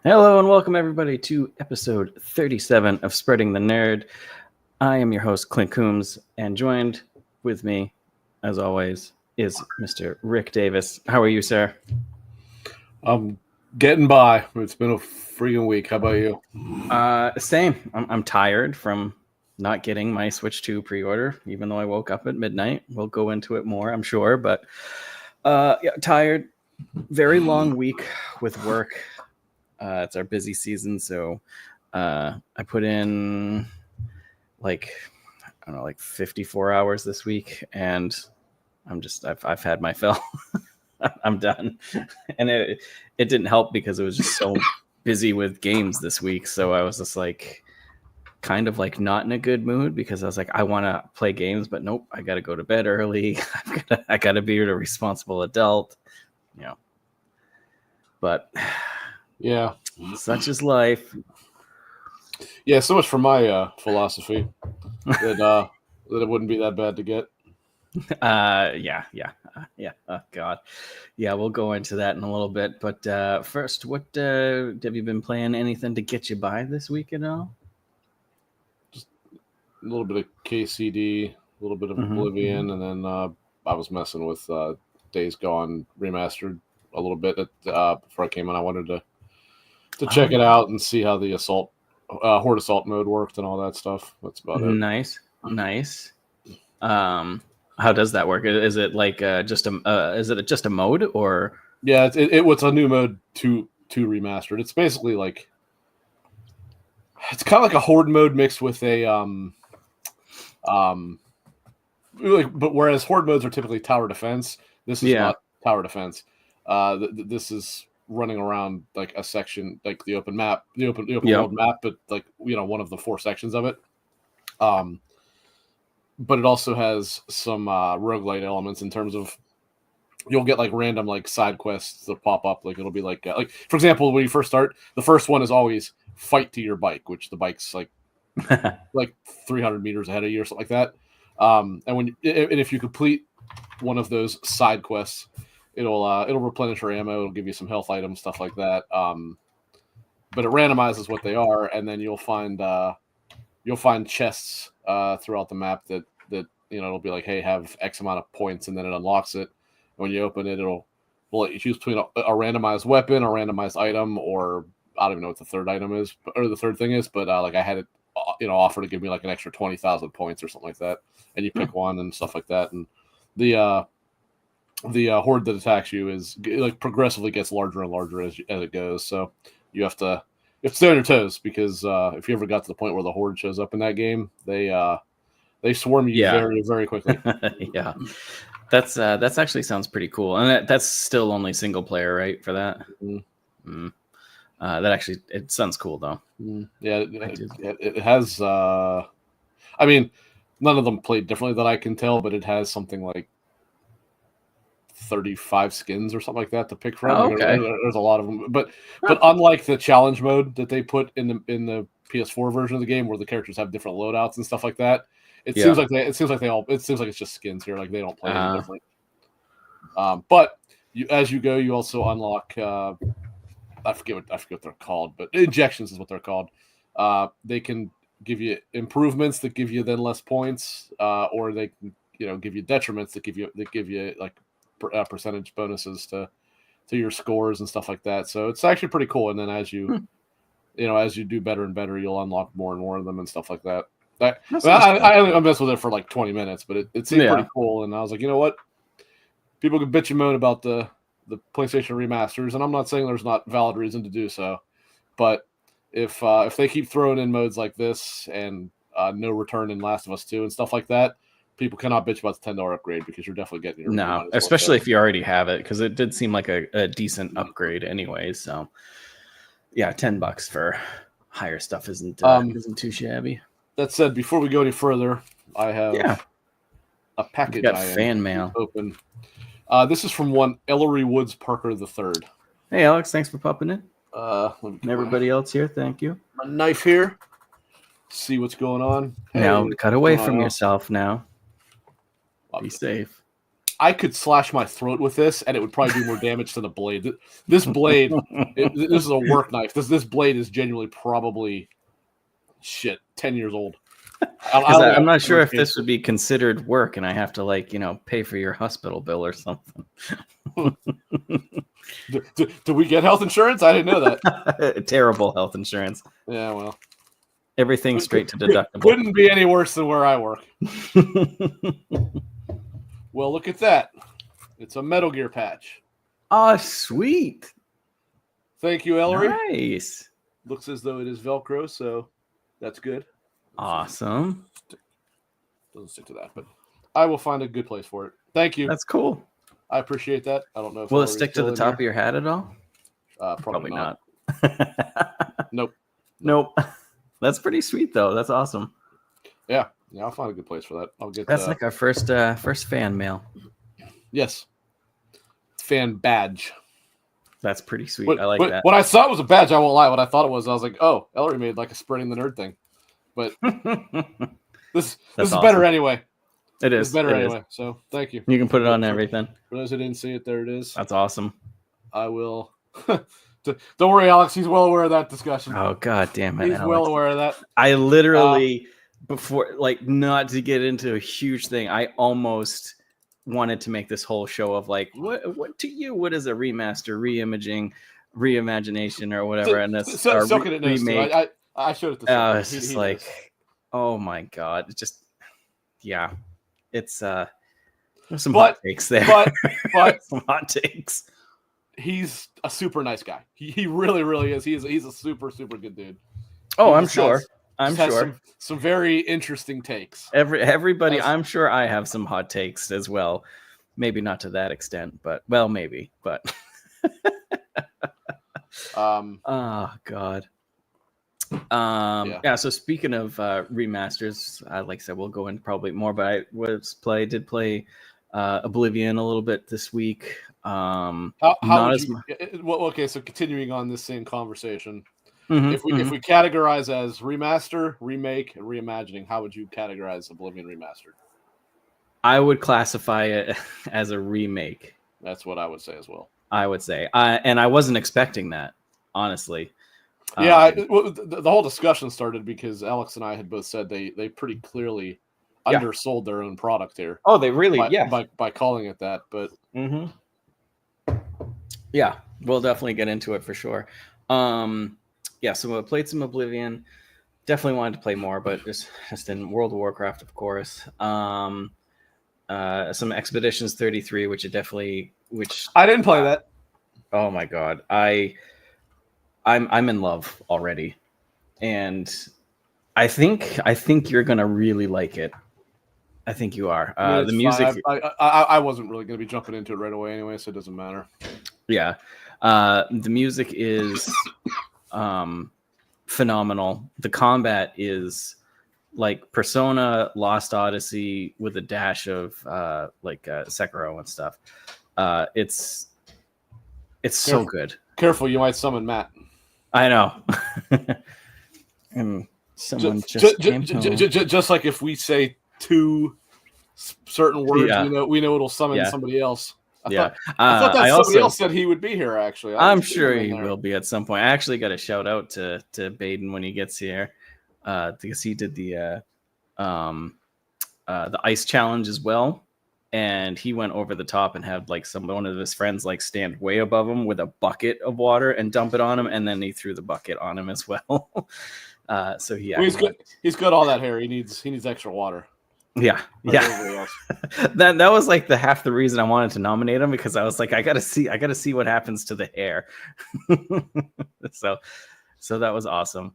Hello and welcome everybody to episode 37 of Spreading the Nerd. I am your host, Clint Coombs, and joined with me, as always, is Mr. Rick Davis. How are you, sir? I'm getting by. It's been a freaking week. How about you? Same. I'm tired from not getting my Switch 2 pre-order, even though I woke up at midnight. We'll go into it more, I'm sure, but tired. Very long week with work. It's our busy season, so I put in like 54 hours this week, and I've had my fill. I'm done, and it didn't help because it was just so busy with games this week. So I was just like kind of like not in a good mood because I was like, I want to play games, but nope, I got to go to bed early. I got to be a responsible adult, But Yeah, such is life. yeah. So much for my philosophy that it wouldn't be that bad to get. Yeah. Oh God, yeah. We'll go into that in a little bit. But first, what have you been playing? Anything to get you by this week at all? Just a little bit of KCD, a little bit of Oblivion, and then I was messing with Days Gone Remastered a little bit before I came in. I wanted to check it out and see how the Horde Assault mode worked and all that stuff. That's about it. Nice. How does that work? Is it like just a mode or? Yeah, it's a new mode to remastered. It's basically like it's kind of like a Horde mode mixed with a but whereas Horde modes are typically tower defense, this is not tower defense. This is running around like a section, like the open world map, but like one of the four sections of it. But it also has some roguelite elements in terms of you'll get like random like side quests that pop up. Like it'll be like for example, when you first start, the first one is always fight to your bike, which the bike's like like 300 meters ahead of you or something like that. And if you complete one of those side quests, it'll replenish your ammo, it'll give you some health items, stuff like that. But it randomizes what they are, and then you'll find chests throughout the map that it'll be like, hey, have X amount of points, and then it unlocks it. And when you open it, it'll let you choose between a randomized weapon, a randomized item, or I don't even know what the third item is, or the third thing is. But like I had it, offer to give me like an extra 20,000 points or something like that, and you pick one and stuff like that. And the horde that attacks you is like progressively gets larger and larger as it goes. So you have to stay on your toes because if you ever got to the point where the horde shows up in that game, they swarm you very, very quickly. Yeah, that's actually sounds pretty cool, and that's still only single player, right? For that, that actually it sounds cool though. Yeah, it has. I mean, none of them played differently that I can tell, but it has something like 35 skins or something like that to pick from. Oh, okay. There's a lot of them, but unlike the challenge mode that they put in the PS4 version of the game, where the characters have different loadouts and stuff like that, it seems like it's just skins here. Like they don't play any different. But as you go, you also unlock. I forget what they're called, but injections is what they're called. They can give you improvements that give you then less points, or they can give you detriments that give you like percentage bonuses to your scores and stuff like that. So it's actually pretty cool. And then as you as you do better and better, you'll unlock more and more of them and stuff like that. I messed with it for like 20 minutes, but it seemed pretty cool. And I was like, you know what? People can bitch and moan about the PlayStation remasters, and I'm not saying there's not valid reason to do so, but if they keep throwing in modes like this and no return in Last of Us 2 and stuff like that, people cannot bitch about the $10 upgrade because you're definitely getting your no, especially if you already have it, because it did seem like a decent upgrade anyways. So yeah, $10 for higher stuff isn't too shabby. That said, before we go any further, I have a package. Got fan mail open. This is from one Ellery Woods Parker III. Hey Alex, thanks for popping in. And everybody else here, thank you. My knife here. See what's going on. Now cut away from yourself now. Be safe. I could slash my throat with this, and it would probably do more damage to the blade. This blade, this is a work knife. This blade is genuinely probably 10 years old. I'm not sure if this would be considered work, and I have to pay for your hospital bill or something. Do we get health insurance? I didn't know that. Terrible health insurance. Yeah, well, everything straight to deductible. Couldn't be any worse than where I work. Well, look at that. It's a Metal Gear patch. Oh, sweet. Thank you, Ellery. Nice. Looks as though it is Velcro, so that's good. Awesome. Doesn't stick to that, but I will find a good place for it. Thank you. That's cool. I appreciate that. I don't know if will it stick to the top of your hat at all? Probably not. Nope. That's pretty sweet, though. That's awesome. Yeah, I'll find a good place for that. I'll get. That's like our first fan mail. Yes, fan badge. That's pretty sweet. I like that. When I saw it was a badge, I won't lie. What I thought it was, I was like, "Oh, Ellery made like a spreading the nerd thing," but this is awesome. Better anyway. It is better anyway. So thank you. You can put it on everything. For those who didn't see it, there it is. That's awesome. I will. Don't worry, Alex. He's well aware of that discussion. Oh, God damn it. He's Alex. well aware of that. I literally, before, not to get into a huge thing, I almost wanted to make this whole show of what to you, what is a remaster, reimaging, reimagination, or whatever? And this remake. I showed it to him. It's just oh my God. It just, yeah. It's, there's some hot takes there. But some hot takes. He's a super nice guy. He really, really is. He's a super, super good dude. Oh, I'm sure. I'm sure. Some very interesting takes. Everybody, I'm sure I have some hot takes as well. Maybe not to that extent, but maybe. But oh God. Yeah. So speaking of remasters, like I said, we'll go into probably more. But I did play Oblivion a little bit this week. Okay, so continuing on this same conversation, if we categorize as remaster, remake, and reimagining, how would you categorize Oblivion Remastered? I would classify it as a remake. That's what I would say as well. I would say, and I wasn't expecting that, honestly. Yeah, the whole discussion started because Alex and I had both said they pretty clearly undersold their own product here. Oh, they really, by calling it that, but. Yeah, we'll definitely get into it for sure. So I played some Oblivion. Definitely wanted to play more, but just in World of Warcraft, of course. Some Expeditions 33, which I didn't play that. Oh my God, I'm in love already, and I think you're gonna really like it. I think you are. The music. I wasn't really going to be jumping into it right away anyway, so it doesn't matter. Yeah, the music is phenomenal. The combat is like Persona Lost Odyssey with a dash of Sekiro and stuff. It's so good. Careful, you might summon Matt. I know. And someone just like if we say two certain words, we know it'll summon somebody else. I thought that somebody else said he would be here. Actually, I'm sure he will be at some point. I actually got a shout out to Baden when he gets here, because he did the ice challenge as well, and he went over the top and had one of his friends stand way above him with a bucket of water and dump it on him, and then he threw the bucket on him as well. So he's good. He's got all that hair. He needs extra water. Yeah. that was the half the reason I wanted to nominate him, because I was like, I gotta see what happens to the hair. so that was awesome.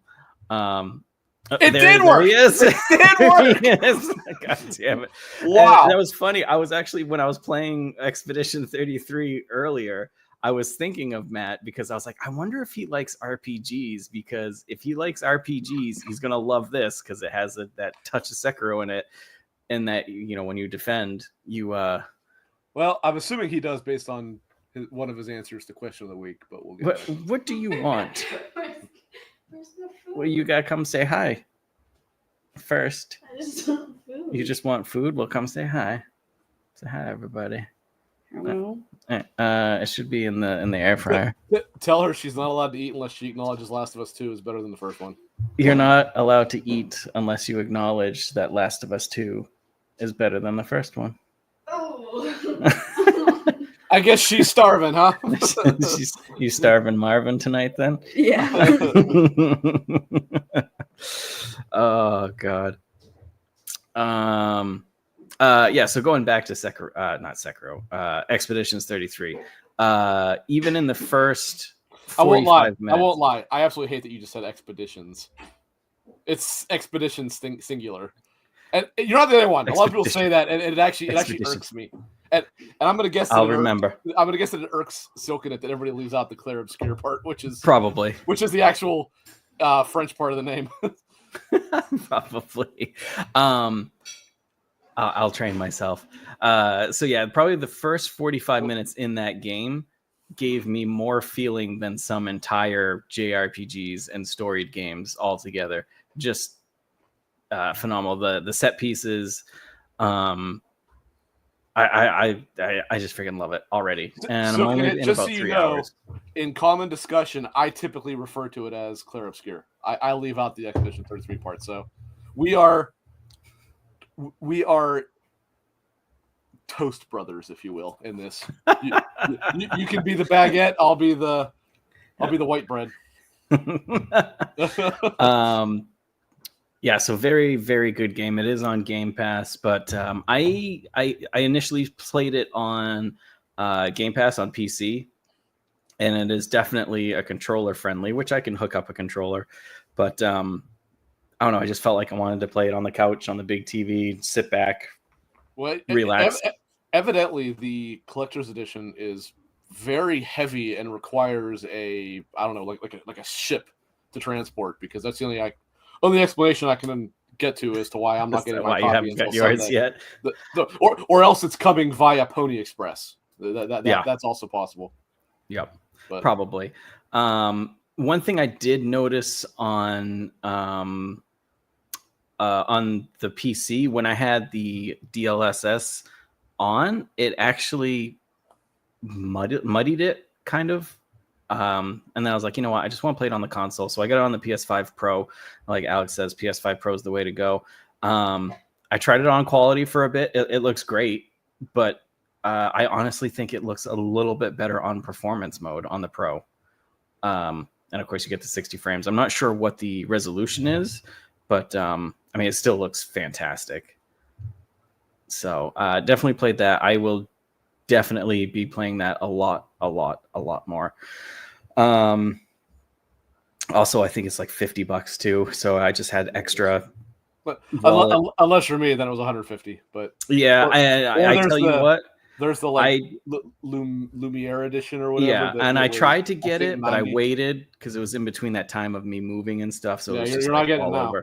It did work. He is. It did work. God damn it! Wow, that was funny. I was actually, when I was playing Expedition 33 earlier, I was thinking of Matt, because I was like, I wonder if he likes RPGs, because if he likes RPGs, he's gonna love this, because it has that touch of Sekiro in it, and that when you defend, you. Well, I'm assuming he does based on one of his answers to Question of the Week, but we'll get. What do you want? Well, you gotta come say hi first. I just want food. You just want food? Well, come say hi. Say hi, everybody. Hello. It should be in the air fryer. Tell her she's not allowed to eat unless she acknowledges Last of Us 2 is better than the first one. You're not allowed to eat unless you acknowledge that Last of Us 2 is better than the first one. Oh. I guess she's starving, huh? You starving Marvin tonight then? Yeah. Oh God. So going back to Expeditions 33. Even in the first 45 minutes. I won't lie. I absolutely hate that you just said expeditions. It's expeditions singular. And you're not the only one. A lot of people say that, and it actually irks me. And I'm gonna guess that I'll remember. I'm gonna guess that it irks Silken that everybody leaves out the Claire Obscure part, which is the actual French part of the name. Probably. I'll train myself. Probably the first 45 minutes in that game gave me more feeling than some entire JRPGs and storied games altogether. Just phenomenal. The set pieces. I just freaking love it already. And so I'm only in about 3 hours. In common discussion, I typically refer to it as Claire Obscure. I leave out the Expedition 33 part. So we are toast brothers, if you will, in this. You can be the baguette, I'll be the white bread. So very, very good game. It is on Game Pass, but I initially played it on Game Pass on PC, and it is definitely a controller friendly, which I can hook up a controller, but I don't know. I just felt like I wanted to play it on the couch on the big TV, sit back, relax. Evidently, the collector's edition is very heavy and requires like a ship to transport, because that's the only explanation I can get to as to why I'm not getting my copy until yours Sunday. yet. Or else it's coming via Pony Express. That's also possible. Yep, but probably. One thing I did notice on the PC when I had the DLSS on, it actually muddied it kind of. And then I was like, you know what? I just want to play it on the console. So I got it on the PS5 Pro. Like Alex says, PS5 Pro is the way to go. I tried it on quality for a bit. It looks great, but I honestly think it looks a little bit better on performance mode on the Pro. And of course, you get the 60 frames. I'm not sure what the resolution is, but it still looks fantastic. So definitely played that. I will definitely be playing that a lot more. Also, I think it's like $50 too. So I just had extra. But unless for me, then it was 150. But yeah, I tell you what. There's the Lumiere edition or whatever. Yeah, and I tried to get it, but I waited because it was in between that time of me moving and stuff. So you're not getting it now.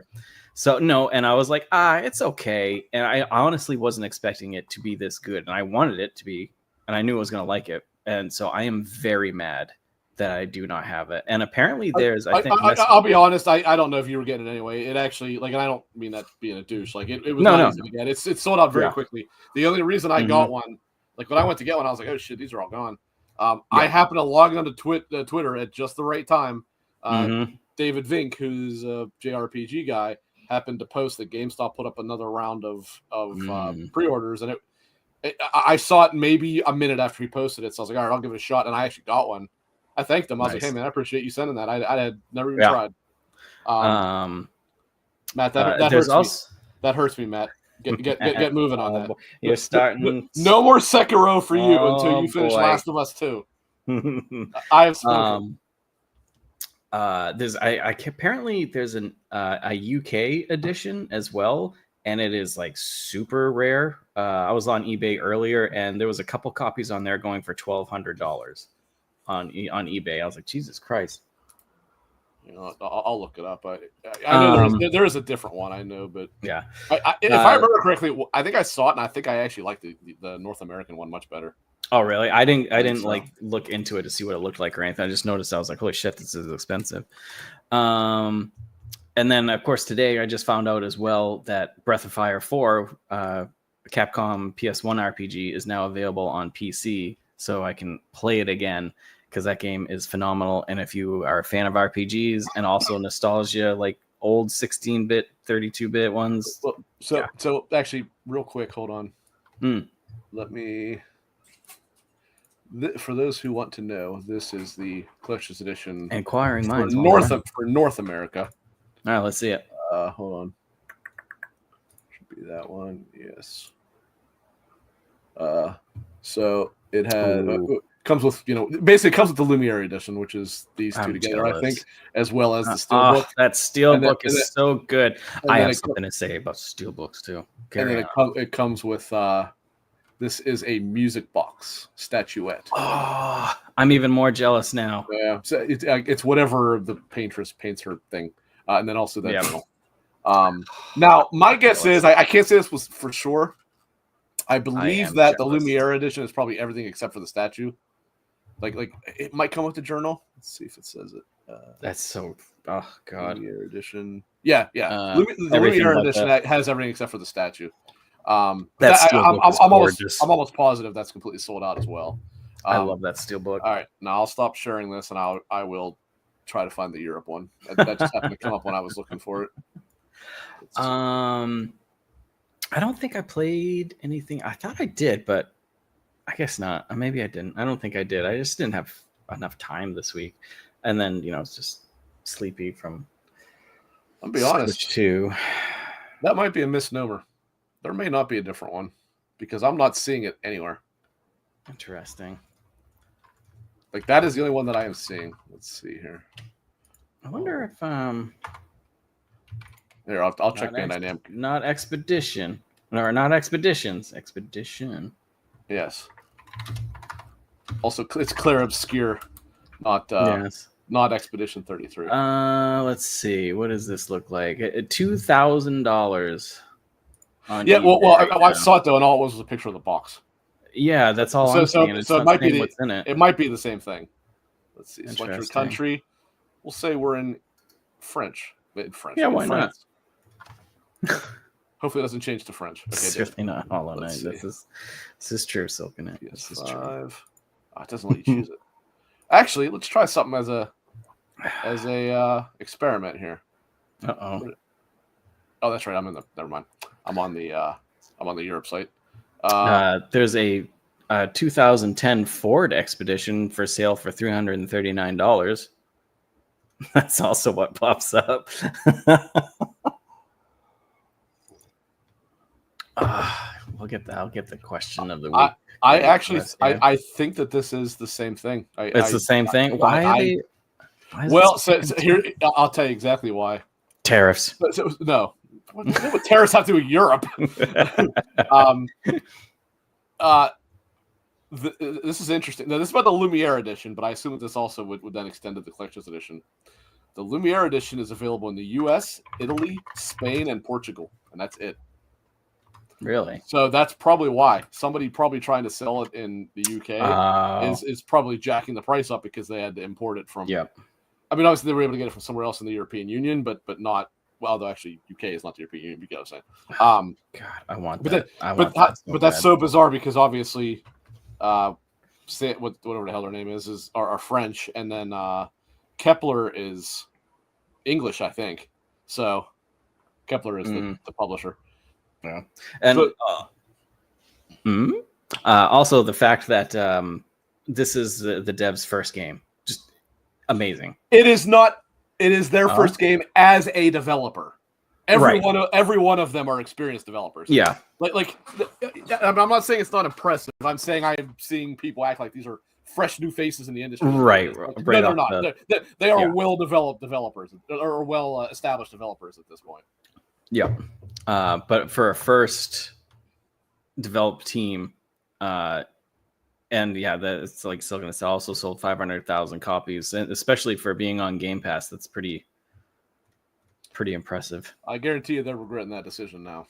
So no, and I was like, it's okay. And I honestly wasn't expecting it to be this good, and I wanted it to be, and I knew I was going to like it. And so I am very mad that I do not have it. And apparently there's, I'll be honest, I don't know if you were getting it anyway. It actually, and I don't mean that being a douche. It was not easy to get. It's sold out very quickly. The only reason I got one, when I went to get one, I was like, oh shit, these are all gone. I happened to log onto Twitter at just the right time. David Vink, who's a JRPG guy, happened to post that GameStop put up another round of pre-orders, and I saw it maybe a minute after he posted it. So I was like, all right, I'll give it a shot, and I actually got one. I thanked him. I was like, hey man, I appreciate you sending that. I had never even tried. Matt, that hurts me. That hurts me, Matt. Get moving on that. You're starting. No more Sekiro for you until you finish Last of Us 2. I have spoken. Apparently there's a UK edition as well, and it is like super rare. I was on eBay earlier, and there was a couple copies on there going for $1,200 on eBay. I was like, Jesus Christ. I'll look it up. I know there is a different one. I know, but yeah. If I remember correctly, I think I saw it, and I think I actually liked the North American one much better. Oh, really? I didn't look into it to see what it looked like or anything. I just noticed. I was like, holy shit, this is expensive. And then, of course, today I just found out as well that Breath of Fire 4 Capcom PS1 RPG is now available on PC, so I can play it again because that game is phenomenal. And if you are a fan of RPGs and also nostalgia, like old 16-bit, 32-bit ones. Well, so actually, real quick, hold on. Let me. For those who want to know, this is the collector's edition. Inquiring minds for North America. All right, let's see it. Hold on. Should be that one. Yes. So it had comes with basically comes with the Lumiere edition, which is these two together, jealous. I think, as well as the Steelbook. That Steelbook is so good. I have something to say about Steelbooks too. And then it comes with this is a music box statuette. Oh, I'm even more jealous now. Yeah, so it's whatever the paintress paints her thing, and then also that journal. Now, my guess is I can't say this was for sure. I believe that the Lumiere edition is probably everything except for the statue. Like it might come with the journal. Let's see if it says it. That's so. Oh God. Lumiere edition. Yeah. The Lumiere edition has everything except for the statue. I'm almost positive that's completely sold out as well. I love that Steelbook. All right, now I'll stop sharing this and I will try to find the Europe one. That just happened to come up when I was looking for it. I don't think I played anything. I thought I did, but I guess not. Maybe I didn't. I don't think I did. I just didn't have enough time this week, and then it's just sleepy from. I'll be honest. Too. That might be a misnomer. There may not be a different one because I'm not seeing it anywhere. Interesting. Like that is the only one that I am seeing. Let's see here. I wonder if Here, I'll check Bandai Namco. Not Expedition. Or not Expeditions. Expedition. Yes. Also, it's Clear Obscure, not Expedition 33. Let's see. What does this look like? $2,000. Yeah, I saw it though, and all it was a picture of the box. Yeah, that's all I'm seeing. So it might be what's in it. It might be the same thing. Let's see. Select your country. We'll say we're in French. Yeah, why not? Hopefully, it doesn't change to French. Okay, it's certainly not Hollow Knight. This is true, Silkenet. This is true. It doesn't let you choose it. Actually, let's try something as a experiment here. Uh-oh. Oh, that's right. Never mind. I'm on the Europe site. There's a 2010 Ford Expedition for sale for $339. That's also what pops up. I'll get the question of the week. I think that this is the same thing. It's the same thing. Why? So here I'll tell you exactly why. Tariffs. No. What would tariffs have to do with Europe? This is interesting. Now, this is about the Lumiere edition, but I assume that this also would then extend to the collector's edition. The Lumiere edition is available in the U.S., Italy, Spain, and Portugal, and that's it. Really? So that's probably why somebody probably trying to sell it in the UK is probably jacking the price up because they had to import it from. Yep. I mean, obviously they were able to get it from somewhere else in the European Union, but not. Well, though actually UK is not the European Union. You get what I'm saying. God, I want that. But that's so bizarre because obviously, whatever the hell her name is are French, and then Kepler is English, I think. So Kepler is the publisher. Yeah, and also the fact that this is the dev's first game, just amazing. It is not. It is their first game as a developer. Every one of them are experienced developers. Yeah, like I'm not saying it's not impressive. I'm saying I'm seeing people act like these are fresh new faces in the industry. Right. No, they're not. They are well-developed developers or well-established developers at this point. Yeah. But for a first developed team, it's like Silkenet also sold 500,000 copies, and especially for being on Game Pass, that's pretty impressive. I guarantee you they're regretting that decision now.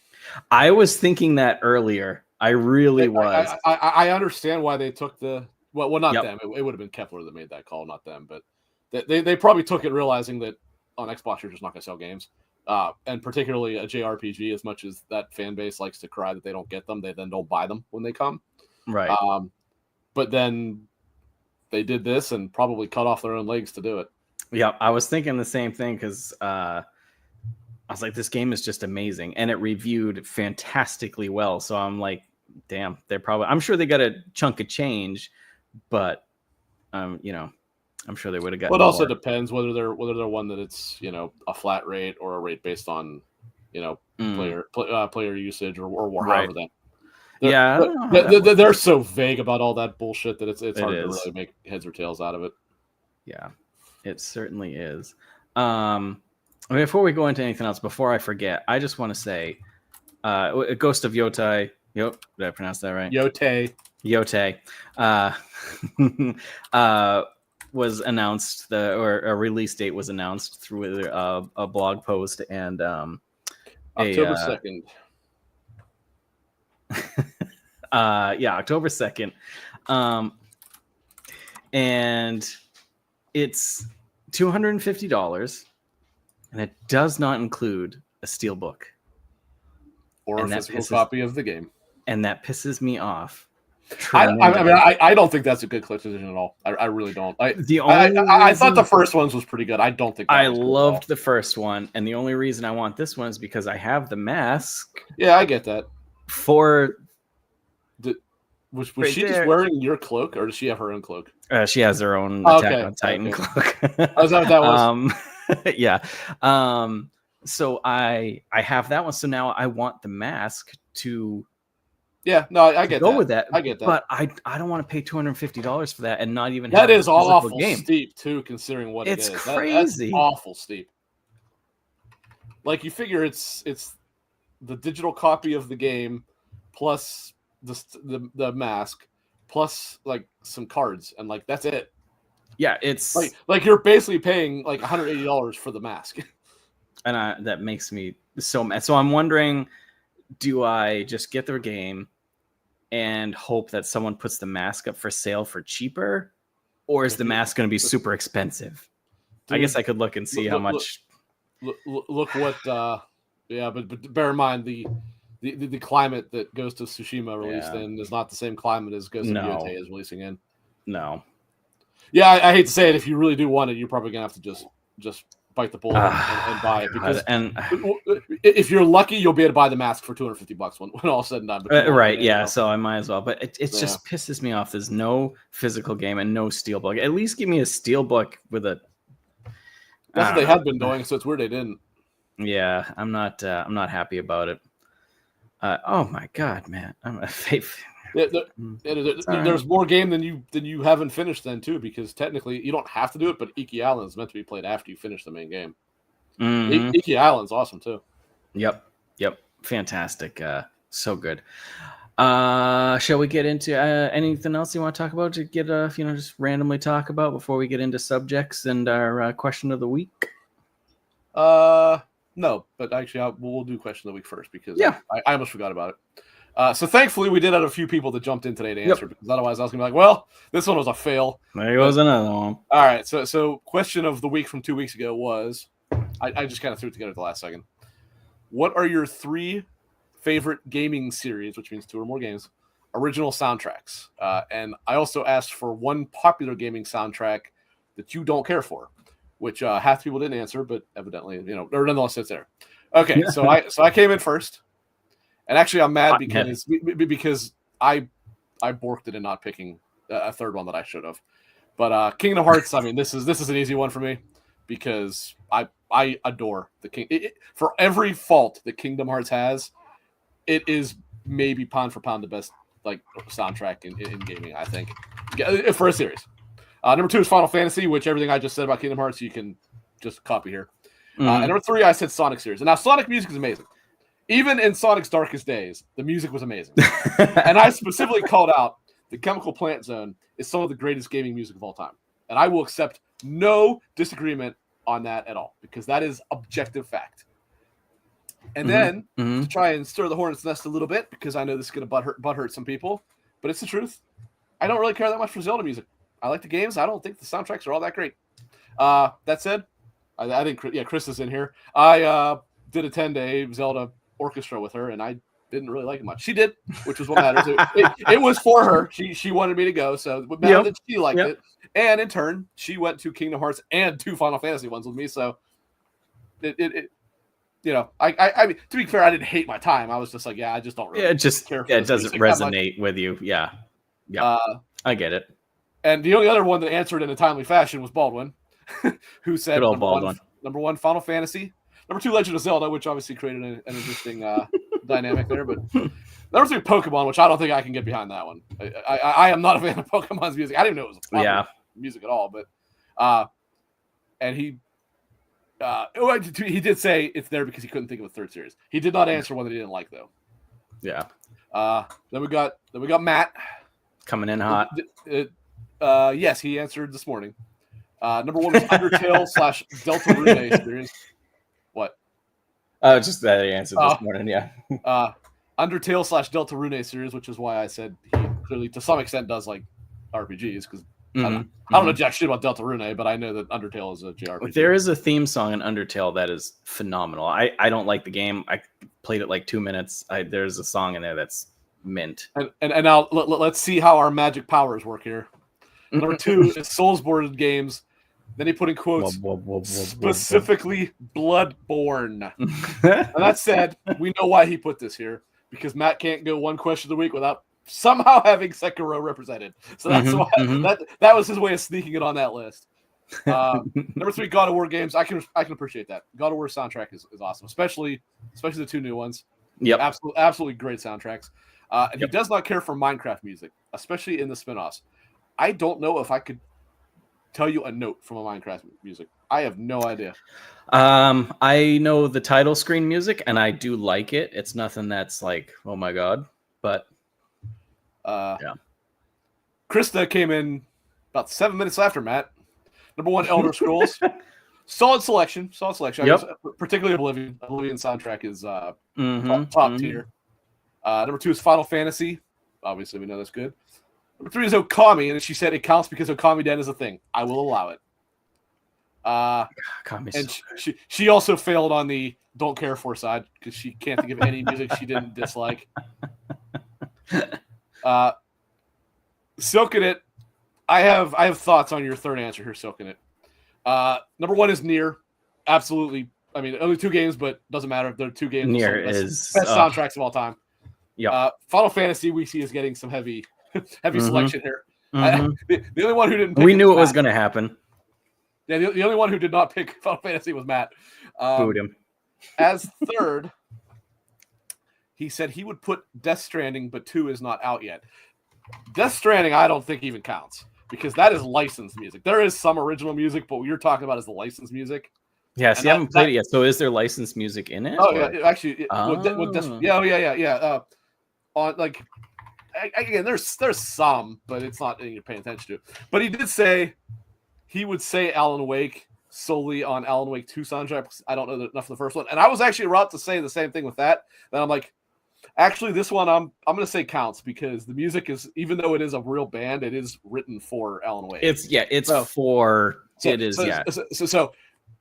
I was thinking that earlier. I really was. I understand why they took the not them. It would have been Kepler that made that call, not them. But they probably took it realizing that on Xbox you're just not going to sell games. and particularly a JRPG. As much as that fan base likes to cry that they don't get them, they then don't buy them when they come. Right. But then they did this and probably cut off their own legs to do it. Yeah, I was thinking the same thing because I was like, this game is just amazing, and it reviewed fantastically well. So I'm like, damn, I'm sure they got a chunk of change, but I'm sure they would have gotten. Well, it also depends whether they're one that it's a flat rate or a rate based on player usage or however that. They're so vague about all that bullshit that it's hard to really make heads or tails out of it. Yeah, it certainly is. Before we go into anything else, before I forget, I just want to say, Ghost of Yotei. Did I pronounce that right? Yotei. Was announced, or a release date was announced through a blog post, and October 2nd. October 2nd. And it's $250, and it does not include a steelbook or a physical copy of the game. And that pisses me off. I don't think that's a good Cliff decision at all. I really don't. I thought the first ones was pretty good. I don't think I loved the first one, and the only reason I want this one is because I have the mask. Yeah, I get that. Was she just wearing your cloak, or does she have her own cloak? She has her own Attack on Titan cloak. Is that what that was? Yeah. So I have that one. So now I want the mask to. Yeah, no, I get go with that. I get that, but I don't want to pay $250 for that and not even. That is awful steep too, considering what it's it is. Crazy. That's awful steep. Like you figure it's the digital copy of the game plus the mask plus like some cards and like that's it. Yeah, it's like you're basically paying like $180 for the mask. And that makes me so mad. So I'm wondering, do I just get the game and hope that someone puts the mask up for sale for cheaper, or is the mask going to be super expensive? Dude, I guess I could look and see how much. Look what, but bear in mind the climate that Ghost of Tsushima released in is not the same climate as Ghost of Yotei is releasing in. No. Yeah, I hate to say it. If you really do want it, you're probably gonna have to just bite the bullet and buy it, because if you're lucky, you'll be able to buy the mask for $250 when all's said and done. Right? Yeah. So I might as well. But it just pisses me off. There's no physical game and no steelbook. At least give me a steelbook with a. That's what they had been doing, so it's weird they didn't. Yeah, I'm not happy about it. Oh my god, man! There's more game than you haven't finished then too, because technically you don't have to do it, but Iki Island is meant to be played after you finish the main game. Mm-hmm. Iki Island's awesome too. Yep, fantastic, so good. Shall we get into anything else you want to talk about to get just randomly talk about before we get into subjects and our question of the week? No, but actually we'll do question of the week first, because I almost forgot about it. So thankfully we did have a few people that jumped in today to answer, because otherwise I was gonna be like, well, this one was a fail. There goes another one. All right, so question of the week from 2 weeks ago was, I just kind of threw it together at the last second. What are your 3 favorite gaming series, which means 2 or more games, original soundtracks? And I also asked for 1 popular gaming soundtrack that you don't care for, which half the people didn't answer, but evidently, or nonetheless, it's there. Okay, so I came in first. And actually, I'm mad because I borked it in not picking a third one that I should have. But Kingdom Hearts, I mean, this is an easy one for me, because I adore the King. For every fault that Kingdom Hearts has, it is maybe pound for pound the best soundtrack in gaming, I think, for a series. Number 2 is Final Fantasy, which everything I just said about Kingdom Hearts you can just copy here. Mm-hmm. And number 3, I said Sonic series. And now Sonic music is amazing. Even in Sonic's darkest days, the music was amazing. And I specifically called out the Chemical Plant Zone is some of the greatest gaming music of all time. And I will accept no disagreement on that at all, because that is objective fact. And then, to try and stir the hornet's nest a little bit, because I know this is going to butthurt some people, but it's the truth. I don't really care that much for Zelda music. I like the games. I don't think the soundtracks are all that great. That said, I think, Chris is in here. did attend a Zelda orchestra with her, and I didn't really like it much. She did, which was what matters. It was for her. She wanted me to go, so it mattered that she liked it. And in turn, she went to Kingdom Hearts and 2 Final Fantasy ones with me. So it you know, I mean, to be fair, I didn't hate my time. I was just like, I just don't really care for it doesn't resonate with you. Yeah. I get it. And the only other one that answered in a timely fashion was Baldwin, who said number one, Final Fantasy. Number 2, Legend of Zelda, which obviously created an interesting dynamic there. But number 3, Pokemon, which I don't think I can get behind that one. I am not a fan of Pokemon's music. I didn't even know it was popular music at all. But and he did say it's there because he couldn't think of a third series. He did not answer one that he didn't like, though. Yeah. Then we got Matt coming in hot. Yes, he answered this morning. Number 1 was Undertale / Delta Rune series. What? Just that he answered this morning. Yeah. Undertale / Delta Rune series, which is why I said he clearly, to some extent, does like RPGs because I don't know jack shit about Delta Rune, but I know that Undertale is a JRPG. There is a theme song in Undertale that is phenomenal. I don't like the game. I played it like 2 minutes. There's a song in there that's mint. And now let's see how our magic powers work here. Number 2 is Soulsborne games. Then he put in quotes, specifically Bloodborne. And that said, we know why he put this here, because Matt can't go one question of the week without somehow having Sekiro represented. So that's why that was his way of sneaking it on that list. Number 3, God of War games. I can appreciate that. God of War soundtrack is awesome, especially the 2 new ones. Yep. Absolutely great soundtracks. And he does not care for Minecraft music, especially in the spinoffs. I don't know if I could tell you a note from a Minecraft music. I have no idea. I know the title screen music, and I do like it. It's nothing that's like, oh my god, but Krista came in about 7 minutes after Matt. Number 1, Elder Scrolls. Solid selection. Yep. Particularly Oblivion. Oblivion soundtrack is top tier. Number 2 is Final Fantasy. Obviously, we know that's good. Number 3 is Okami, and she said it counts because Okami Den is a thing. I will allow it. And she also failed on the don't care for side because she can't think of any music she didn't dislike. Silking It. I have thoughts on your third answer here, Silking It. Number 1 is Nier. Absolutely. I mean, only 2 games, but doesn't matter. They're 2 games. Nier is best soundtracks of all time. Yeah. Final Fantasy we see is getting some heavy selection here. The only one who didn't pick we knew it was going to happen. Yeah, the only one who did not pick Final Fantasy was Matt. Booed him. As third, he said he would put Death Stranding, but 2 is not out yet. Death Stranding, I don't think even counts because that is licensed music. There is some original music, but what you're talking about is the licensed music. Yeah, see, I haven't played it yet. So is there licensed music in it? Oh, yeah, actually. Yeah. On like, again, there's some, but it's not anything you're paying attention to. But he did say he would say Alan Wake solely on Alan Wake 2 soundtrack. I don't know enough of the first one. And I was actually about to say the same thing with that. Then I'm like, actually, this one I'm going to say counts because the music is, even though it is a real band, it is written for Alan Wake. So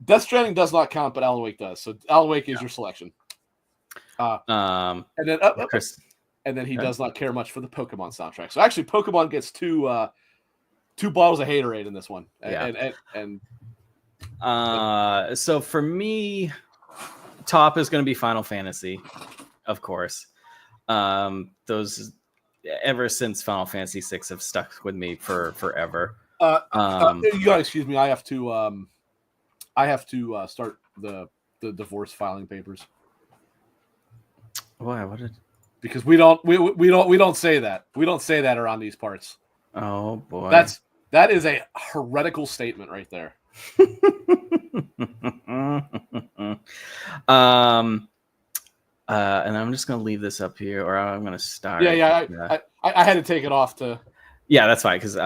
Death Stranding does not count, but Alan Wake does. So Alan Wake is your selection. And then he does not care much for the Pokemon soundtrack. So actually, Pokemon gets two bottles of Haterade in this one. So for me, top is going to be Final Fantasy, of course. Those ever since Final Fantasy VI have stuck with me for forever. You gotta excuse me. I have to start the divorce filing papers. Why? What did? Because we don't say that. We don't say that around these parts. Oh boy. That is a heretical statement right there. And I'm just gonna leave this up here, or I'm gonna start. I had to take it off to. Yeah, that's fine because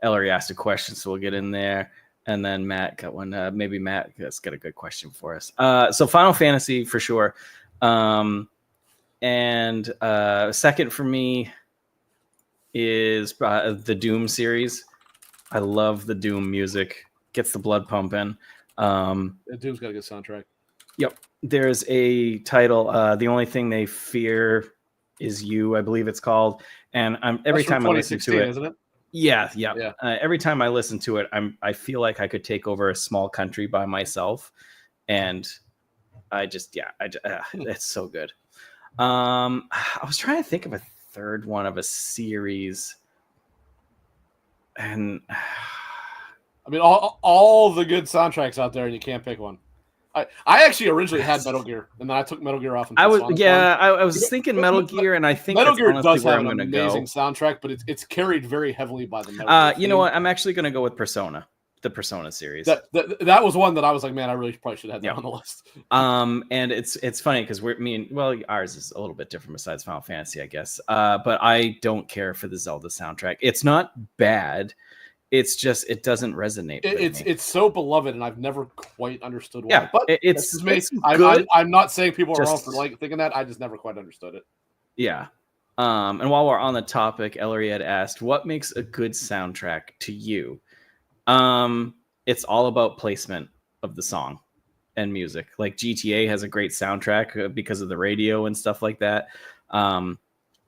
Ellery asked a question, so we'll get in there, and then Matt got one. Maybe Matt has got a good question for us. So Final Fantasy for sure, and second for me is the Doom series. I love the Doom music; gets the blood pumping. Doom's got a good soundtrack. Yep. there's a title, The Only Thing They Fear Is You, I believe it's called. And every time I listen to it, isn't it? Yeah. Yeah. Every time I listen to it, I feel like I could take over a small country by myself, and it's so good. I was trying to think of a third one of a series, and I mean, all the good soundtracks out there, and you can't pick one. I actually originally had Metal Gear, and then I took Metal Gear off. And I was thinking Metal Gear, and I think Metal Gear does where have I'm an amazing soundtrack, but it's carried very heavily by the Metal Gear. You know what? I'm actually going to go with Persona, the Persona series. That was one that I was like, man, I really probably should have had that on the list. And it's funny because ours is a little bit different besides Final Fantasy, I guess. But I don't care for the Zelda soundtrack. It's not bad. It's just it doesn't resonate. It's so beloved, and I've never quite understood why. Yeah, but it's good. I'm not saying people are wrong for thinking that. I just never quite understood it. Yeah. And while we're on the topic, Ellery had asked, "What makes a good soundtrack to you?" It's all about placement of the song and music. Like GTA has a great soundtrack because of the radio and stuff like that.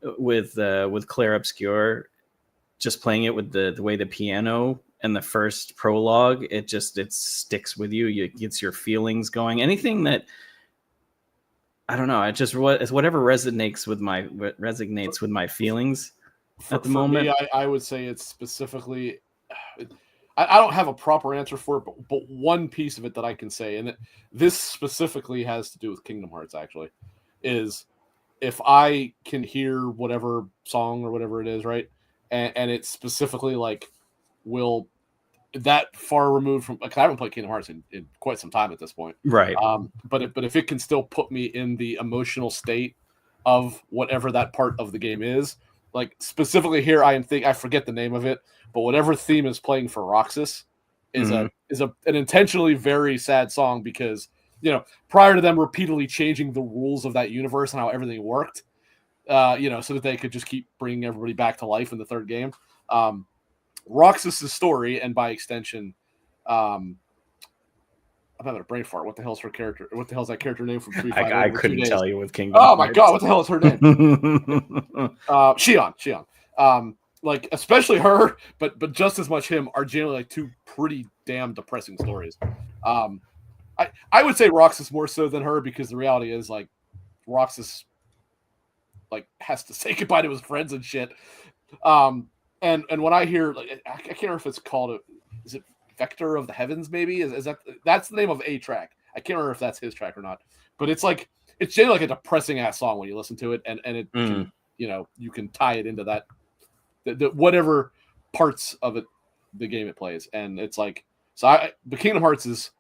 With Clair Obscur, just playing it with the way the piano and the first prologue, it sticks with you. It gets your feelings going. Anything that, I don't know, it's whatever resonates with my feelings at the moment. Me, I would say it's specifically, I don't have a proper answer for it, but one piece of it that I can say, and this specifically has to do with Kingdom Hearts, actually, is if I can hear whatever song or whatever it is, right? And it's specifically like, will that far removed from, like, I haven't played Kingdom Hearts in quite some time at this point, right? But if it can still put me in the emotional state of whatever that part of the game is, like specifically here, I forget the name of it, but whatever theme is playing for Roxas is an intentionally very sad song because, prior to them repeatedly changing the rules of that universe and how everything worked, so that they could just keep bringing everybody back to life in the third game. Roxas's story, and by extension, I'm having a brain fart. What the hell's her character? What the hell's that character name from 3 5? I couldn't tell you with Kingdom. Oh my god, what the hell is her name? Shion. Like especially her, but just as much him are generally like two pretty damn depressing stories. I would say Roxas more so than her because the reality is like Roxas like has to say goodbye to his friends and shit. And when I hear, like, I can't remember if it's called, is it Vector of the Heavens? Maybe is that's the name of a track. I can't remember if that's his track or not. But it's like it's generally like a depressing ass song when you listen to it, and it can, you can tie it into that the whatever parts of it the game it plays, and it's like the Kingdom Hearts is.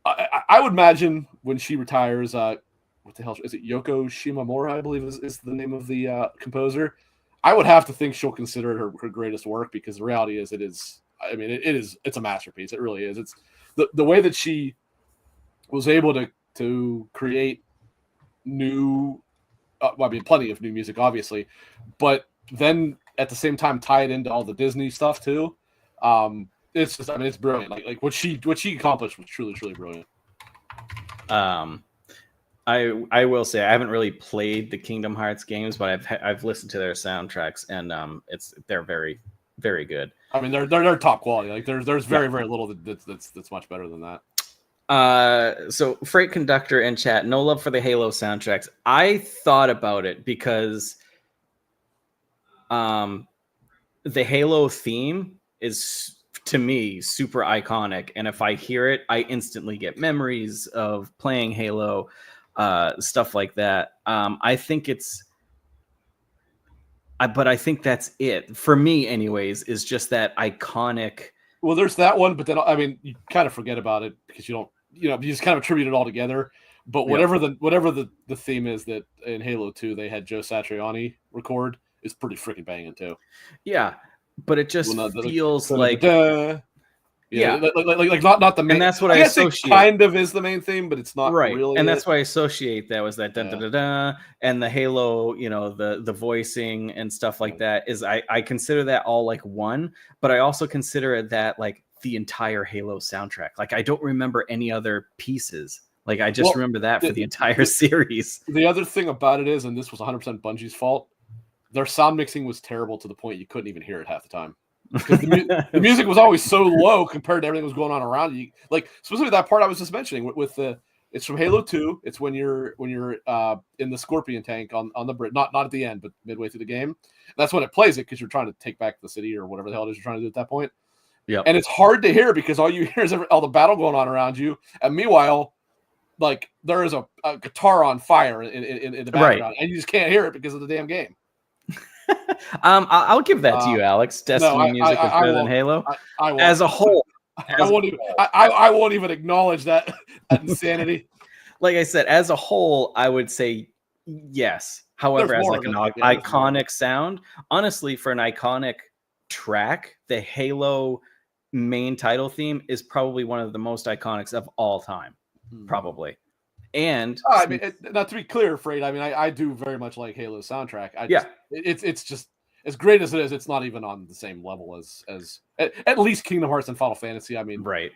I would imagine when she retires, what the hell is it? Yoko Shimomura, I believe is the name of the composer. I would have to think she'll consider it her greatest work because the reality is it's a masterpiece. It really is. It's the way that she was able to create new, plenty of new music, obviously, but then at the same time tie it into all the Disney stuff too. It's just, it's brilliant. Like what she accomplished was truly, truly brilliant. I will say I haven't really played the Kingdom Hearts games, but I've listened to their soundtracks, and they're very, very good. I mean, they're top quality. Like there's very little that's much better than that. So Freight Conductor in chat, no love for the Halo soundtracks. I thought about it because the Halo theme is, to me, super iconic, and if I hear it, I instantly get memories of playing Halo. Stuff like that. I think but I think that's it for me, anyways. Is just that iconic. Well, there's that one, but then you kind of forget about it because you just kind of attribute it all together. But whatever the theme is that in Halo 2 they had Joe Satriani record is pretty freaking banging too. Yeah, but it just feels like. Yeah, like not the main. And that's what I associate. It kind of is the main theme, but it's not really. And that's why I associate that was that da da da da, and the Halo, the voicing and stuff like that is I consider that all like one, but I also consider that like the entire Halo soundtrack. Like I don't remember any other pieces Like, I just remember that for the entire series. The other thing about it is, and this was 100% Bungie's fault, their sound mixing was terrible to the point you couldn't even hear it half the time. Because the music was always so low compared to everything that was going on around you. Like, specifically that part I was just mentioning with the, it's from Halo 2. It's when you're in the Scorpion tank on the bridge, not at the end, but midway through the game. That's when it plays it, because you're trying to take back the city or whatever the hell it is you're trying to do at that point. Yeah. And it's hard to hear because all you hear is all the battle going on around you. And meanwhile, like, there is a guitar on fire in the background, right, and you just can't hear it because of the damn game. I'll give that to you, Alex. Destiny music is better than Halo. I won't. As a whole. I won't even acknowledge that insanity. Like I said, as a whole, I would say yes. However, as like an iconic sound, honestly, for an iconic track, the Halo main title theme is probably one of the most iconics of all time, probably. And I mean, not to be clear, Freight, I mean, I do very much like Halo's soundtrack. It's just, as great as it is, it's not even on the same level as at least Kingdom Hearts and Final Fantasy. I mean, right?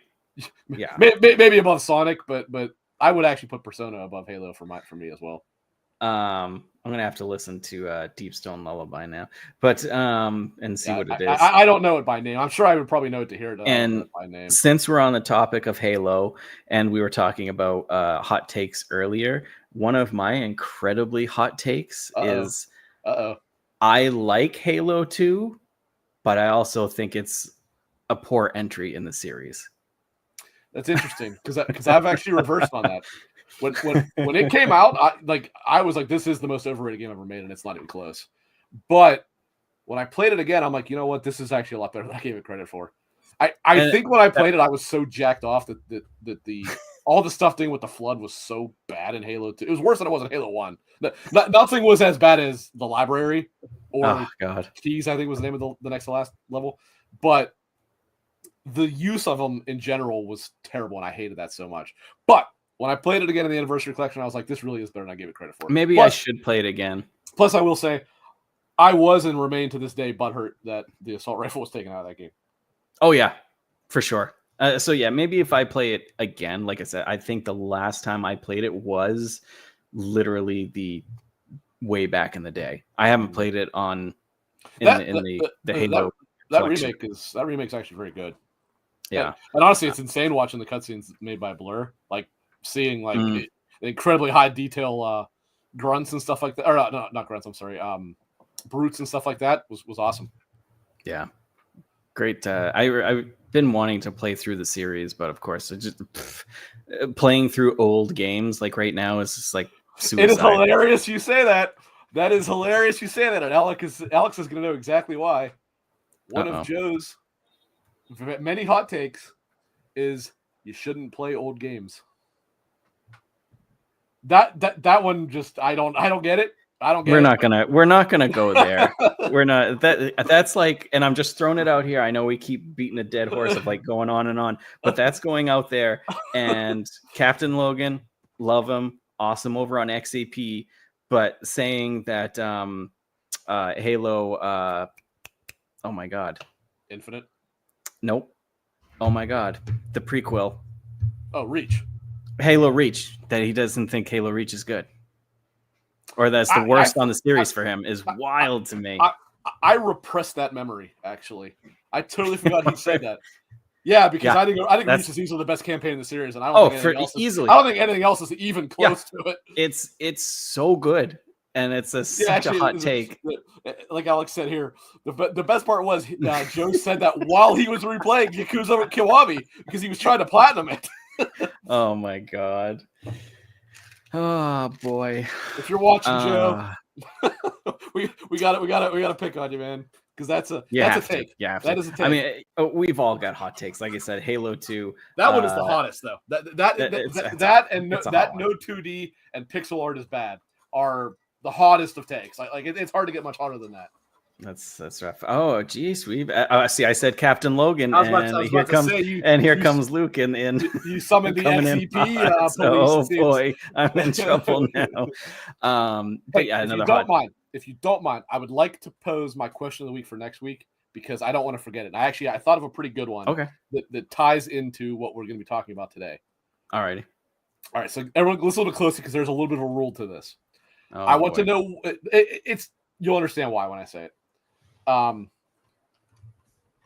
Yeah, maybe above Sonic, but I would actually put Persona above Halo for me as well. I'm gonna have to listen to Deep Stone Lullaby now, but and see what it is. I don't know it by name. I'm sure I would probably know it to hear it. And by name. Since we're on the topic of Halo, and we were talking about hot takes earlier, one of my incredibly hot takes is I like Halo 2, but I also think it's a poor entry in the series. That's interesting because I've actually reversed on that. When it came out, I was like, this is the most overrated game ever made, and it's not even close. But when I played it again, I'm like, you know what? This is actually a lot better than I gave it credit for. I think when I played it, I was so jacked off that the all the stuff doing with the flood was so bad in Halo 2. It was worse than it was in Halo 1. Nothing was as bad as the library or Keys, I think was the name of the next to last level. But the use of them in general was terrible, and I hated that so much. But when I played it again in the Anniversary Collection, I was like, this really is better than I gave it credit for. Maybe I should play it again. Plus, I will say, I was and remain to this day butthurt that the assault rifle was taken out of that game. Oh, yeah, for sure. So, yeah, maybe if I play it again, like I said, I think the last time I played it was literally the way back in the day. I haven't played it in the Halo. That remake's actually very good. Yeah, and honestly, it's insane watching the cutscenes made by Blur, like seeing the incredibly high detail grunts and stuff like that. Or not grunts. I'm sorry, brutes and stuff like that was awesome. Yeah, great. I've been wanting to play through the series, but of course, playing through old games like right now is just like suicide. It is hilarious you say that. That is hilarious you say that, and Alex is going to know exactly why. One of Joe's many hot takes is you shouldn't play old games. That one just I don't get it. I don't get it. We're not gonna go there. We're not that's like, and I'm just throwing it out here. I know we keep beating a dead horse of like going on and on, but that's going out there. And Captain Logan, love him, awesome over on XAP, but saying that Halo oh my god. Infinite? Nope. Oh my god. The prequel. Oh, Reach. Halo Reach. That he doesn't think Halo Reach is good. Or that's the worst on the series for him is wild to me. I repressed that memory, actually. I totally forgot he said that. Yeah, because I think Reach is easily the best campaign in the series, and I don't think anything else is even close to it. It's so good. And it's such a hot take. Like Alex said here, the best part was Joe said that while he was replaying Yakuza Kiwami because he was trying to platinum it. Oh my god! Oh boy! If you're watching, Joe, we got to pick on you, man, because that's a take. Yeah, that is a take. I mean, we've all got hot takes. Like I said, Halo 2. That one is the hottest, though. That and no 2D and pixel art is bad are the hottest of takes. Like it's hard to get much hotter than that. That's rough. Oh, geez, we see. I said Captain Logan, and here comes Luke, and you summoned the XCP. Oh boy, I'm in trouble now. But yeah, if you don't mind, I would like to pose my question of the week for next week because I don't want to forget it. I thought of a pretty good one. Okay, that ties into what we're going to be talking about today. Alrighty. All right, so everyone listen to closely because there's a little bit of a rule to this. Oh, I want boy. to know. It's you'll understand why when I say it.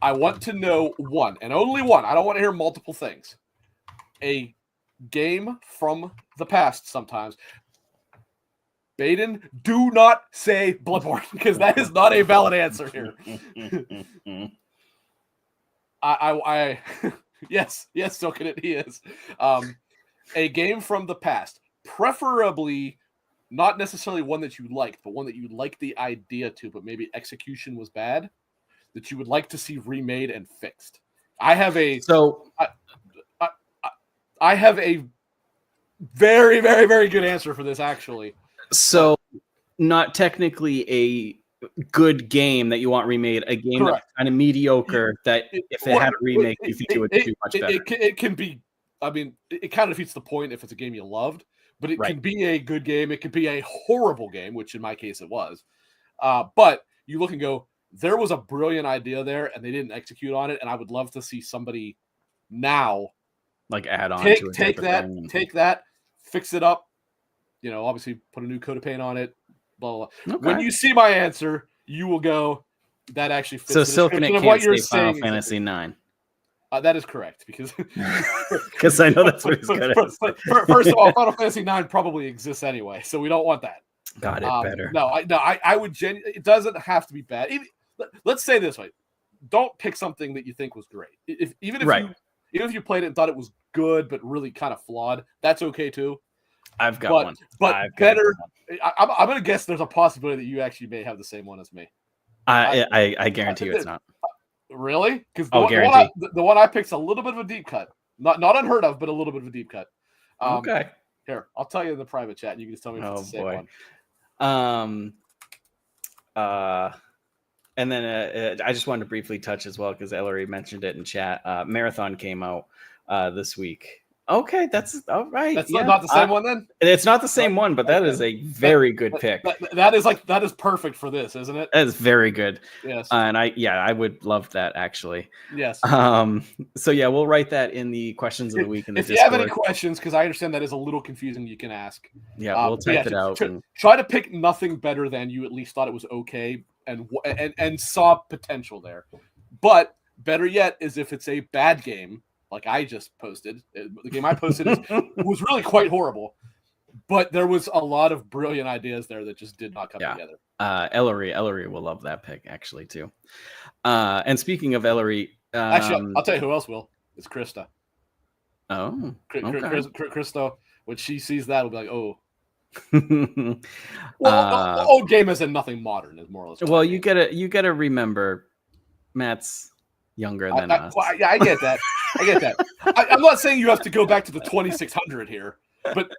I want to know one and only one. I don't want to hear multiple things. A game from the past sometimes. Baden, do not say Bloodborne because that is not a valid answer here. I yes, so can it. He is. A game from the past, preferably not necessarily one that you liked, but one that you liked the idea to, but maybe execution was bad, that you would like to see remade and fixed. I have a very, very, very good answer for this, actually. So, not technically a good game that you want remade, a game Correct. that's kind of mediocre that if it had a remake, you think it would do much better. It can be, I mean, it kind of defeats the point if it's a game you loved, but it can be a good game. It could be a horrible game, which in my case it was. But you look and go, there was a brilliant idea there and they didn't execute on it. And I would love to see somebody now like add on take to it. Take that, fix it up, obviously put a new coat of paint on it, blah, blah, blah. Okay. When you see my answer, you will go, that actually fits the description of what you're saying. Final Fantasy IX. That is correct because I know that's what he's going to say. First of all, Final Fantasy IX probably exists anyway, so we don't want that. Got it better. I would it doesn't have to be bad. Let's say this way: don't pick something that you think was great. Even if you played it and thought it was good but really kind of flawed, that's okay too. I've got one. But better. I'm going to guess there's a possibility that you actually may have the same one as me. I guarantee you it's not. Really? Because the one I picked's a little bit of a deep cut. Not unheard of, but a little bit of a deep cut. Okay. Here, I'll tell you in the private chat, and you can just tell me if it's the same one. And then I just wanted to briefly touch as well, because Ellery mentioned it in chat. Marathon came out this week. Okay, that's all right. That's not the same one then? It's not the same one, but that is a very good pick. That is perfect for this, isn't it? That is very good. Yes. And I would love that actually. Yes. So yeah, we'll write that in the questions of the week in the Discord. If you have any questions, because I understand that is a little confusing, you can ask. Yeah, we'll type it out. Try to pick nothing better than you at least thought it was okay and saw potential there. But better yet is if it's a bad game, like I just posted. The game I posted was really quite horrible, but there was a lot of brilliant ideas there that just did not come together. Ellery will love that pick actually too. And speaking of Ellery, actually, I'll tell you who else will. It's Krista. Oh, Krista, when she sees that, will be like, oh. Well, old game as in nothing modern is more or less. Well, you gotta remember, Matt's younger than us. Yeah, I get that. I'm not saying you have to go back to the 2600 here, but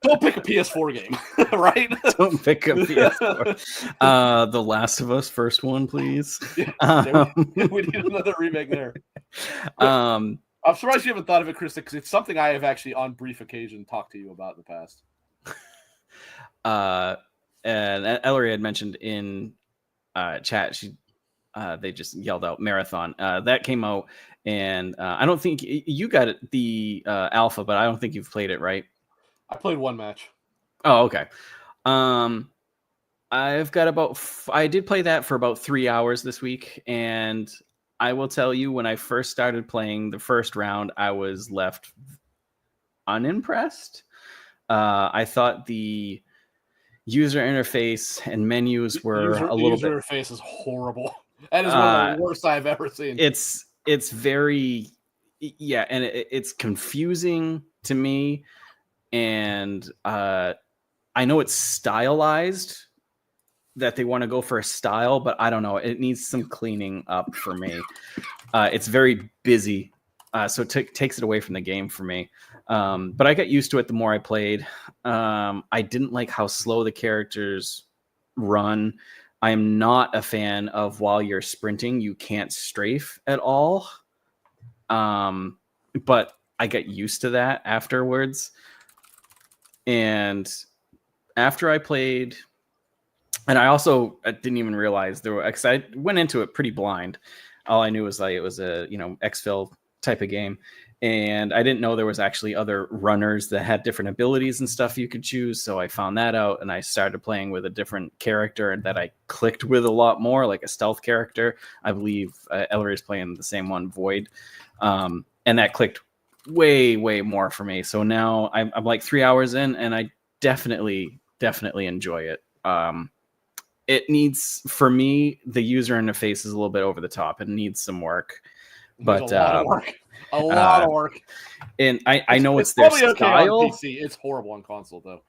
don't pick a PS4 game, right? Don't pick a PS4. The Last of Us first one, please. Yeah, we need another remake there. I'm surprised you haven't thought of it, Krista, because it's something I have actually on brief occasion talked to you about in the past. And Ellery had mentioned in chat, they just yelled out Marathon. That came out, and I don't think you got it, the alpha, but I don't think you've played it, right? I played one match. Oh, okay. I've got I did play that for about 3 hours this week, and I will tell you, when I first started playing the first round, I was left unimpressed. I thought the user interface and menus were a little bit. User interface is horrible. That is one of the worst I've ever seen. It's very, and it's confusing to me, and I know it's stylized, that they want to go for a style, but I don't know. It needs some cleaning up for me. It's very busy, so it takes it away from the game for me. But I got used to it the more I played. I didn't like how slow the characters run. I am not a fan of, while you're sprinting, you can't strafe at all. But I got used to that afterwards. And after I played, and I didn't even realize there were, because I went into it pretty blind. All I knew was like it was a exfil type of game. And I didn't know there was actually other runners that had different abilities and stuff you could choose. So I found that out, and I started playing with a different character that I clicked with a lot more, like a stealth character. I believe Ellery is playing the same one, Void. And that clicked way more for me. So now I'm like 3 hours in, and I definitely enjoy it. It needs, for me, the user interface is a little bit over the top. It needs some work. But a lot of work. A lot of work. And I know it's their probably style. Okay on PC. It's horrible on console, though.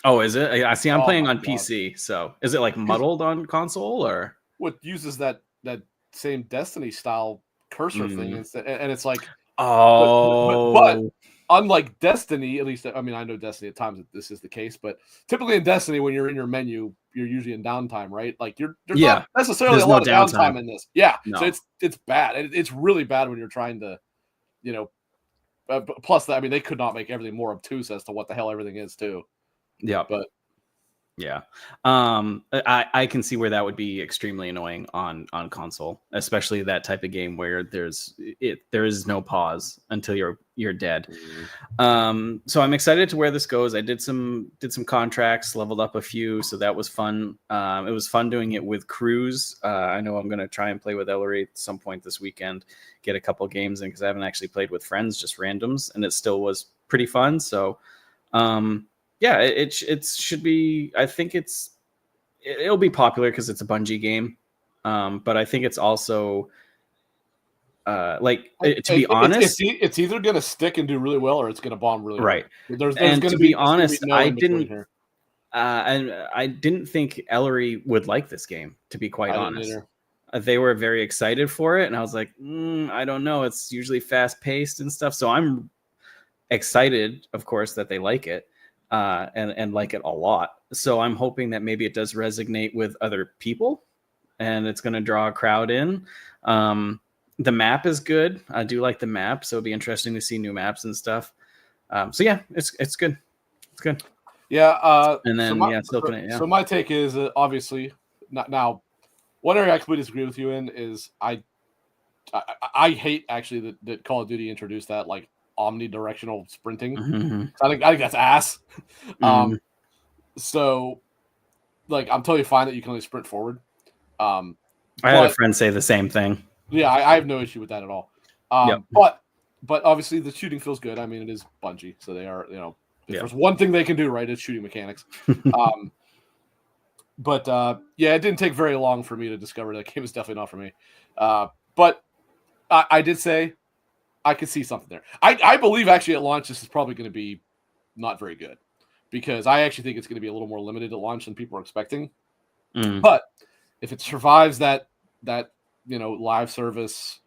Oh, is it? I see. I'm playing on God. PC. So is it like muddled on console, or what uses that same Destiny style cursor thing? And it's like, but unlike Destiny, at least, I mean, I know Destiny at times this is the case, but typically in Destiny, when you're in your menu, you're usually in downtime, right? Like there's not necessarily a lot of downtime in this. Yeah. No. So it's bad. It's really bad when you're trying to, plus that, I mean, they could not make everything more obtuse as to what the hell everything is too. Yeah. But yeah, I can see where that would be extremely annoying on console, especially that type of game where there is no pause until you're dead. So I'm excited to where this goes. I did some contracts, leveled up a few, so that was fun. It was fun doing it with crews. I know I'm going to try and play with Ellery at some point this weekend, get a couple games in, because I haven't actually played with friends, just randoms, and it still was pretty fun. So yeah, it should be. I think it'll be popular because it's a Bungie game, but I think it's also to be honest, it's either going to stick and do really well, or it's going to bomb really right. well. There's and to be honest, I didn't, and I didn't think Ellery would like this game. To be quite honest, they were very excited for it, and I was like, I don't know. It's usually fast paced and stuff, so I'm excited, of course, that they like it. And like it a lot. So I'm hoping that maybe it does resonate with other people and it's going to draw a crowd in. The map is good. I do like the map, so it'll be interesting to see new maps and stuff. So yeah, it's good. It's good. Yeah. And then So my take is obviously not now. One area I completely disagree with you in is I hate actually that Call of Duty introduced that like omnidirectional sprinting. I think that's ass. So like I'm totally fine that you can only sprint forward. I had a friend say the same thing. Yeah, I have no issue with that at all. But obviously the shooting feels good. I mean, it is Bungie, so they are, if there's one thing they can do right, it's shooting mechanics. But yeah, it didn't take very long for me to discover that game is definitely not for me. But I did say I could see something there. I believe actually at launch this is probably going to be not very good because I actually think it's going to be a little more limited at launch than people are expecting. But if it survives that live service,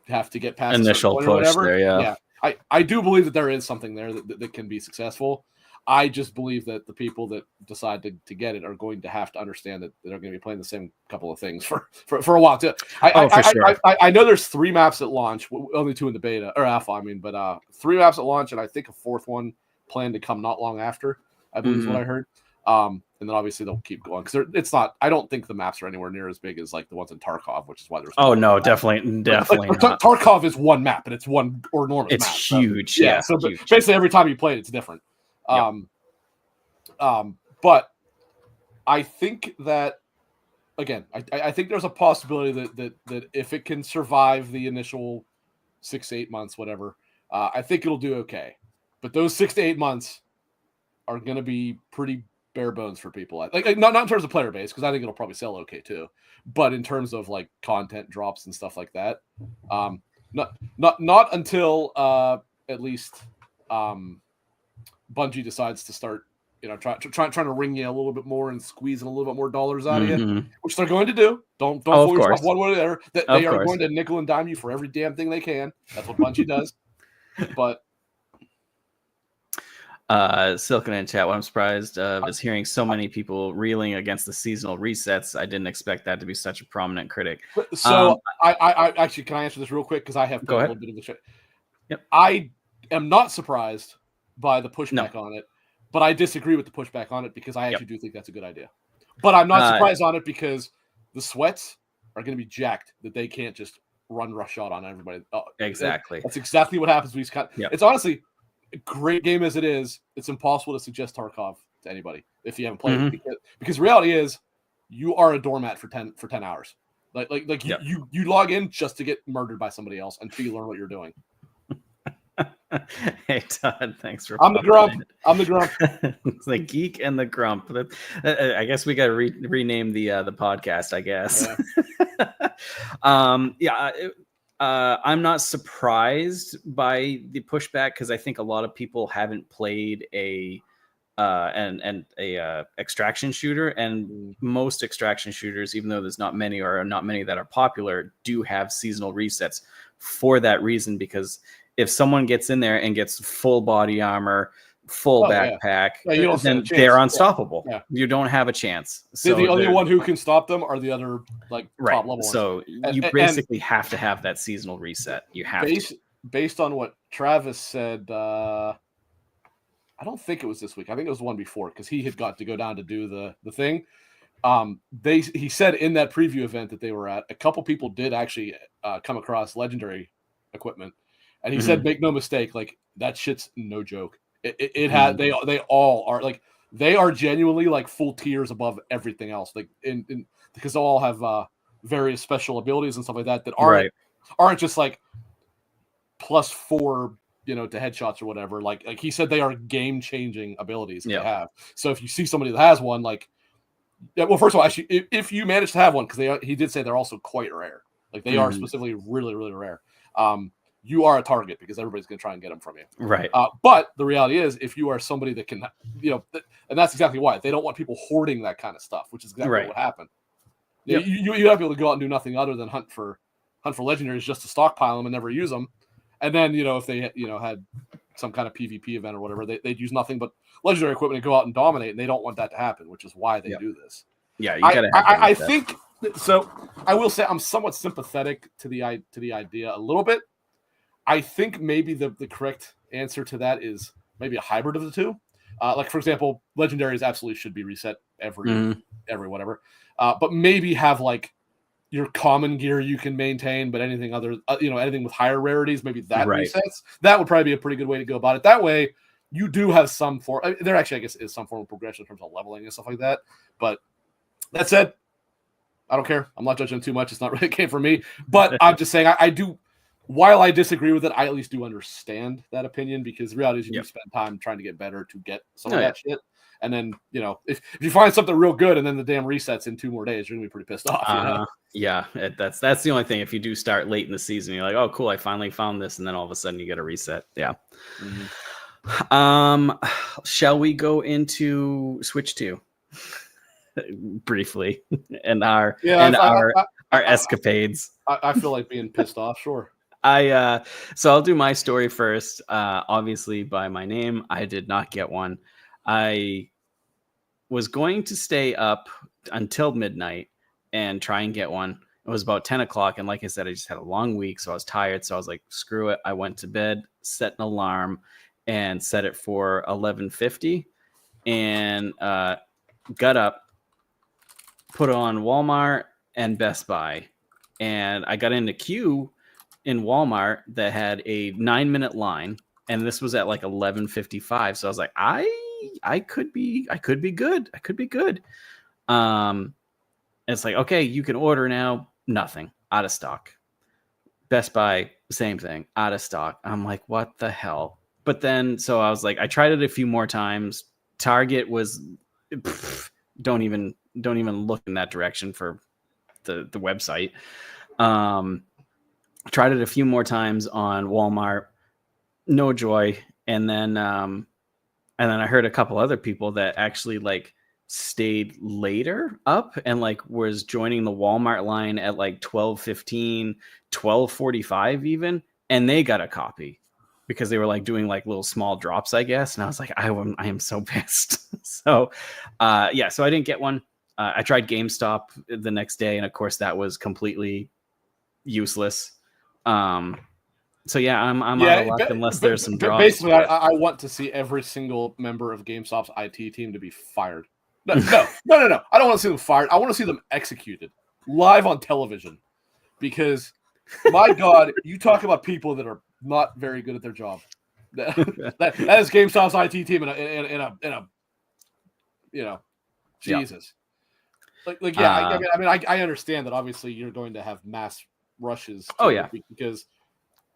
have to get past initial push whatever, there, I do believe that there is something there that can be successful. I just believe that the people that decide to get it are going to have to understand that they're going to be playing the same couple of things for a while too. I know there's 3 maps at launch, only 2 in the beta or alpha. I mean, but 3 maps at launch, and I think a 4th one planned to come not long after. I believe is what I heard. And then obviously they'll keep going because it's not. I don't think the maps are anywhere near as big as like the ones in Tarkov, which is why there's. Oh no, definitely not. Tarkov is one map, and it's one enormous map. It's huge. So, yeah. So huge. Basically, every time you play it, it's different. But I think that again, I think there's a possibility that if it can survive the initial 6 to 8 months, whatever, I think it'll do okay. But those 6 to 8 months are going to be pretty bare bones for people. Like not in terms of player base, because I think it'll probably sell okay too. But in terms of like content drops and stuff like that, not until at least Bungie decides to start, trying to ring you a little bit more and squeezing a little bit more dollars out of you, which they're going to do. Don't fool yourself one way or the other. They are going to nickel and dime you for every damn thing they can. That's what Bungie does. But Silken in chat, what I'm surprised is hearing so many people reeling against the seasonal resets. I didn't expect that to be such a prominent critic. So I actually, can I answer this real quick? Because I have a little bit of a shit. Yep. I am not surprised by the pushback on it, but I disagree with the pushback on it because I actually do think that's a good idea. But I'm not surprised on it because the sweats are going to be jacked that they can't just run roughshod on everybody. Exactly. That's exactly what happens. Yep. It's honestly a great game as it is. It's impossible to suggest Tarkov to anybody if you haven't played it, because reality is you are a doormat for 10 hours. Like you log in just to get murdered by somebody else until you learn what you're doing. Hey Todd, thanks for. I'm the grump. It's the geek and the grump. I guess we got to rename the podcast. I guess. I'm not surprised by the pushback because I think a lot of people haven't played a extraction shooter, and most extraction shooters, even though there's not many that are popular, do have seasonal resets for that reason, because if someone gets in there and gets full body armor, full backpack, then they're unstoppable. Yeah. You don't have a chance. So the only one who can stop them are the other top level ones. So you basically have to have that seasonal reset. You have based on what Travis said. I don't think it was this week. I think it was the one before, because he had got to go down to do the thing. He said in that preview event that they were at, a couple people did actually come across legendary equipment. And he said, make no mistake, like that shit's no joke. It had they all are like, they are genuinely like full tiers above everything else. Like because they all have various special abilities and stuff like that aren't just like +4, to headshots or whatever. Like he said, they are game changing abilities to have. So if you see somebody that has one, like, well, first of all, actually, if you manage to have one, because he did say they're also quite rare. Like they are specifically really, really rare. You are a target because everybody's going to try and get them from you. Right. But the reality is, if you are somebody that can, and that's exactly why they don't want people hoarding that kind of stuff, which is exactly what happened. Yep. You have people to go out and do nothing other than hunt for legendaries just to stockpile them and never use them. And then, if they, had some kind of PvP event or whatever, they'd use nothing but legendary equipment and go out and dominate. And they don't want that to happen, which is why they do this. Yeah. You gotta have I think so. I will say I'm somewhat sympathetic to the idea a little bit. I think maybe the correct answer to that is maybe a hybrid of the two. Like, for example, legendaries absolutely should be reset every whatever. But maybe have like your common gear you can maintain, but anything other, anything with higher rarities, maybe that resets. That would probably be a pretty good way to go about it. That way, you do have some form. There actually, I guess, is some form of progression in terms of leveling and stuff like that. But that said, I don't care. I'm not judging too much. It's not really a game for me. But I'm just saying, I do. While I disagree with it, I at least do understand that opinion, because the reality is you spend time trying to get better to get some of that shit. And then, if you find something real good and then the damn resets in 2 more days, you're going to be pretty pissed off. Yeah, that's the only thing. If you do start late in the season, you're like, oh, cool, I finally found this. And then all of a sudden you get a reset. Yeah. Shall we go into Switch 2 briefly and our escapades? I feel like being pissed off. Sure. So I'll do my story first. Obviously by my name, I did not get one. I was going to stay up until midnight and try and get one. It was about 10 o'clock. And like I said, I just had a long week, so I was tired. So I was like, screw it. I went to bed, set an alarm, and set it for 11:50, and got up, put on Walmart and Best Buy. And I got in a queue in Walmart that had a 9-minute line, and this was at like 11:55. So I was like, I could be good. I could be good. It's like, okay, you can order now. Nothing, out of stock. Best Buy, same thing, out of stock. I'm like, what the hell? But then, so I was like, I tried it a few more times. Target was, don't even look in that direction for the website. Tried it a few more times on Walmart, no joy. And then I heard a couple other people that actually like stayed later up and like was joining the Walmart line at like 12:15, 12:45 even, and they got a copy because they were like doing like little small drops, I guess. And I was like, I am so pissed. So so I didn't get one. I tried GameStop the next day, and of course that was completely useless. So yeah, I'm out of luck unless there's some drops. Basically, I want to see every single member of GameStop's IT team to be fired. No. I don't want to see them fired. I want to see them executed live on television, because My God, you talk about people that are not very good at their job. That is GameStop's IT team in a Jesus. I understand that obviously you're going to have mass rushes because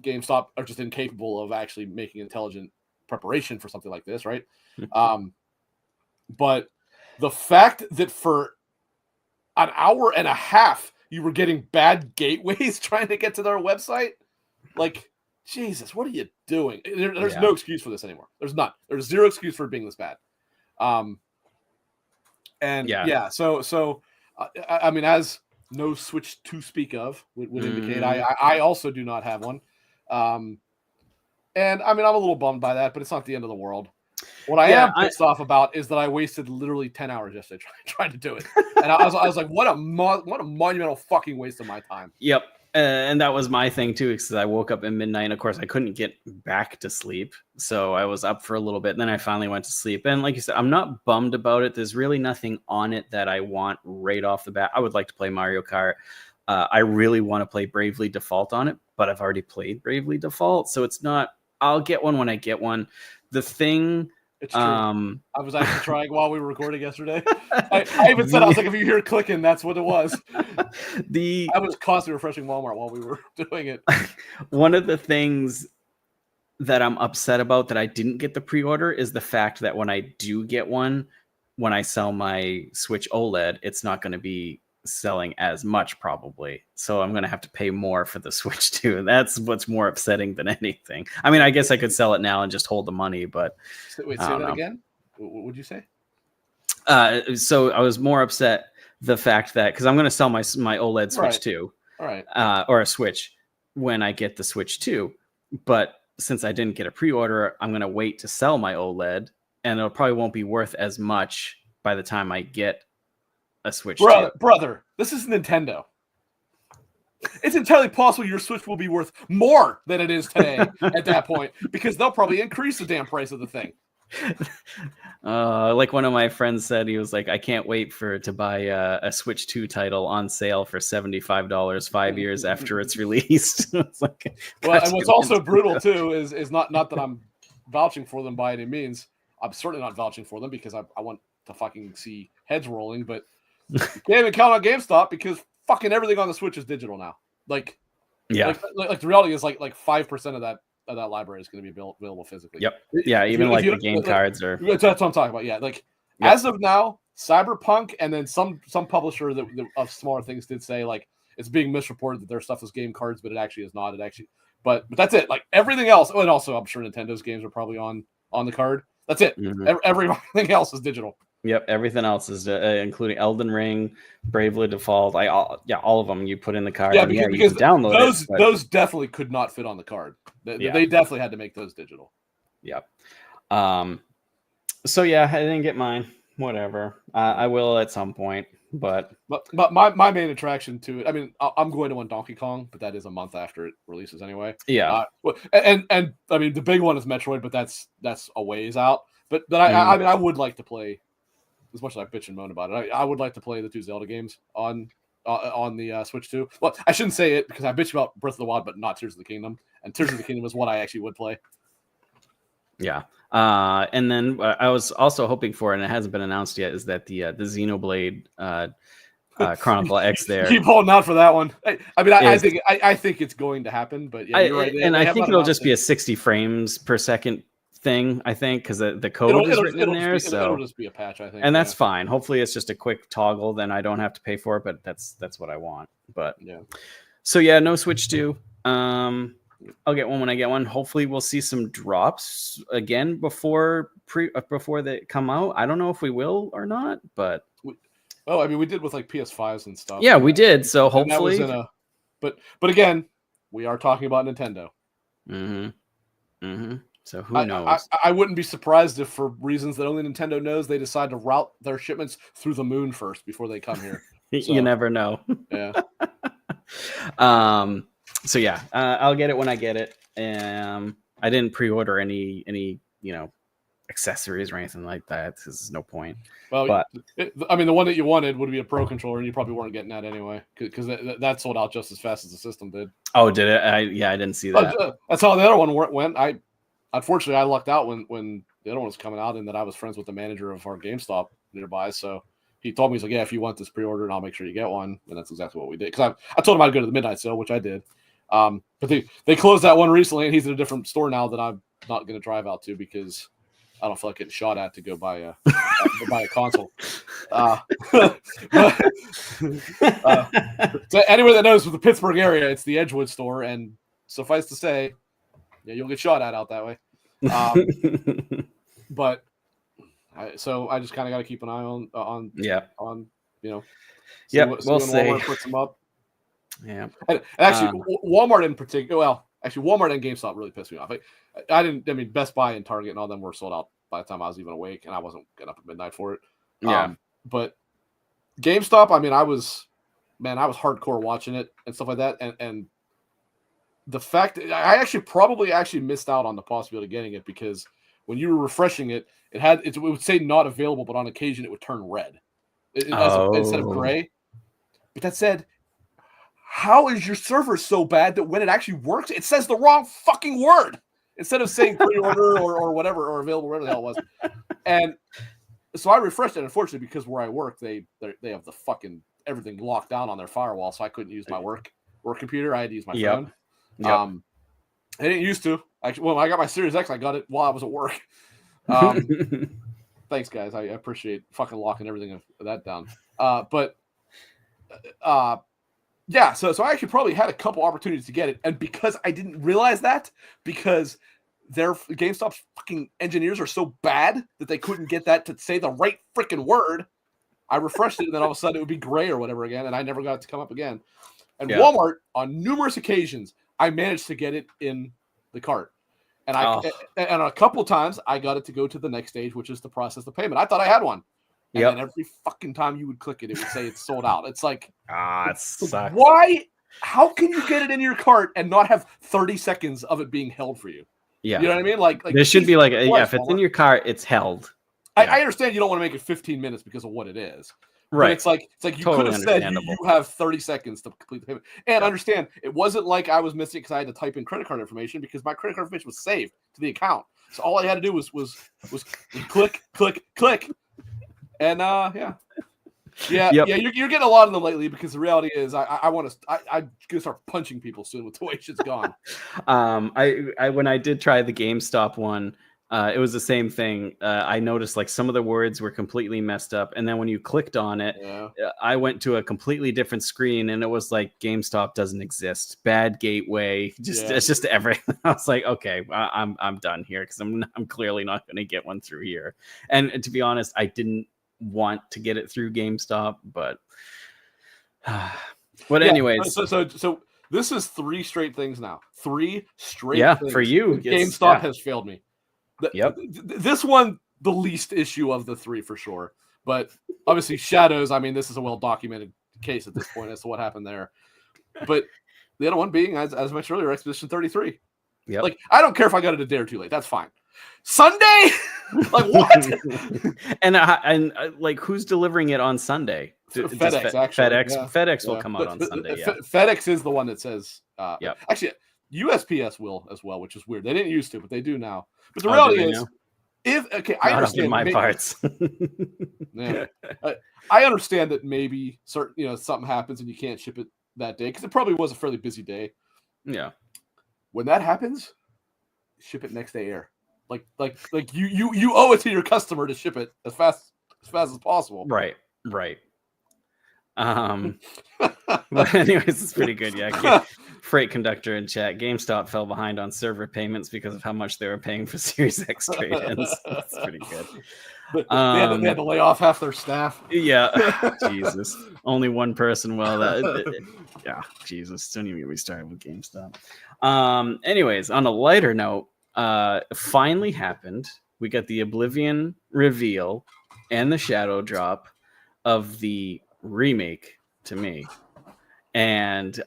GameStop are just incapable of actually making intelligent preparation for something like this, right? But the fact that for an hour and a half you were getting bad gateways trying to get to their website, like, Jesus, what are you doing? There's no excuse for this anymore. There's none. There's zero excuse for it being this bad. So I mean, as no Switch to speak of would indicate, I also do not have one. And I mean, I'm a little bummed by that, but it's not the end of the world. What I am pissed off about is that I wasted literally 10 hours yesterday trying to do it, and I was like, what a monumental fucking waste of my time. Yep, and that was my thing too, because I woke up at midnight. And of course, I couldn't get back to sleep, so I was up for a little bit. And then I finally went to sleep. And like you said, I'm not bummed about it. There's really nothing on it that I want right off the bat. I would like to play Mario Kart. I really want to play Bravely Default on it, but I've already played Bravely Default, so it's not. I'll get one when I get one. The thing. It's true. I was actually trying while we were recording yesterday. I even said, I was like, if you hear clicking, that's what it was. I was constantly refreshing Walmart while we were doing it. One of the things that I'm upset about that I didn't get the pre-order is the fact that when I do get one, when I sell my Switch OLED, it's not going to be selling as much probably, so I'm gonna have to pay more for the Switch 2. That's what's more upsetting than anything. I mean, I guess I could sell it now and just hold the money, but wait, say that again. What would you say? So I was more upset the fact that because I'm gonna sell my OLED Switch 2, all right, or a Switch when I get the Switch 2, but since I didn't get a pre-order, I'm gonna wait to sell my OLED, and it probably won't be worth as much by the time I get a Switch 2. Brother, this is Nintendo. It's entirely possible your Switch will be worth more than it is today at that point, because they'll probably increase the damn price of the thing. Like one of my friends said, he was like, I can't wait to buy a Switch 2 title on sale for $75 5 years after it's released. It's like, well, and what's also brutal too is not that I'm vouching for them by any means. I'm certainly not vouching for them because I want to fucking see heads rolling, but you can't even count on GameStop because fucking everything on the Switch is digital now. Like the reality is like 5% of that library is going to be available physically. Yep. Yeah, even like the game cards are. That's what I'm talking about. Yeah, like as of now, Cyberpunk and then some publisher that of smaller things did say like it's being misreported that their stuff is game cards, but it actually is not. But that's it. Like everything else, and also I'm sure Nintendo's games are probably on the card. That's it. Mm-hmm. Everything else is digital. Yep, everything else is including Elden Ring, Bravely Default. All of them you put in the card. Yeah, because you can download those definitely could not fit on the card. They definitely had to make those digital. Yep. So yeah, I didn't get mine. Whatever. I will at some point, but my main attraction to it. I mean, I'm going to want Donkey Kong, but that is a month after it releases anyway. Yeah. And I mean, the big one is Metroid, but that's a ways out. But I mean, I would like to play. As much as I bitch and moan about it, I would like to play the 2 Zelda games on the Switch 2. Well, I shouldn't say it because I bitch about Breath of the Wild, but not Tears of the Kingdom. And Tears of the Kingdom is what I actually would play. Yeah. And then I was also hoping for, and it hasn't been announced yet, is that the Xenoblade Chronicle X there. Keep holding out for that one. I think it's going to happen, but yeah, you're right. And I think it'll just be a 60 frames per second thing, I think, because the code is written in there. It'll just be a patch, I think. And that's fine. Hopefully it's just a quick toggle, then I don't have to pay for it, but that's what I want. But yeah. So yeah, no Switch 2. I'll get one when I get one. Hopefully we'll see some drops again before they come out. I don't know if we will or not, but I mean we did with like PS5s and stuff. Yeah, we did. So hopefully but again, we are talking about Nintendo. So who knows? I wouldn't be surprised if, for reasons that only Nintendo knows, they decide to route their shipments through the moon first before they come here. So, you never know. Yeah. So yeah, I'll get it when I get it. I didn't pre-order any accessories or anything like that. There's no point. Well, but I mean, the one that you wanted would be a Pro controller, and you probably weren't getting that anyway, because that sold out just as fast as the system did. Oh, did it? I didn't see that. That's how the other one went. Unfortunately, I lucked out when the other one was coming out, and that I was friends with the manager of our GameStop nearby, so he told me, he's like, yeah, if you want this pre-order, and I'll make sure you get one, and that's exactly what we did. Because I told him I'd go to the midnight sale, which I did. But they closed that one recently, and he's in a different store now that I'm not going to drive out to because I don't feel like getting shot at to go buy a console. So anyone that knows, with the Pittsburgh area, it's the Edgewood store, and suffice to say, yeah, you'll get shot at out that way. But so I just kind of got to keep an eye on we'll see. Puts them up. Yeah, and actually, Walmart in particular. Well, actually, Walmart and GameStop really pissed me off. I mean, Best Buy and Target and all them were sold out by the time I was even awake, and I wasn't getting up at midnight for it. Yeah. But GameStop, I mean, I was hardcore watching it and stuff like that, and the fact that I actually missed out on the possibility of getting it, because when you were refreshing it, it would say not available, but on occasion it would turn red instead of gray. But that said, how is your server so bad that when it actually works, it says the wrong fucking word instead of saying pre-order or whatever, or available, whatever the hell it was? And so I refreshed it. Unfortunately, because where I work, they have the fucking everything locked down on their firewall, so I couldn't use my work computer. I had to use my phone. Yep. I didn't used to. Actually, when I got my Series X, I got it while I was at work. Thanks, guys. I appreciate fucking locking everything of that down. Yeah, so I actually probably had a couple opportunities to get it, and because I didn't realize that, because their GameStop's fucking engineers are so bad that they couldn't get that to say the right freaking word, I refreshed it, and then all of a sudden it would be gray or whatever again, and I never got it to come up again. And Walmart, on numerous occasions, I managed to get it in the cart. And and a couple times I got it to go to the next stage, which is to process the payment. I thought I had one. And then every fucking time you would click it, it would say it's sold out. It's like, it sucks. Why? How can you get it in your cart and not have 30 seconds of it being held for you? Yeah. You know what I mean? Like there should be like, if it's in your cart, it's held. I understand you don't want to make it 15 minutes because of what it is. Right. But it's like you could have said you have 30 seconds to complete the payment. And understand, it wasn't like I was missing because I had to type in credit card information, because my credit card information was saved to the account. So all I had to do was click, click, click. And you're getting a lot of them lately, because the reality is I'm gonna start punching people soon with the way shit's gone. I when I did try the GameStop one, it was the same thing. I noticed like some of the words were completely messed up, and then when you clicked on it, I went to a completely different screen, and it was like GameStop doesn't exist, bad gateway, it's just everything. I was like, okay, I'm done here, because I'm clearly not going to get one through here. And to be honest, I didn't want to get it through GameStop, but anyways, so this is 3 straight things now. 3 straight things. For you, GameStop has failed me. This one, the least issue of the 3 for sure. But obviously, Shadows, I mean, this is a well-documented case at this point as to what happened there. But the other one being, as I mentioned earlier, Expedition 33. Yep. Like, I don't care if I got it a day or 2 late. That's fine. Sunday? Like, what? and like, who's delivering it on Sunday? FedEx, actually. FedEx will come out on Sunday. FedEx is the one that says, actually, USPS will as well, which is weird. They didn't used to, but they do now. But the reality is, I understand my parts. I understand that maybe something happens and you can't ship it that day, because it probably was a fairly busy day. Yeah. When that happens, ship it next day air. Like you owe it to your customer to ship it as fast as possible. Right. But anyways, it's pretty good. Yeah. Freight Conductor in chat. GameStop fell behind on server payments because of how much they were paying for Series X trade-ins. That's pretty good. But they had to lay off half their staff. Yeah. Jesus. Only one person. Well, Jesus. Don't even get me started with GameStop. Anyways, on a lighter note, finally happened. We got the Oblivion reveal and the shadow drop of the remake to me. And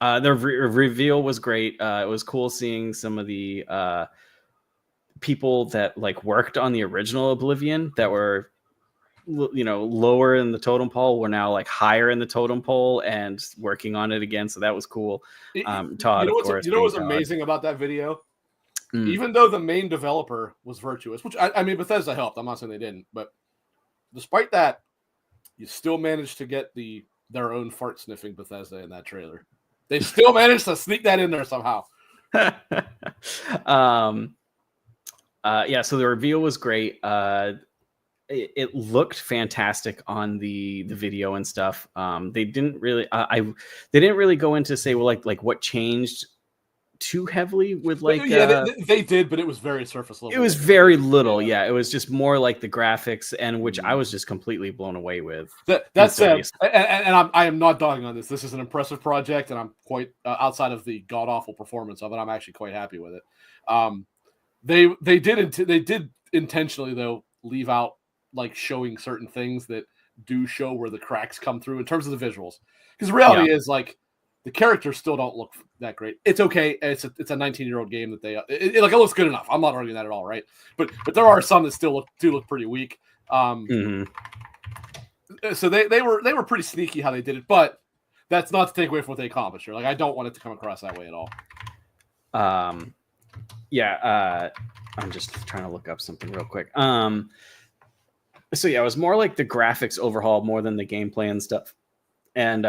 The reveal was great. It was cool seeing some of the people that like worked on the original Oblivion that were, you know, lower in the totem pole were now like higher in the totem pole and working on it again. So that was cool. Todd, of course. You know what's amazing about that video? Even though the main developer was virtuous, which I mean, Bethesda helped. I'm not saying they didn't, but despite that, you still managed to get their own fart sniffing Bethesda in that trailer. They still managed to sneak that in there somehow. Yeah, so the reveal was great. It looked fantastic on the video and stuff. They didn't really they didn't really go into say, well, like what changed too heavily with like they did, but it was very surface level. It was very little. Yeah, it was just more like the graphics, and which I was just completely blown away with. That's and I am not dogging on this. This is an impressive project, and I'm quite outside of the god awful performance of it. I'm actually quite happy with it. They did intentionally though leave out like showing certain things that do show where the cracks come through in terms of the visuals, because the reality is like the characters still don't look that great. It's okay. It's a 19-year-old game that they it looks good enough. I'm not arguing that at all, right? But there are some that still look pretty weak. So they were pretty sneaky how they did it, but that's not to take away from what they accomplished. Like I don't want it to come across that way at all. I'm just trying to look up something real quick. So yeah, it was more like the graphics overhaul more than the gameplay and stuff. And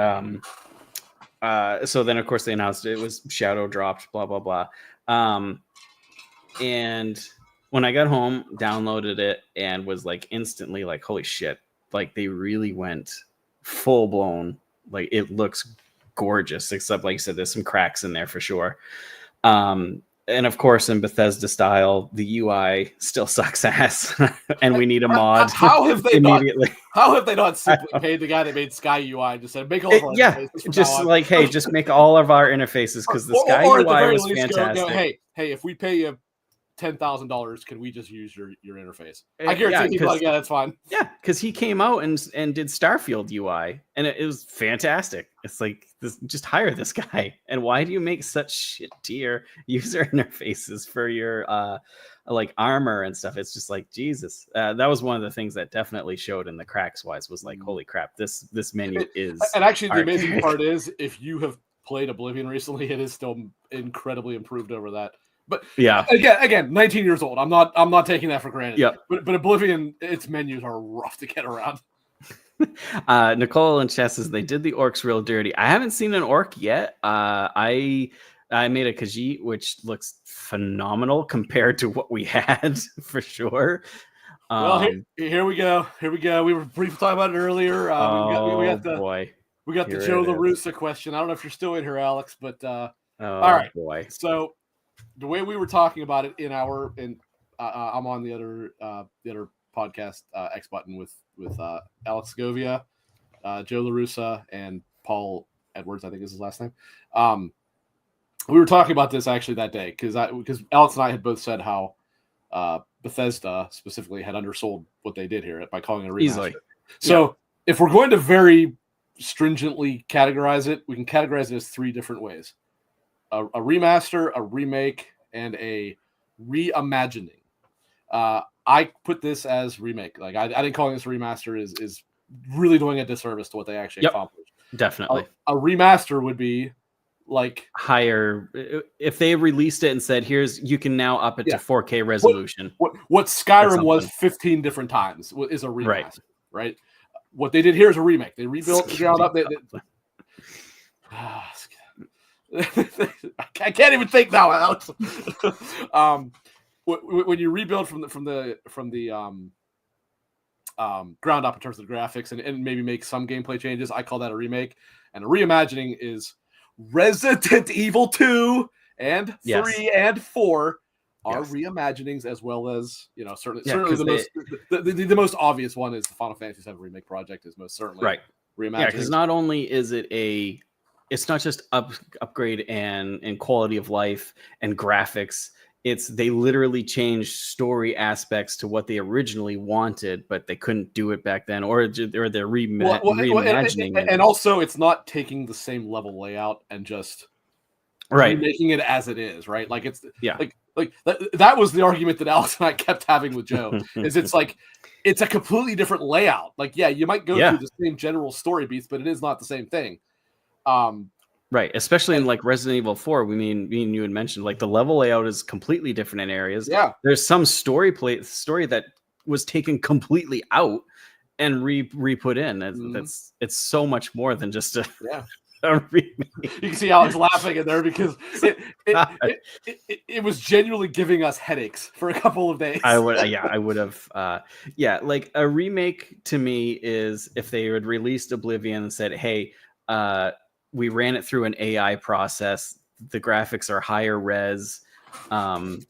so then of course they announced it was shadow dropped, blah blah blah. And when I got home, downloaded it and was like instantly like, holy shit, like they really went full blown. Like it looks gorgeous, except like you said, there's some cracks in there for sure. And of course, in Bethesda style, the UI still sucks ass, and we need a mod. How have they immediately? How have they not simply paid the guy that made Sky UI and just said, "Make all of our interfaces just like, hey, just make all of our interfaces," because the Sky UI was fantastic. Hey, if we pay you $10,000, can we just use your interface? I guarantee people like, yeah, that's fine. Yeah, because he came out and did Starfield UI, and it was fantastic. It's like, just hire this guy. And why do you make such shit tier user interfaces for your like armor and stuff? It's just like, Jesus. That was one of the things that definitely showed in the cracks wise was like, holy crap, this menu is. And actually, the amazing part is, if you have played Oblivion recently, it is still incredibly improved over that. But yeah, again, 19 years old. I'm not taking that for granted. Yeah. But Oblivion, its menus are rough to get around. Nicole and Chess says they did the orcs real dirty. I haven't seen an orc yet. I made a Khajiit, which looks phenomenal compared to what we had for sure. Well, here we go. Here we go. We were briefly talking about it earlier. We got the Joe LaRussa question. I don't know if you're still in here, Alex, but all right. Boy. So the way we were talking about it I'm on the other podcast X Button with Alex Segovia, Joe LaRussa, and Paul Edwards, I think is his last name. We were talking about this actually that day because Alex and I had both said how Bethesda specifically had undersold what they did here by calling it a remaster. Easily. So if we're going to very stringently categorize it, we can categorize it as three different ways: a remaster, a remake, and a reimagining. I put this as remake. Like I think calling this a remaster is really doing a disservice to what they actually accomplished. Definitely. A remaster would be like higher. If they released it and said, you can now up it to 4K resolution. What Skyrim was 15 different times is a remaster, right? What they did here is a remake. They rebuilt the ground up. I can't even think now, Alex. When you rebuild from the ground up in terms of the graphics and maybe make some gameplay changes, I call that a remake. And a reimagining is Resident Evil 2 and 3 and 4 are reimaginings, as well as certainly the most obvious one is the Final Fantasy VII Remake project is most certainly reimagining. Yeah, because not only is it it's not just upgrade and quality of life and graphics. they literally changed story aspects to what they originally wanted, but they couldn't do it back then, or they're reimagining it. And also, it's not taking the same level layout and just remaking it as it is, right? Like it's like that was the argument that Alex and I kept having with Joe. Is it's like it's a completely different layout. Like, yeah, you might go through the same general story beats, but it is not the same thing. Right, especially in like Resident Evil 4, me and you had mentioned, like the level layout is completely different in areas. Yeah, there's some story that was taken completely out and re-put in. It's so much more than just a remake. You can see Alex laughing in there because it was genuinely giving us headaches for a couple of days. I would have. Like a remake to me is if they had released Oblivion and said, "Hey, we ran it through an AI process. The graphics are higher res,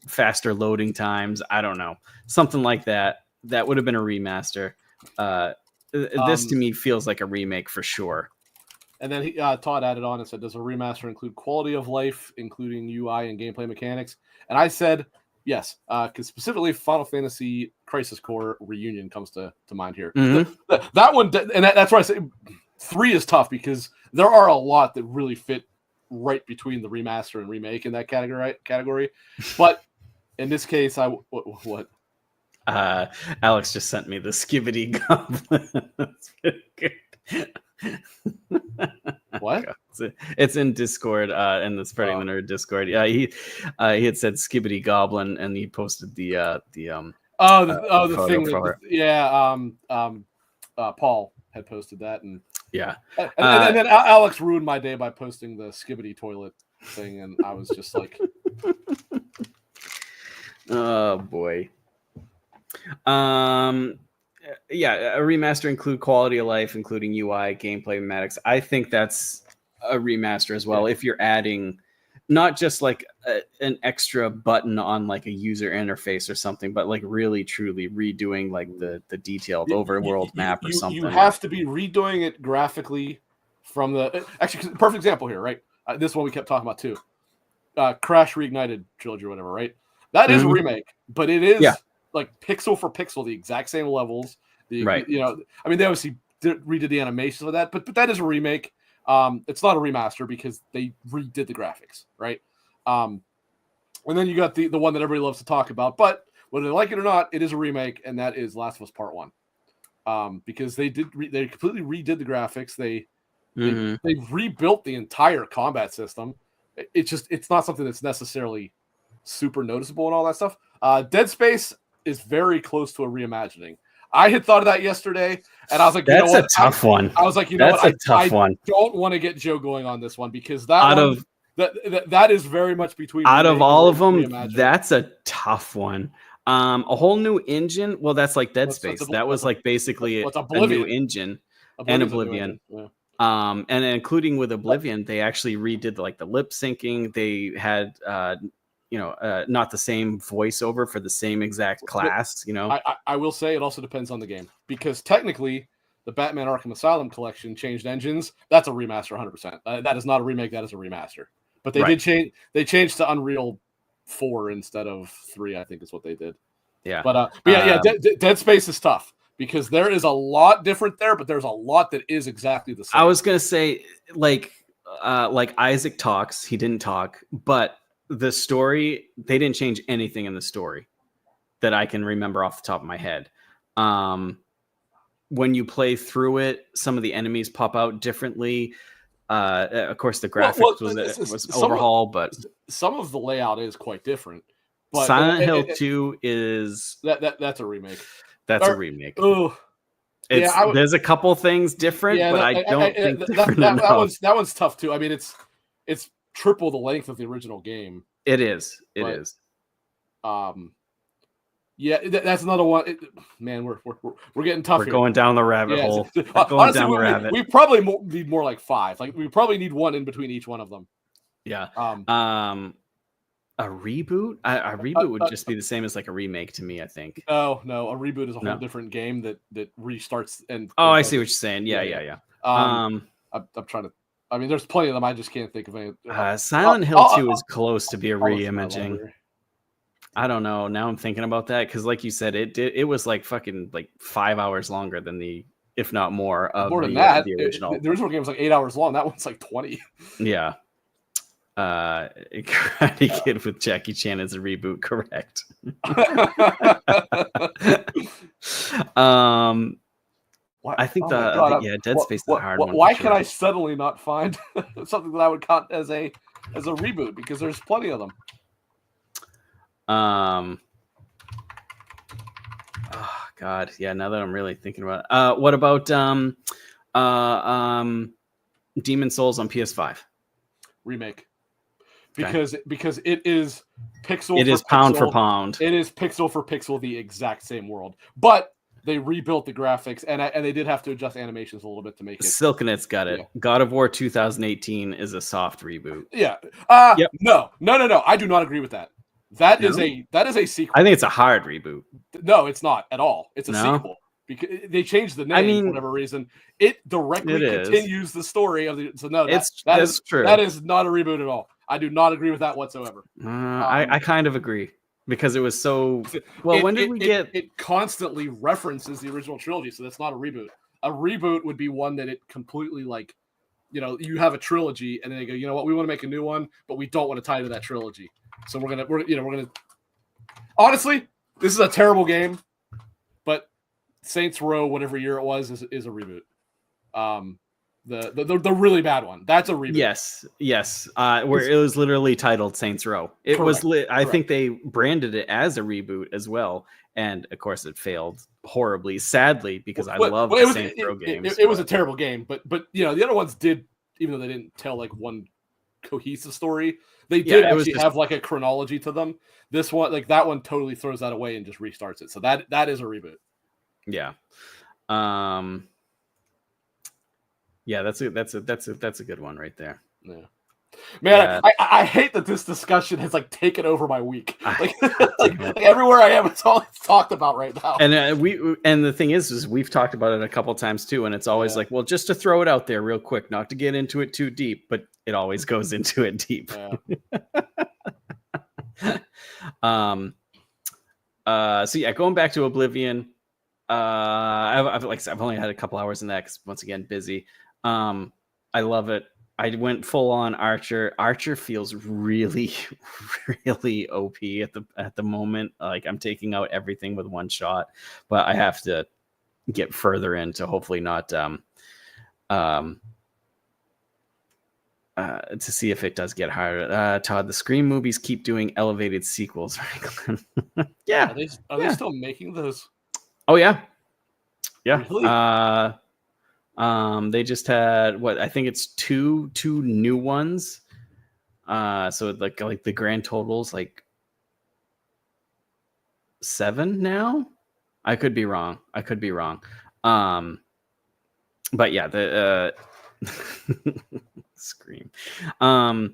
faster loading times. I don't know, something like that. That would have been a remaster. This to me feels like a remake for sure." And then Todd added on and said, "Does a remaster include quality of life, including UI and gameplay mechanics?" And I said, yes, because specifically Final Fantasy Crisis Core Reunion comes to mind here. That one, and that's why I say 3 is tough because there are a lot that really fit right between the remaster and remake in that category. But in this case, what? Alex just sent me the Skibbity Goblin. That's pretty good. What? It's in Discord, in the Spreading the Nerd Discord. Yeah, he had said Skibbity Goblin, and he posted the thing. Paul had posted that, and and then Alex ruined my day by posting the Skibbity toilet thing, and I was just like, oh boy. A remaster include quality of life, including UI, gameplay, mechanics. I think that's a remaster as well. If you're adding not just like an extra button on like a user interface or something, but like really truly redoing like the detailed overworld map or something. You have to be redoing it graphically from the actually perfect example here, right? This one we kept talking about too. Crash Reignited trilogy or whatever, right? That is a remake, but it is like pixel for pixel, the exact same levels. Right. You know, I mean, they obviously redid the animations of that, but that is a remake. It's not a remaster because they redid the graphics, right? And then you got the one that everybody loves to talk about, but whether they like it or not, it is a remake, and that is Last of Us Part 1. Because they completely redid the graphics. They rebuilt the entire combat system. It's not something that's necessarily super noticeable and all that stuff. Dead Space is very close to a reimagining. I had thought of that yesterday, and I was like, "That's a tough one." I was like, "That's a tough one." I don't want to get Joe going on this one because that is very much between. Out of all of them, that's a tough one. A whole new engine. Well, that's like Dead Space. That was like basically a new engine, and Oblivion. And including with Oblivion, they actually redid like the lip syncing. They had not the same voiceover for the same exact class. I will say it also depends on the game because technically the Batman Arkham Asylum collection changed engines. That's a remaster 100%. That is not a remake. That is a remaster. But they did change. They changed to Unreal 4 instead of 3. I think is what they did. Yeah. But Dead Space is tough because there is a lot different there, but there's a lot that is exactly the same. I was gonna say like Isaac talks. He didn't talk, but the story, they didn't change anything in the story that I can remember off the top of my head. When you play through it, some of the enemies pop out differently. Of course, the graphics was overhauled, but some of the layout is quite different. But Silent Hill 2 is that's a remake. That's a remake. Oh, there's a couple things different, but I don't think that one's tough too. I mean, it's triple the length of the original game. It is. It is. That's another one. Man, we're getting tough. We're going down the rabbit hole. Honestly, we probably need more like 5. Like we probably need one in between each one of them. Yeah. A reboot? A reboot would just be the same as like a remake to me, I think. No. A reboot is a whole different game that restarts and. Oh, I see what you're saying. Yeah. I'm trying to. I mean, there's plenty of them. I just can't think of any. Silent Hill 2 is close to be a reimaging. I don't know. Now I'm thinking about that because, like you said, it was like fucking like 5 hours longer than if not more, of More than that, the original. The original game was like 8 hours long. That one's like 20. Yeah. Karate Kid with Jackie Chan is a reboot, correct? I think Dead Space is a hard one. Why can I suddenly not find something that I would count as a reboot? Because there's plenty of them. Oh God, yeah. Now that I'm really thinking about it, what about Demon Souls on PS5 remake? Because it is pixel. It is pound for pound. It is pixel for pixel, the exact same world, but they rebuilt the graphics and they did have to adjust animations a little bit to make it. Silkenet's got it. Yeah. God of War 2018 is a soft reboot. Yeah. Yep. No. I do not agree with that. That is a sequel. I think it's a hard reboot. No, it's not at all. It's a sequel because they changed the name for whatever reason. It directly continues the story of the. So no, that's true. That is not a reboot at all. I do not agree with that whatsoever. I kind of agree because it was so. Well, when did we get? It constantly references the original trilogy, so that's not a reboot. A reboot would be one that it completely like. You have a trilogy, and then they go, you know what, we want to make a new one, but we don't want to tie to that trilogy. So we're gonna. Honestly, this is a terrible game, but Saints Row, whatever year it was, is a reboot. The really bad one. That's a reboot. Yes. Where it was literally titled Saints Row. It was. I think they branded it as a reboot as well, and of course it failed horribly, sadly, because I love the Saints Row games. It was a terrible game, but the other ones did, even though they didn't tell like one cohesive story, they did actually have like a chronology to them. This one, like that one, totally throws that away and just restarts it. So that is a reboot. Yeah. Yeah, that's a good one right there. Yeah. Man, yeah. I hate that this discussion has like taken over my week. Like everywhere I am, it's all it's talked about right now. And and the thing is we've talked about it a couple times too, and it's always like, well, just to throw it out there real quick, not to get into it too deep, but it always goes into it deep. Yeah. So yeah, going back to Oblivion, I've only had a couple hours in that because once again busy. I love it. I went full on Archer. Archer feels really, really OP at the moment. Like I'm taking out everything with one shot, but I have to get further in to hopefully not to see if it does get harder. Todd, the Scream movies keep doing elevated sequels. Yeah. Are they still making those? Oh yeah. Yeah. Really? They just had I think it's two new ones. So like the grand totals like 7 now. I could be wrong. But yeah, the Scream. So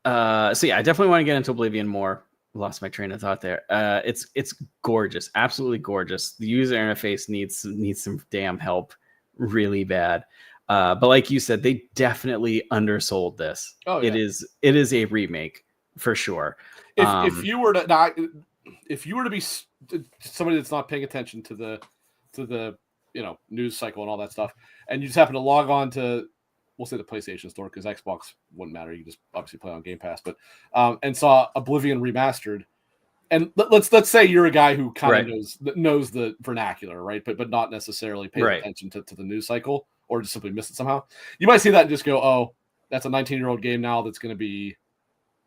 yeah, I definitely want to get into Oblivion more. Lost my train of thought there. It's gorgeous, absolutely gorgeous. The user interface needs some damn help really bad. But like you said, they definitely undersold this. Oh, yeah. It is a remake for sure. If you were to be somebody that's not paying attention to the news cycle and all that stuff, and you just happen to log on to, we'll say the PlayStation Store because Xbox wouldn't matter. You just obviously play on Game Pass, but and saw Oblivion Remastered, and let's say you're a guy who kind of knows the vernacular, right? But not necessarily paying attention to the news cycle, or just simply miss it somehow. You might see that and just go, "Oh, that's a 19-year-old game now that's going to be,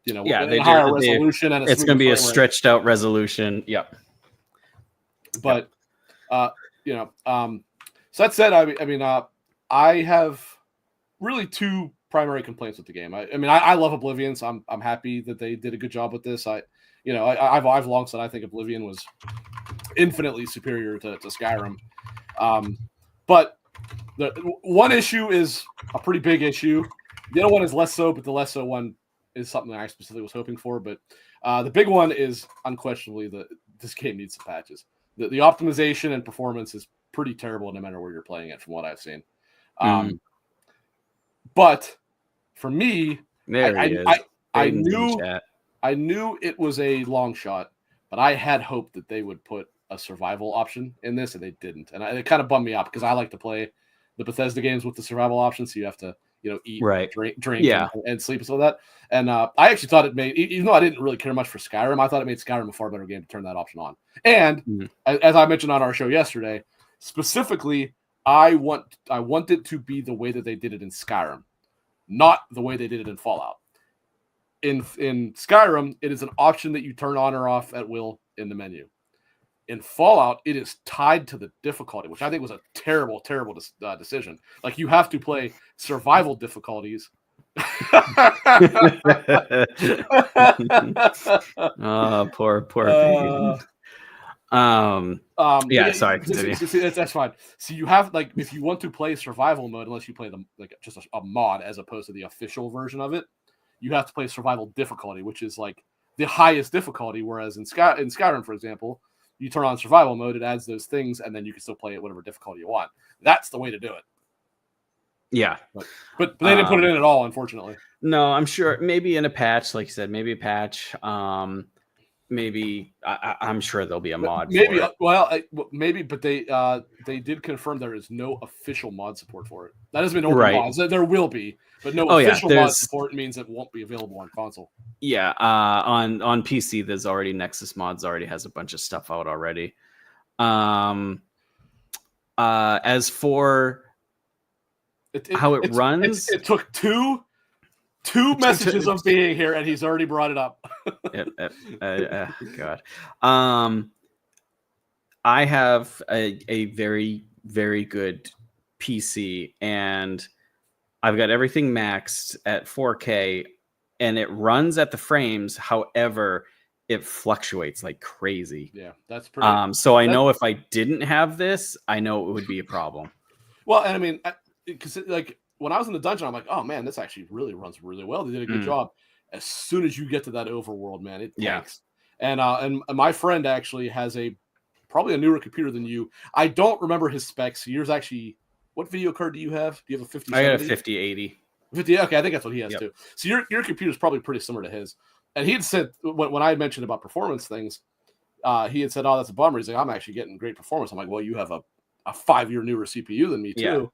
higher resolution and it's going to be a stretched out resolution." Yep. But so that said, I have really two primary complaints with the game. I love Oblivion, so I'm happy that they did a good job with this. I've long said I think Oblivion was infinitely superior to Skyrim. But the one issue is a pretty big issue. The other one is less so, but the less so one is something that I specifically was hoping for. But the big one is unquestionably this game needs some patches. The optimization and performance is pretty terrible no matter where you're playing it from what I've seen. But for me, I knew I knew it was a long shot, but I had hoped that they would put a survival option in this, and they didn't. And it kind of bummed me out because I like to play the Bethesda games with the survival option, so you have to, eat, drink, and sleep and stuff like that. And I actually thought it made, even though I didn't really care much for Skyrim, I thought it made Skyrim a far better game to turn that option on. And as I mentioned on our show yesterday, specifically, I want it to be the way that they did it in Skyrim, not the way they did it in Fallout. In Skyrim, it is an option that you turn on or off at will in the menu. In Fallout, it is tied to the difficulty, which I think was a terrible, terrible decision. Like, you have to play survival difficulties. Oh, poor Peyton. Sorry, continue. That's fine. So you have, like, if you want to play survival mode, unless you play them like just a mod as opposed to the official version of it, you have to play survival difficulty, which is like the highest difficulty. Whereas in Skyrim, for example, you turn on survival mode, it adds those things, and then you can still play it whatever difficulty you want. That's the way to do it. Yeah, but they didn't put it in at all, unfortunately. No, I'm sure maybe in a patch, like you said, maybe a patch. Maybe I'm sure there'll be a mod. Maybe, for it. maybe, but they did confirm there is no official mod support for it. That has been open mods. There will be, but no official mod support means it won't be available on console. Yeah, on PC, there's already Nexus Mods already has a bunch of stuff out already. As for how it runs, it took two messages of being here, and he's already brought it up. God. I have a very, very good PC, and I've got everything maxed at 4K, and it runs at the frames. However, it fluctuates like crazy. Yeah, that's pretty. So I know if I didn't have this, I know it would be a problem. Well, and I mean, because like when I was in the dungeon, I'm like, oh man, this actually really runs really well. They did a good job. As soon as you get to that overworld, man, it tanks. And my friend actually has probably a newer computer than you. I don't remember his specs. Yours actually, what video card do you have? Do you have a 5070? I got a 5080. 50, okay, I think that's what he has too. So your computer is probably pretty similar to his. And he had said, when I had mentioned about performance things, he had said, oh, that's a bummer. He's like, I'm actually getting great performance. I'm like, well, you have a 5-year newer CPU than me too.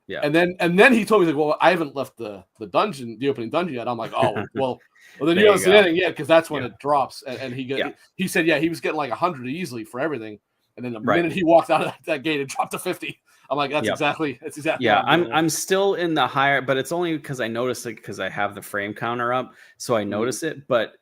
Yeah. And then he told me, like, well, I haven't left the opening dungeon yet. I'm like, oh, well then you haven't seen anything yet, because that's when it drops. And he said, he was getting like 100 easily for everything. And then the minute he walked out of that gate, it dropped to 50. I'm like, that's exactly. Yeah, I'm still in the higher, but it's only because I noticed it because I have the frame counter up, so I notice it. But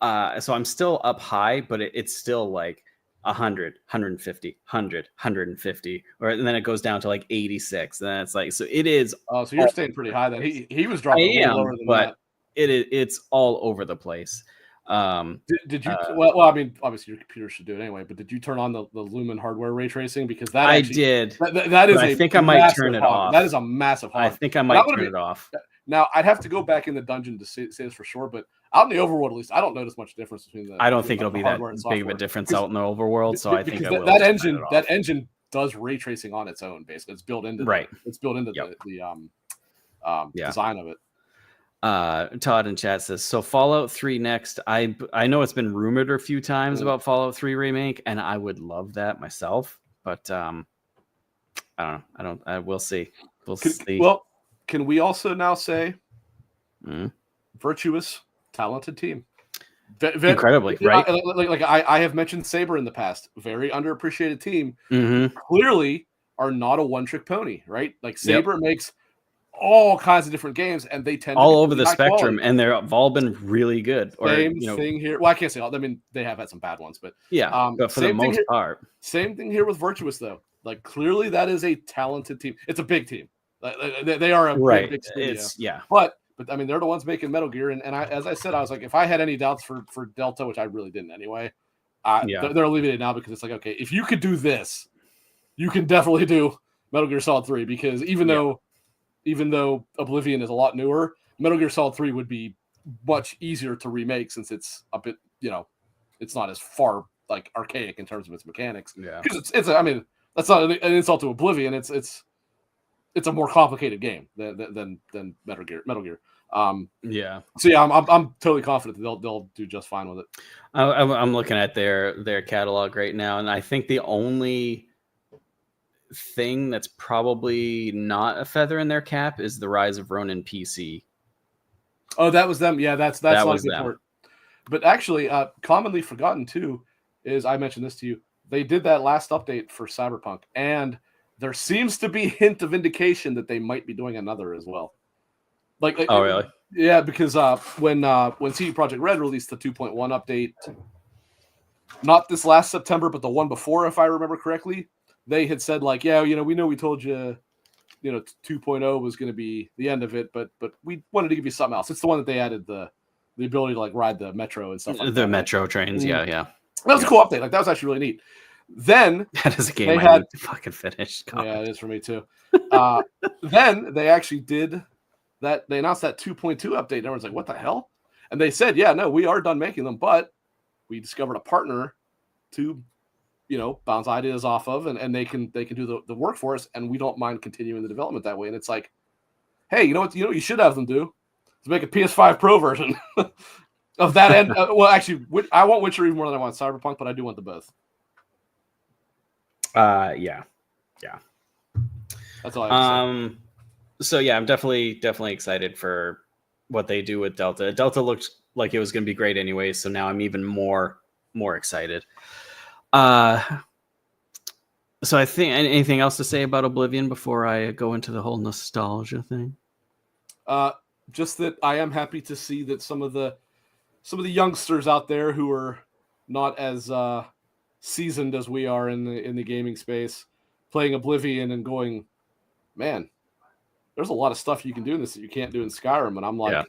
so I'm still up high, but it's still like 100, 150, 100, 150, and then it goes down to like 86, and then it's like, so it is. Oh, so you're staying pretty high then. He was dropping lower than that. It's all over the place. Did you? Well, I mean, obviously your computer should do it anyway. But did you turn on the Lumen hardware ray tracing? Because that I did. That is. I think I might turn it off. That is a massive hard. I think I might turn it off. Now I'd have to go back in the dungeon to say this for sure, but out in the overworld, at least, I don't notice much difference between the. I don't think it'll be that big of a difference out in the overworld. So I think I will. That engine does ray tracing on its own. Basically, it's built into it's built into the design of it. Todd in chat says, so Fallout 3 next. I know it's been rumored a few times about Fallout 3 remake, and I would love that myself, but I don't know. We'll see. We'll see. Well, can we also now say virtuous, talented team? Incredibly, right? Like I have mentioned Saber in the past. Very underappreciated team. Clearly are not a one-trick pony, right? Like Saber makes all kinds of different games, and they tend all over the spectrum, and they've all been really good. Same thing here. Well, I can't say all. I mean, they have had some bad ones, but but for the most part, same thing here with Virtuous, though. Like clearly, that is a talented team. It's a big team. They are a big studio. But I mean, they're the ones making Metal Gear, and as I said, I was like, if I had any doubts for Delta, which I really didn't anyway, they're alleviated now, because it's like, okay, if you could do this, you can definitely do Metal Gear Solid 3, because even though Oblivion is a lot newer, Metal Gear Solid 3 would be much easier to remake, since it's a bit, it's not as far like archaic in terms of its mechanics. Yeah, because I mean, that's not an insult to Oblivion. It's a more complicated game than Metal Gear. Yeah. So yeah, I'm totally confident that they'll do just fine with it. I'm looking at their catalog right now, and I think the only thing that's probably not a feather in their cap is the Rise of Ronin PC. Oh, that was them. Yeah, that's That not was a good them. part. But actually, commonly forgotten too is I mentioned this to you. They did that last update for Cyberpunk, and there seems to be a hint of indication that they might be doing another as well. Oh, really? Yeah, because when CD Projekt Red released the 2.1 update, not this last September, but the one before, if I remember correctly, they had said like, yeah, we know we told you, 2.0 was going to be the end of it, but we wanted to give you something else. It's the one that they added the ability to like ride the metro and stuff like that. The metro trains, yeah. That was a cool update. Like that was actually really neat. Then that is a game I need to fucking finish. God. Yeah, it is for me too. Then they actually did that. They announced that 2.2 update. And everyone's like, "What the hell?" And they said, "Yeah, no, we are done making them, but we discovered a partner to, bounce ideas off of, and they can do the work for us, and we don't mind continuing the development that way." And it's like, hey, you know what you should have them do is make a PS5 Pro version of that end. Well, actually, I want Witcher even more than I want Cyberpunk, but I do want the both. Yeah. That's all I have to say. So yeah, I'm definitely excited for what they do with Delta. Delta looked like it was going to be great anyway, so now I'm even more excited. So I think anything else to say about Oblivion before I go into the whole nostalgia thing? Just that I am happy to see that some of the youngsters out there who are not as seasoned as we are in the gaming space playing Oblivion and going, man, there's a lot of stuff you can do in this that you can't do in Skyrim. And I'm like,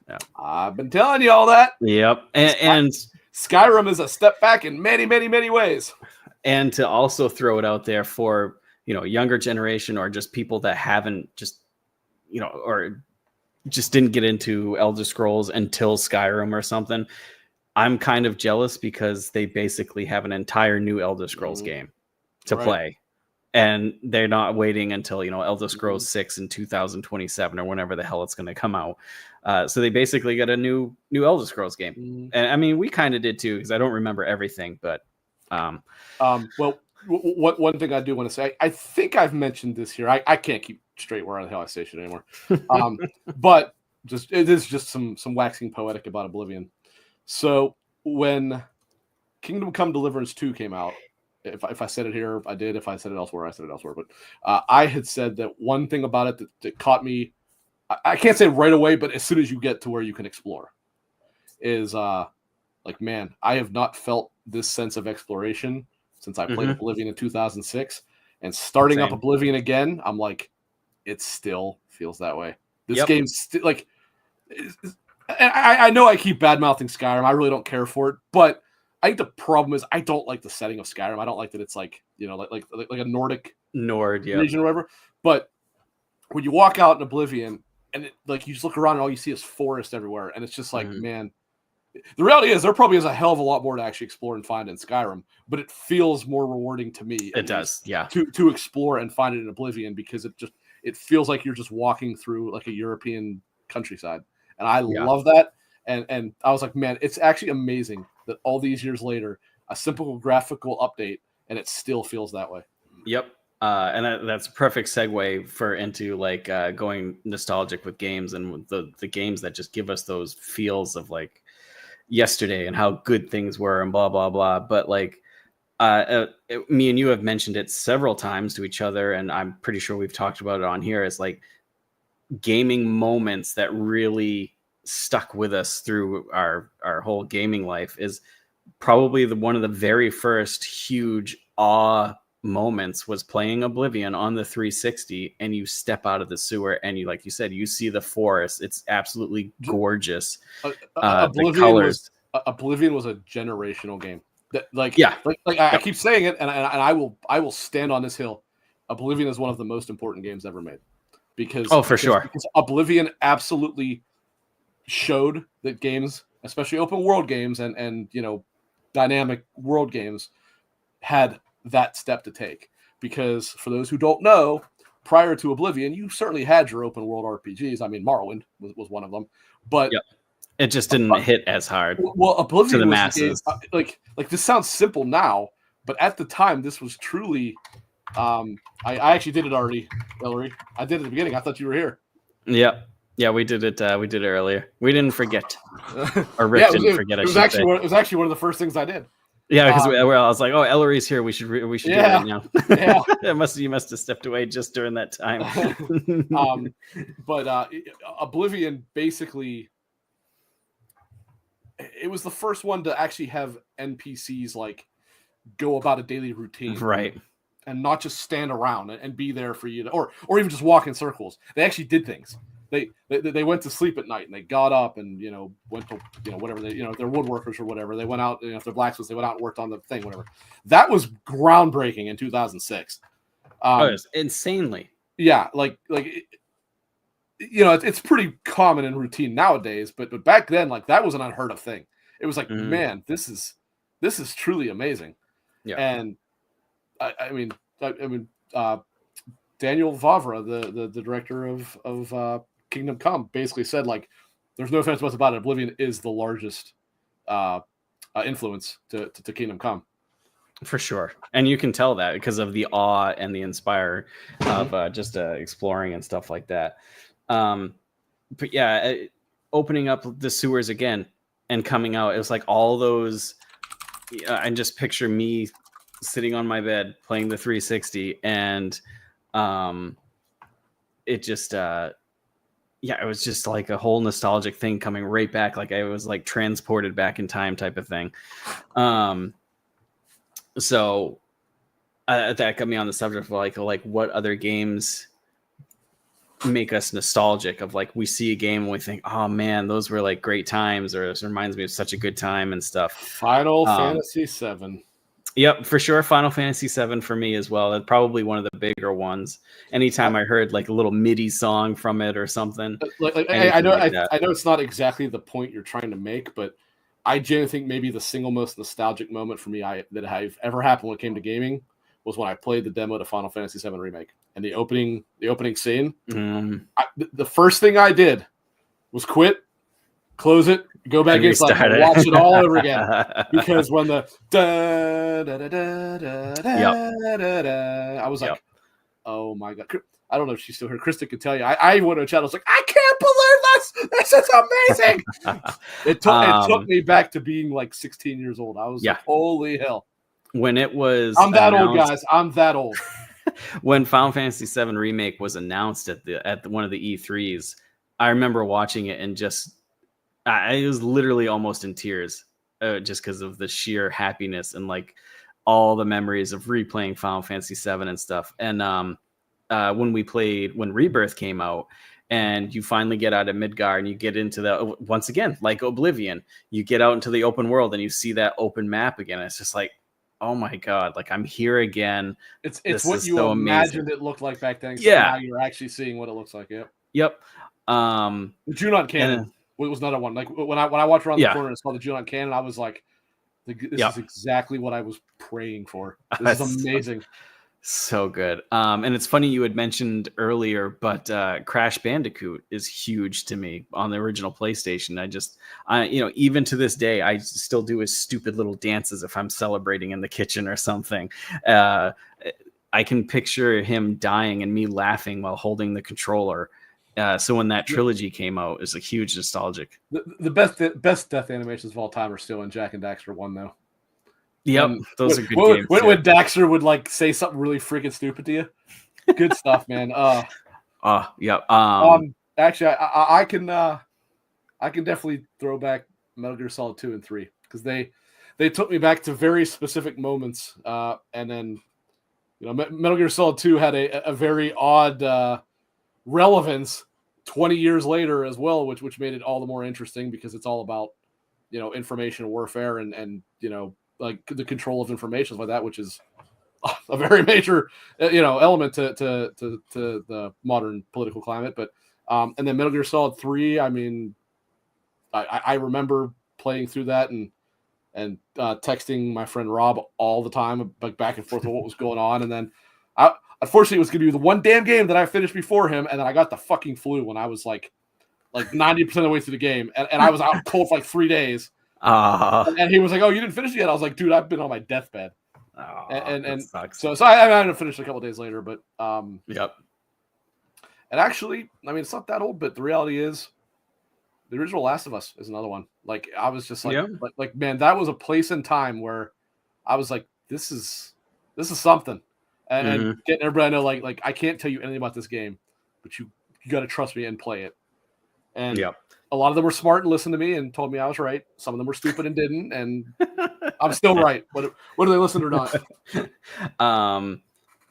yeah. I've been telling you all that. Yep. And Skyrim is a step back in many, many, many ways. And to also throw it out there for, younger generation or just people that haven't just, or just didn't get into Elder Scrolls until Skyrim or something. I'm kind of jealous because they basically have an entire new Elder Scrolls game to play. And they're not waiting until, Elder Scrolls 6 in 2027 or whenever the hell it's going to come out. So they basically got a new Elder Scrolls game. And I mean, we kind of did too, because I don't remember everything, but well, one thing I do want to say, I think I've mentioned this here. I can't keep straight where the hell I say shit anymore. But it is just some waxing poetic about Oblivion. So when Kingdom Come Deliverance 2 came out, if I said it here, I did. If I said it elsewhere, I said it elsewhere. But I had said that one thing about it that caught me, I can't say right away, but as soon as you get to where you can explore, is like, man, I have not felt this sense of exploration since I played Oblivion in 2006. And starting up Oblivion again, I'm like, it still feels that way. This game's still like, I know I keep bad-mouthing Skyrim. I really don't care for it, but I think the problem is I don't like the setting of Skyrim. I don't like that it's like, like a Nord region or whatever. But when you walk out in Oblivion and you just look around and all you see is forest everywhere, and it's just like, man, the reality is there probably is a hell of a lot more to actually explore and find in Skyrim, but it feels more rewarding to me. It does, yeah. To explore and find it in Oblivion because it feels like you're just walking through like a European countryside, and I love that. And I was like, man, it's actually amazing that all these years later, a simple graphical update, and it still feels that way. Yep. And that's a perfect segue into like going nostalgic with games and the games that just give us those feels of like yesterday and how good things were and blah, blah, blah. But like me and you have mentioned it several times to each other, and I'm pretty sure we've talked about it on here. It's like gaming moments that really stuck with us through our whole gaming life is probably one of the very first huge awe moments was playing Oblivion on the 360, and you step out of the sewer and you, like you said, you see the forest. It's absolutely gorgeous. The colors. Oblivion was a generational game. I keep saying it, and I will stand on this hill. Oblivion is one of the most important games ever made because Oblivion absolutely showed that games, especially open world games and dynamic world games, had that step to take. Because for those who don't know, prior to Oblivion, you certainly had your open world RPGs. I mean, Morrowind was one of them, but it just didn't hit as hard. Well, Oblivion to the was masses. like this sounds simple now, but at the time, this was truly. I actually did it already, Hillary. I did it at the beginning. I thought you were here. Yeah, we did it. We did it earlier. We didn't forget, or Rick didn't forget. It was actually one of the first things I did. Yeah, because I was like, "Oh, Ellery's here. We should do it right now." Yeah, you must have stepped away just during that time. But Oblivion basically, it was the first one to actually have NPCs like go about a daily routine, right? And not just stand around and be there for you to, or even just walk in circles. They actually did things. They went to sleep at night and they got up and went to whatever they if they're woodworkers or whatever, they went out, if they're blacksmiths, they went out and worked on the thing, whatever. That was groundbreaking in 2006. It's insanely. Yeah, it's pretty common and routine nowadays, but back then, like, that was an unheard of thing. It was like, man, this is truly amazing. Yeah. And I mean, Daniel Vavra, the director of Kingdom Come, basically said, like, there's no offense about it, Oblivion is the largest influence to Kingdom Come. For sure. And you can tell that because of the awe and the inspire of just exploring and stuff like that. But yeah, opening up the sewers again and coming out, it was like all those. I just picture me sitting on my bed playing the 360, and it just it was just like a whole nostalgic thing coming right back, like I was like transported back in time type of thing. So that got me on the subject of like what other games make us nostalgic, of like we see a game and we think, oh man, those were like great times, or this reminds me of such a good time and stuff. Final Fantasy VII. Yep, for sure. Final Fantasy VII for me as well. That's probably one of the bigger ones. Anytime I heard like a little MIDI song from it or something. I know it's not exactly the point you're trying to make, but I genuinely think maybe the single most nostalgic moment for me that I've ever happened when it came to gaming was when I played the demo to Final Fantasy VII Remake, and the opening scene. The first thing I did was quit, close it, go back inside, and watch it all over again. Because when the I was like, oh my god! I don't know if she's still here. Krista could tell you. I went to a chat. I was like, I can't believe this. This is amazing. It took me back to being like 16 years old. I was like, holy hell. When it was, I'm that old, guys. I'm that old. When Final Fantasy VII Remake was announced at one of the E3s, I remember watching it and just I was literally almost in tears, just because of the sheer happiness and like all the memories of replaying Final Fantasy VII and stuff. And when Rebirth came out, and you finally get out of Midgar and you get into the, once again, like Oblivion, you get out into the open world and you see that open map again. It's just like, oh my god, like I'm here again. It's what you so imagined amazing. It looked like back then. Yeah, now you're actually seeing what it looks like. Yep. The Junon Cannon was another one. Like when I watched around the corner and saw the Junon Cannon, I was like, this is exactly what I was praying for. This is amazing. So good. And it's funny you had mentioned earlier, but Crash Bandicoot is huge to me on the original PlayStation. I even to this day, I still do his stupid little dances if I'm celebrating in the kitchen or something. I can picture him dying and me laughing while holding the controller. So when that trilogy came out, it was a huge nostalgic. The best death animations of all time are still in Jak and Daxter 1, though. Yep, those are good games. When Daxter would like say something really freaking stupid to you, good stuff, man. Yep. Actually, I can definitely throw back Metal Gear Solid 2 and 3 because they took me back to very specific moments, and then Metal Gear Solid 2 had a very odd relevance 20 years later as well, which made it all the more interesting because it's all about information warfare and like the control of information like that, which is a very major element to the modern political climate. But and then Metal Gear Solid 3, I mean, I remember playing through that and texting my friend Rob all the time, like back and forth with what was going on. And then Unfortunately, it was going to be the one damn game that I finished before him, and then I got the fucking flu when I was like 90% of the way through the game, and I was out cold for like 3 days. And he was like, "Oh, you didn't finish it yet?" I was like, "Dude, I've been on my deathbed." And so I ended up finishing a couple days later, but yep. And actually, I mean, it's not that old, but the reality is, the original Last of Us is another one. Like I was just like, like man, that was a place and time where I was like, this is something. And getting everybody to know, like I can't tell you anything about this game, but you got to trust me and play it. And a lot of them were smart and listened to me and told me I was right. Some of them were stupid and didn't, and I'm still right. Whether they listened or not.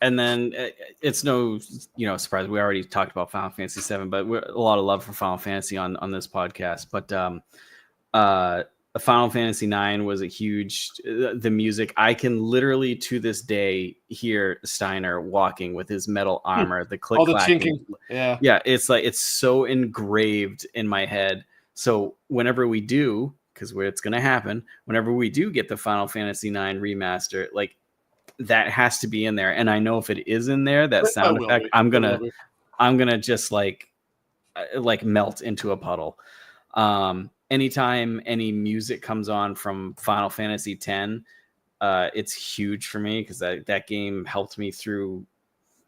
And then it's no surprise. We already talked about Final Fantasy VII, but a lot of love for Final Fantasy on this podcast. But Final Fantasy IX was a huge. The music, I can literally to this day hear Steiner walking with his metal armor, the click, the chinking. Yeah. It's like it's so engraved in my head. So whenever we do, because it's going to happen, whenever we do get the Final Fantasy IX remaster, like that has to be in there. And I know if it is in there, that sound effect, I'm gonna just like melt into a puddle. Anytime any music comes on from Final Fantasy X, it's huge for me because that game helped me through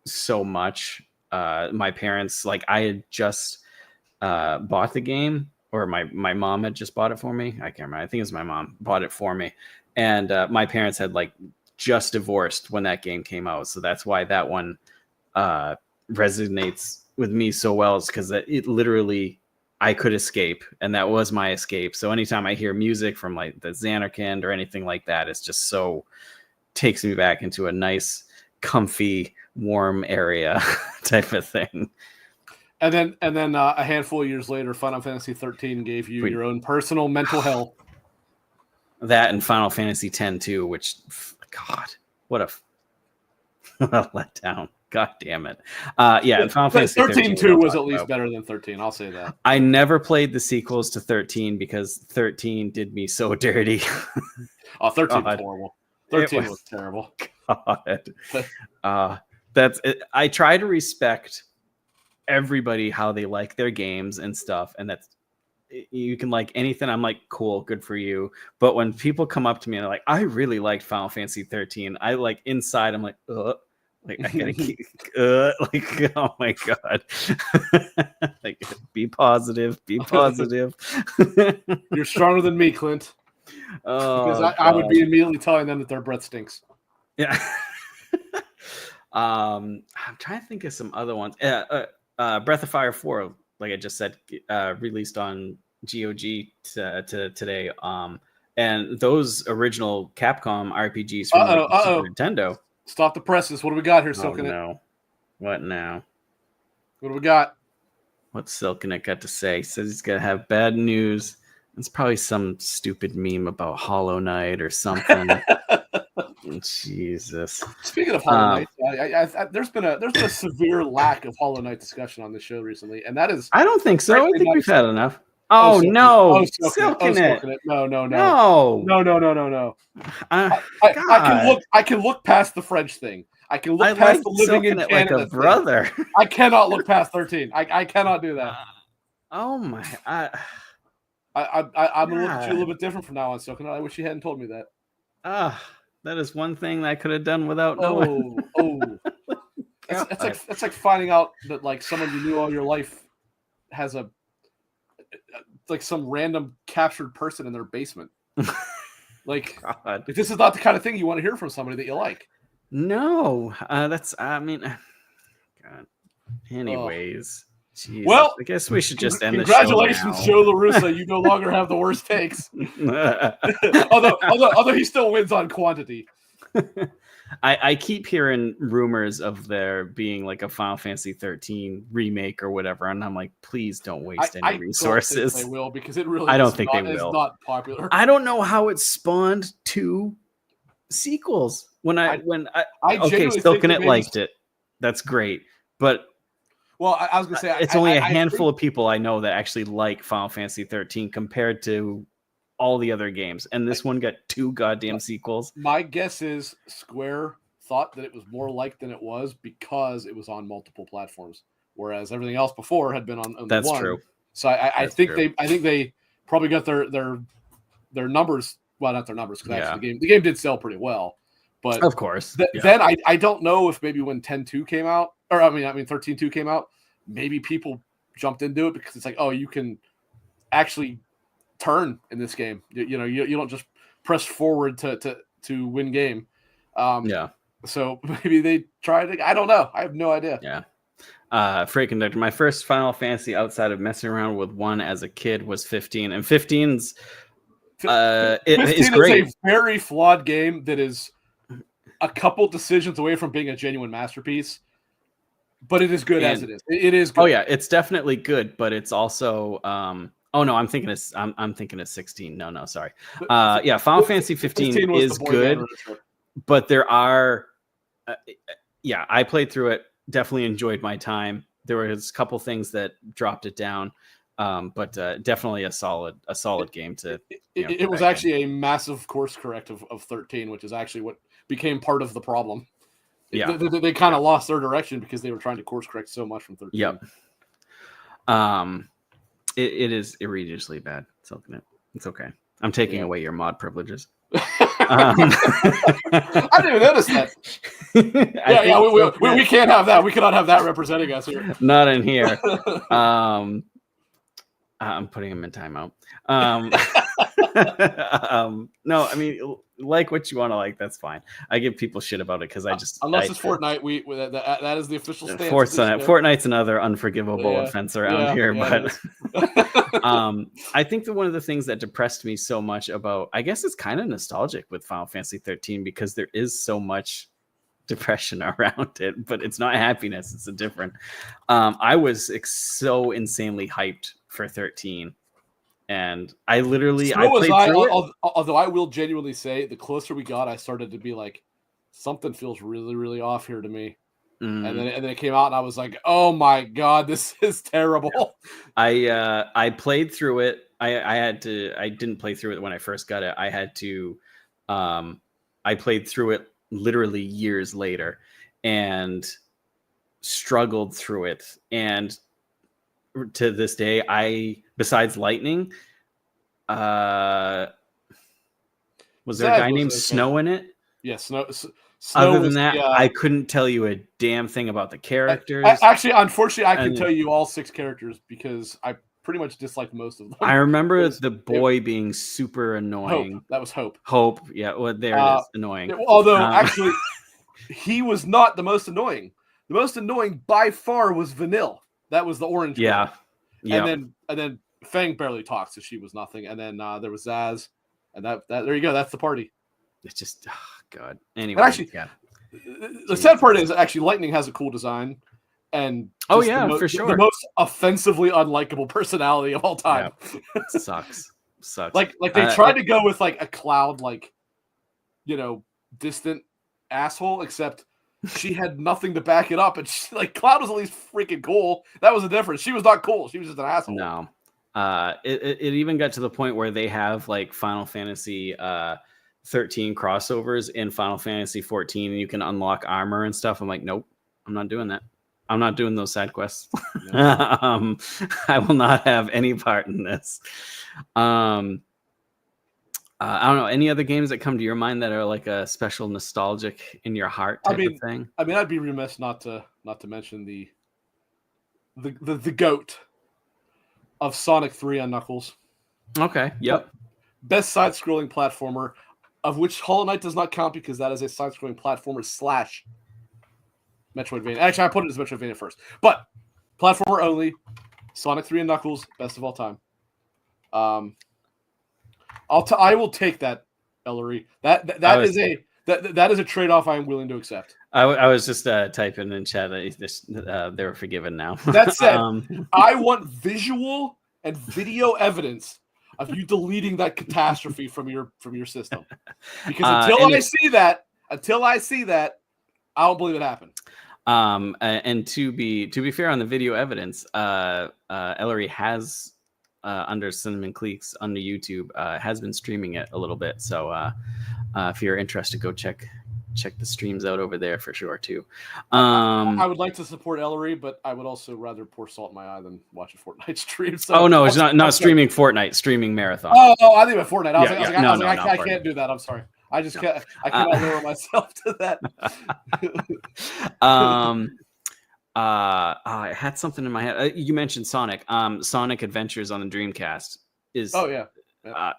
so much. My parents, like I had just bought the game, or my mom had just bought it for me. I can't remember. I think it was my mom bought it for me. And my parents had like just divorced when that game came out. So that's why that one resonates with me so well, is because it literally, I could escape, and that was my escape. So anytime I hear music from like the Xanarkand or anything like that, it's just so takes me back into a nice, comfy, warm area type of thing. And then a handful of years later, Final Fantasy 13 gave you your own personal mental hell. That and Final Fantasy X too, which, God, what a letdown. God damn it. Yeah, Final Fantasy 13 2 was at least better than 13. I'll say that. I never played the sequels to 13 because 13 did me so dirty. 13 was horrible. 13 was terrible. God. That's it. I try to respect everybody how they like their games and stuff, and that's, you can like anything. I'm like, cool, good for you. But when people come up to me and they're like, I really liked Final Fantasy 13, I like inside, I'm like, like I gotta keep, like, oh my God, like be positive. You're stronger than me, Clint. Because I would be immediately telling them that their breath stinks. Yeah. I'm trying to think of some other ones. Breath of Fire 4, like I just said, released on GOG today. And those original Capcom RPGs from Super Nintendo. Stop the presses. What do we got here, Silkin? No. What now? What do we got? What's Silkin got to say? He says he's gonna have bad news. It's probably some stupid meme about Hollow Knight or something. Jesus. Speaking of Hollow Knight, there's been a severe lack of Hollow Knight discussion on this show recently, and that is. I don't think so. I think we've had enough. No, Silkin. No. I can look past the French thing. I can look past the living in Canada like a brother. I cannot look past 13. I cannot do that. Oh my! I'm gonna look at you a little bit different from now on, Silkin. I wish you hadn't told me that. That is one thing that I could have done without knowing. That's like finding out that like someone you knew all your life has like some random captured person in their basement. Like, if this is not the kind of thing you want to hear from somebody that you like. No, God. Anyways, Jesus. Well, I guess we should just end the show. Congratulations, Joe LaRussa. You no longer have the worst takes. although he still wins on quantity. I keep hearing rumors of there being like a Final Fantasy 13 remake or whatever, and I'm like, please don't waste any resources. I don't think they will, because it really. I don't think they will. It's not popular. I don't know how it spawned 2 sequels. Silkin liked it. That's great, but. Well, I was gonna say it's only a handful of people I know that actually like Final Fantasy 13 compared to all the other games, and this one got 2 goddamn sequels. My guess is Square thought that it was more liked than it was because it was on multiple platforms, whereas everything else before had been on That's one. true. So I think they probably got their numbers. Well, not their numbers, because actually the game did sell pretty well. But of course, then I don't know if maybe when 10.2 came out, or I mean 13.2 came out, maybe people jumped into it because it's like, oh, you can actually turn in this game. You don't just press forward to win game. So maybe they tried it. I don't know. I have no idea. Yeah. Freight Conductor. My first Final Fantasy outside of messing around with one as a kid was 15, and 15's 15 it's great. Is a very flawed game that is a couple decisions away from being a genuine masterpiece, but it is good as it is. It is good. Oh yeah, it's definitely good, but it's also oh no, I'm thinking of 16. No, sorry. Yeah, Final Fantasy 15 is good, but there are I played through it, definitely enjoyed my time. There was a couple things that dropped it down. But definitely a solid game to. It was actually a massive course correct of 13, which is actually what became part of the problem. Yeah, they kind of lost their direction because they were trying to course correct so much from 13. Yep. It is egregiously bad. It's okay. I'm taking away your mod privileges. I didn't even notice that. We can't have that. We cannot have that representing us here. Not in here. I'm putting him in timeout. No, I mean, like what you want to like. That's fine. I give people shit about it because it's Fortnite. That is the official stance. Fortnite's another unforgivable offense around here. But I think that one of the things that depressed me so much about, I guess it's kind of nostalgic with Final Fantasy 13 because there is so much depression around it, but it's not happiness. It's a different. I was so insanely hyped for 13, and I played through it. Although I will genuinely say, the closer we got, I started to be like, something feels really, really off here to me. And then it came out, and I was like, oh my god, this is terrible. I played through it. I didn't play through it when I first got it. I had to. I played through it literally years later and struggled through it, and to this day, besides Lightning, was there a guy named Snow in it? Yeah, Snow. Other than that, I couldn't tell you a damn thing about the characters. Actually, unfortunately, I can tell you all 6 characters because I pretty much disliked most of them. I remember the boy being super annoying. Hope. That was Hope. Hope, yeah. Well, there it is. Annoying. Although, actually, he was not the most annoying. The most annoying by far was Vanille. That was the orange. Yeah. And then Fang barely talked, so she was nothing. And then there was Zaz, and that there you go. That's the party. It's just God. Anyway, but actually, the sad part is actually Lightning has a cool design, and for sure, the most offensively unlikable personality of all time. Yeah. Sucks. Like they tried to go with like a Cloud, distant asshole, except she had nothing to back it up, and Cloud was at least freaking cool. That was the difference. She was not cool. She was just an asshole. No. It even got to the point where they have like Final Fantasy 13 crossovers in Final Fantasy 14, and you can unlock armor and stuff. I'm like, nope, I'm not doing that. I'm not doing those side quests. I will not have any part in this. I don't know, any other games that come to your mind that are like a special nostalgic in your heart type of thing? I mean, I'd be remiss not to mention the GOAT of Sonic 3 on Knuckles. Okay, yep. Best side-scrolling platformer, of which Hollow Knight does not count because that is a side-scrolling platformer / Metroidvania. Actually, I put it as Metroidvania first. But platformer only, Sonic 3 and Knuckles, best of all time. I will take that, Ellery. That is a trade-off I am willing to accept. I was just typing in chat that they're forgiven now. That said, I want visual and video evidence of you deleting that catastrophe from your system. Because until I see that, I don't believe it happened. And to be fair on the video evidence, Ellery has under Cinnamon Cleeks on the YouTube has been streaming it a little bit. So if you're interested, go check check the streams out over there for sure too. I would like to support Ellery, but I would also rather pour salt in my eye than watch a Fortnite stream. So oh no, it's not streaming Fortnite, streaming Marathon. Oh, I think about Fortnite. I can't do that. I'm sorry. I cannot lower myself to that. I had something in my head. You mentioned Sonic. Sonic Adventures on the Dreamcast is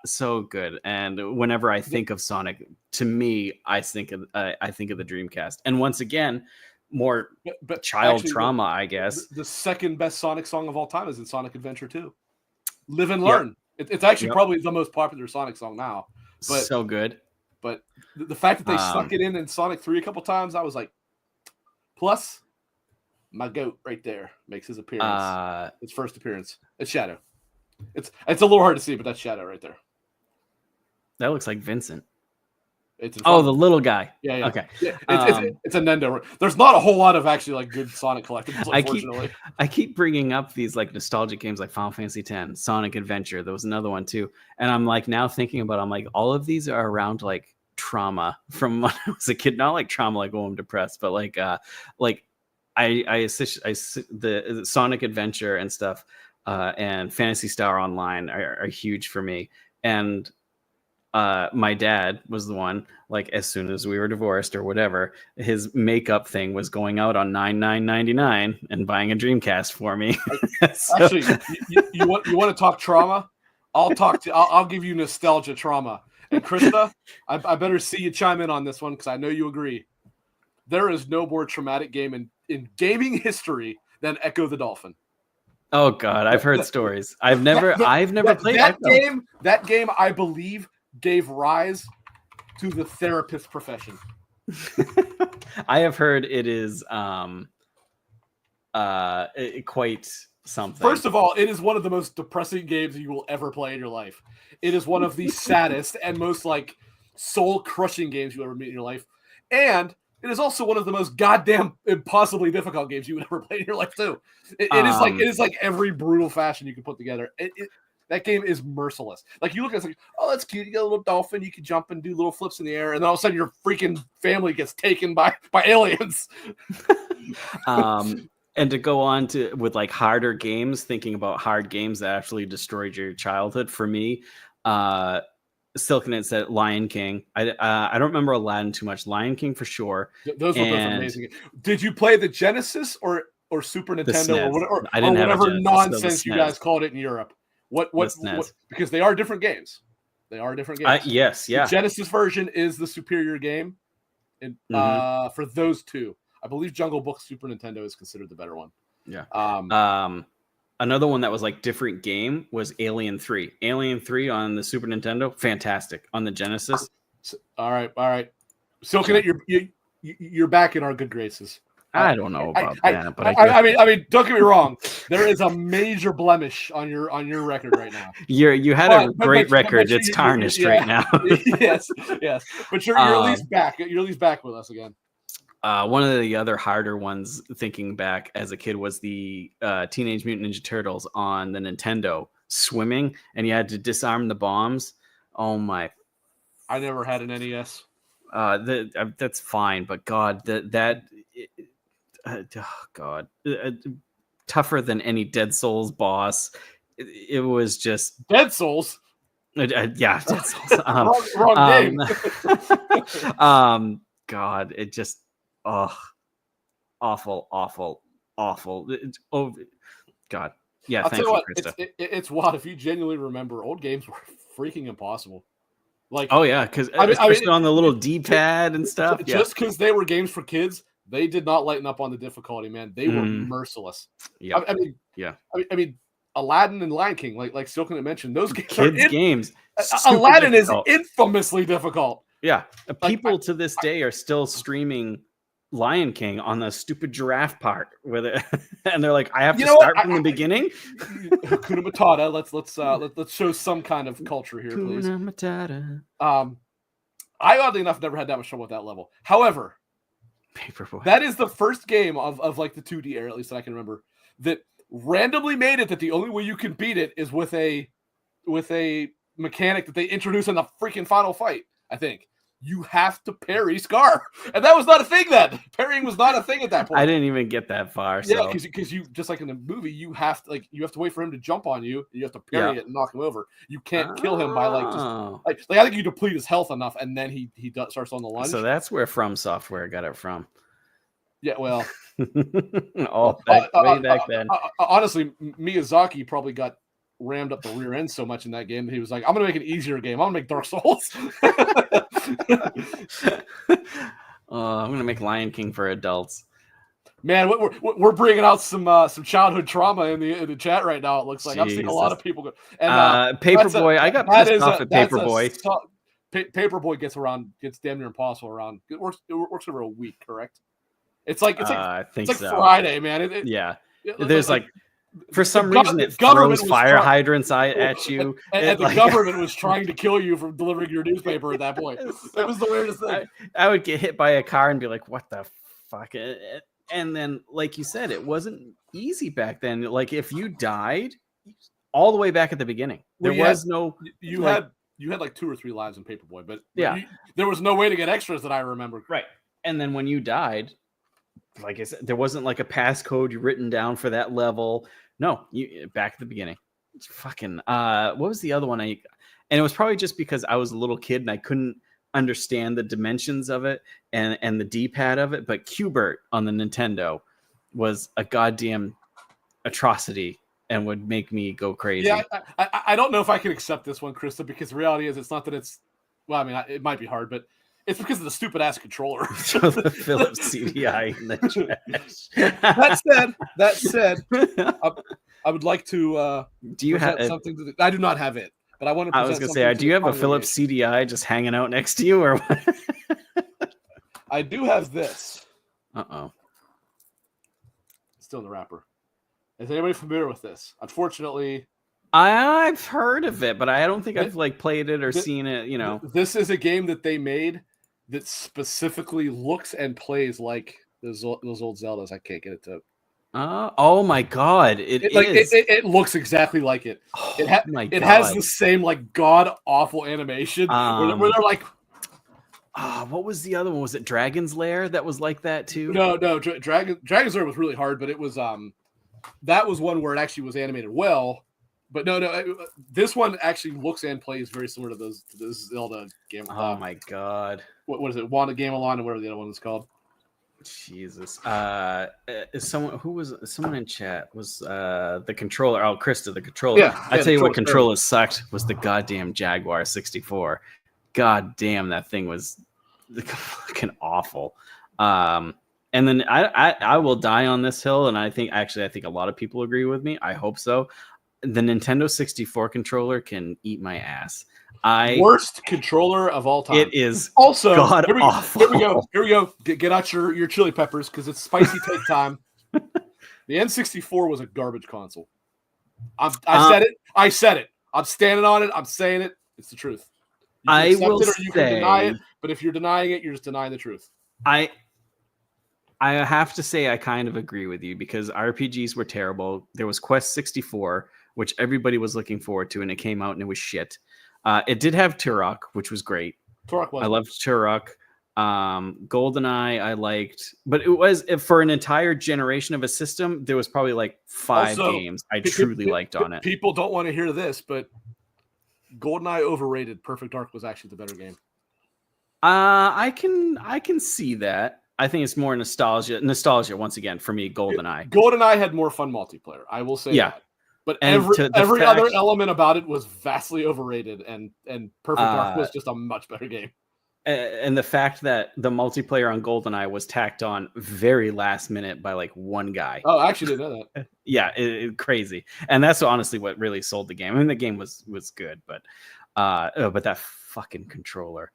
so good. And whenever I think of Sonic, to me, I think of the Dreamcast. And once again, more but child actually, trauma, I guess. The second best Sonic song of all time is in Sonic Adventure 2. Live and Learn. Yep. It's actually probably the most popular Sonic song now. But, so good. But the fact that they stuck it in Sonic 3 a couple times, I was like, plus my goat right there makes his appearance. His first appearance. It's Shadow. It's a little hard to see, but that's Shadow right there. That looks like Vincent. The little guy. Yeah. Okay. Yeah, it's a Nintendo. There's not a whole lot of actually like good Sonic collectibles, unfortunately. I keep bringing up these like nostalgic games like Final Fantasy X, Sonic Adventure. There was another one too, and I'm like now thinking about. I'm like all of these are around like trauma from when I was a kid. Not like trauma like I'm depressed, but like the Sonic Adventure and stuff and Phantasy Star Online are huge for me. And my dad was the one, like as soon as we were divorced or whatever, his makeup thing was going out on $99.99 and buying a Dreamcast for me. So, actually, you want to talk trauma? I'll give you nostalgia trauma. And Krista, I better see you chime in on this one because I know you agree. There is no more traumatic game in gaming history than Echo the Dolphin. Oh God, I've heard stories. I've never played that Echo. game. That game, I believe, gave rise to the therapist profession. I have heard it is quite something. First of all, it is one of the most depressing games you will ever play in your life. It is one of the saddest and most like soul-crushing games you ever meet in your life. And it is also one of the most goddamn impossibly difficult games you would ever play in your life too. It is like every brutal fashion you can put together. That game is merciless. Like you look at it, it's like, oh, that's cute. You got a little dolphin. You can jump and do little flips in the air, and then all of a sudden your freaking family gets taken by aliens. And to go on to with like harder games, thinking about hard games that actually destroyed your childhood. For me, Silken said Lion King. I don't remember Aladdin too much. Lion King for sure. Those were both amazing. Did you play the Genesis or Super Nintendo or whatever nonsense you guys called it in Europe? What because they are different games. They are different games. Yes, yeah. The Genesis version is the superior game. And for those two. I believe Jungle Book Super Nintendo is considered the better one. Yeah. Another one that was like different game was Alien 3. Alien 3 on the Super Nintendo, fantastic. On the Genesis. All right. Silken, you're back in our good graces. I don't know about that, but I mean, don't get me wrong. There is a major blemish on your record right now. You had a great record. It's tarnished right now. yes, but you're at least back. You're at least back with us again. One of the other harder ones, thinking back as a kid, was the Teenage Mutant Ninja Turtles on the Nintendo swimming, and you had to disarm the bombs. Oh my! I never had an NES. That's fine, but God, tougher than any Dead Souls boss. It was just Dead Souls. Yeah, Dead Souls. Wrong game. God, it just. Oh, awful. Oh, God. Yeah, thank you, Krista. It's wild. If you genuinely remember, old games were freaking impossible. Like, oh yeah, because especially on the little D-pad and stuff. Just because they were games for kids, they did not lighten up on the difficulty, man. They were merciless. Yeah, I mean, Aladdin and Lion King, like Silken had mentioned, those games kids games. Aladdin difficult. Is infamously difficult. Yeah, people to this day are still streaming Lion King on the stupid giraffe part and they're like, I have to start from the beginning. Hakuna Matata. Let's show some kind of culture here, please. Hakuna Matata. I oddly enough never had that much trouble with that level. However, Paperboy. That is the first game of like the 2D era, at least that I can remember, that randomly made it that the only way you can beat it is with a mechanic that they introduce in the freaking final fight, I think. you have to parry Scar, and that was not a thing then. Parrying was not a thing at that point. I didn't even get that far. Yeah, So. because you just like in the movie, you have to wait for him to jump on you. You have to parry it and knock him over. You can't kill him by like I think you deplete his health enough, and then he starts on the lunge. So that's where From Software got it from. Yeah, well, way back then. Honestly, Miyazaki probably got rammed up the rear end so much in that game that he was like, "I'm gonna make an easier game. I'm gonna make Dark Souls." I'm gonna make Lion King for adults. Man, we're bringing out some childhood trauma in the chat right now. It looks like I'm seeing a lot of people go. And Paperboy, I got pissed off at Paperboy. Paperboy gets damn near impossible around. It works over a week, correct? It's like Friday, man. Yeah, there's like for some reason it throws fire hydrants at you, and the government was trying to kill you from delivering your newspaper at that point. That was the weirdest thing. I would get hit by a car and be like, "What the fuck?" And then, like you said, it wasn't easy back then. Like if you died, all the way back at the beginning, there was no. You had like 2 or 3 lives in Paperboy, but there was no way to get extras that I remember. Right, and then when you died, like I said, there wasn't like a passcode written down for that level. No, you back at the beginning. It's fucking. What was the other one? And it was probably just because I was a little kid and I couldn't understand the dimensions of it and the D-pad of it, but Q*bert on the Nintendo was a goddamn atrocity and would make me go crazy. Yeah, I don't know if I can accept this one, Krista, because the reality is it's not that it's well, I mean, it might be hard, but it's because of the stupid ass controller. The Philips CDI in the trash. That said, I would like to do you have something I do not have it. But I want to. I was going to say, do you have a Philips CDI just hanging out next to you, or what? I do have this. Uh-oh. It's still in the wrapper. Is anybody familiar with this? Unfortunately, I've heard of it, but I don't think I've like played it or seen it. You know, this is a game that they made that specifically looks and plays like those old Zeldas. I can't get it to. Oh my god! It looks exactly like it. Oh, it has the same like god awful animation where they're like. What was the other one? Was it Dragon's Lair that was like that too? No. Dragon's Lair was really hard, but it was that was one where it actually was animated well. But no, this one actually looks and plays very similar to those Zelda game. Oh my god! What is it? Wanda Gamelon and whatever the other one is called. Jesus. Is someone in chat was the controller? Oh, Krista, the controller. Yeah, I tell you what controller sucked was the goddamn Jaguar 64. God damn, that thing was fucking awful. And then I will die on this hill, and I think a lot of people agree with me. I hope so. The Nintendo 64 controller can eat my ass. Worst controller of all time. It is also god awful. Here we go. Get out your chili peppers because it's spicy take time. The N64 was a garbage console. I said it. I'm standing on it. I'm saying it. It's the truth. You can accept it or you can deny it. But if you're denying it, you're just denying the truth. I have to say I kind of agree with you because RPGs were terrible. There was Quest 64, which everybody was looking forward to, and it came out and it was shit. It did have Turok, which was great. I loved Turok. GoldenEye I liked, but it was for an entire generation of a system. There was probably like 5 games I truly liked on it. People don't want to hear this, but GoldenEye overrated. Perfect Dark was actually the better game. I can see that. I think it's more nostalgia once again for me. GoldenEye had more fun multiplayer. I will say that. But every other element about it was vastly overrated, and Perfect Dark was just a much better game. And the fact that the multiplayer on GoldenEye was tacked on very last minute by like one guy. Oh, I actually didn't know that. Yeah, crazy. And that's honestly what really sold the game. I mean, the game was good, but that fucking controller.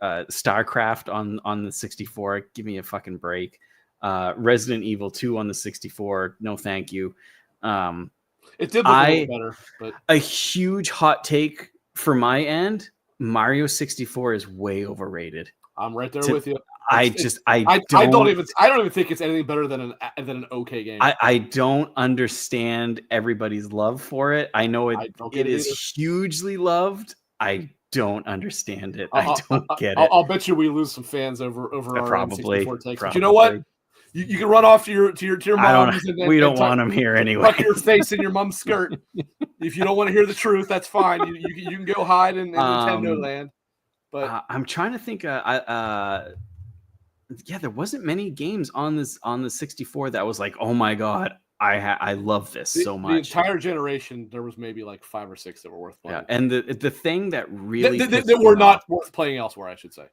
StarCraft on the 64, give me a fucking break. Resident Evil 2 on the 64, no thank you. It did look a little better, but a huge hot take for my end. Mario 64 is way overrated. I'm right there with you. I don't even think it's anything better than an okay game. I don't understand everybody's love for it. I know it is hugely loved. I don't understand it. I don't get it. I'll bet you we lose some fans over our Probably, N64 takes. But probably. you know what? You can run off to your mom's. We don't want them here anyway. Tuck your face in your mom's skirt. If you don't want to hear the truth, that's fine. You can go hide in Nintendo land. But I'm trying to think. Yeah, there wasn't many games on the 64 that was like, oh my god, I love this so much. The entire generation, there was maybe like 5 or 6 that were worth playing. Yeah, and the thing that really that were not worth playing elsewhere, I should say.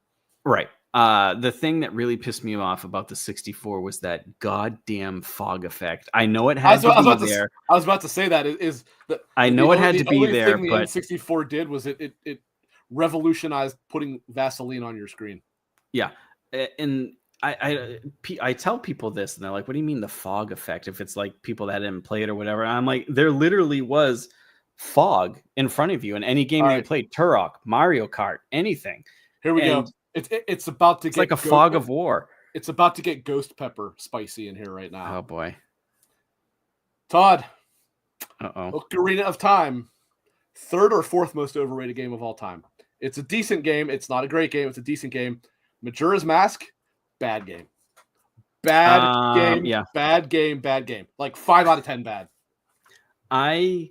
Right. The thing that really pissed me off about the 64 was that goddamn fog effect. I know it had to be there. I was about to say that is that I know it had to be there, but the N64 did was it revolutionized putting Vaseline on your screen. Yeah, and I tell people this, and they're like, "What do you mean the fog effect?" If it's like people that didn't play it or whatever, and I'm like, there literally was fog in front of you in any game you played, Turok, Mario Kart, anything. Here we go. It's about to get like a fog of war. It's about to get ghost pepper spicy in here right now. Oh boy, Todd. Uh-oh. Ocarina of Time, 3rd or 4th most overrated game of all time. It's a decent game. It's not a great game. It's a decent game. Majora's Mask, bad game. Bad game. Yeah. Bad game. Bad game. Like 5 out of 10 bad. I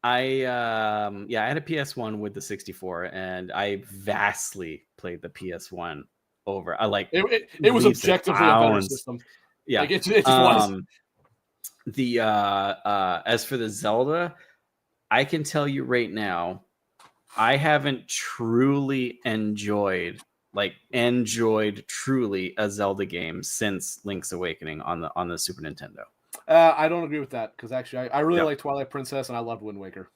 had a PS1 with the 64, and I vastly played the PS1 over. I like it was objectively a better system. Yeah, like it just was. As for the Zelda, I can tell you right now, I haven't truly enjoyed truly a Zelda game since Link's Awakening on the Super Nintendo. I don't agree with that because actually I really like Twilight Princess and I loved Wind Waker.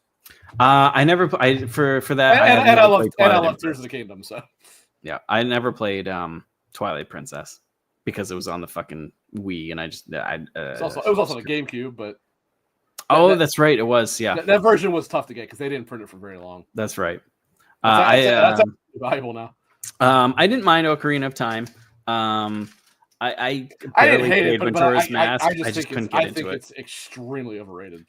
I never for that, and I love Tears of the Kingdom. So yeah, I never played Twilight Princess because it was on the fucking Wii, and it was also on the GameCube, but that's right, it was. Yeah, that version was tough to get because they didn't print it for very long. That's right. That's valuable now. I didn't mind Ocarina of Time. I didn't hate it, but Majora's Mask. I just couldn't get into it. I think it's extremely overrated.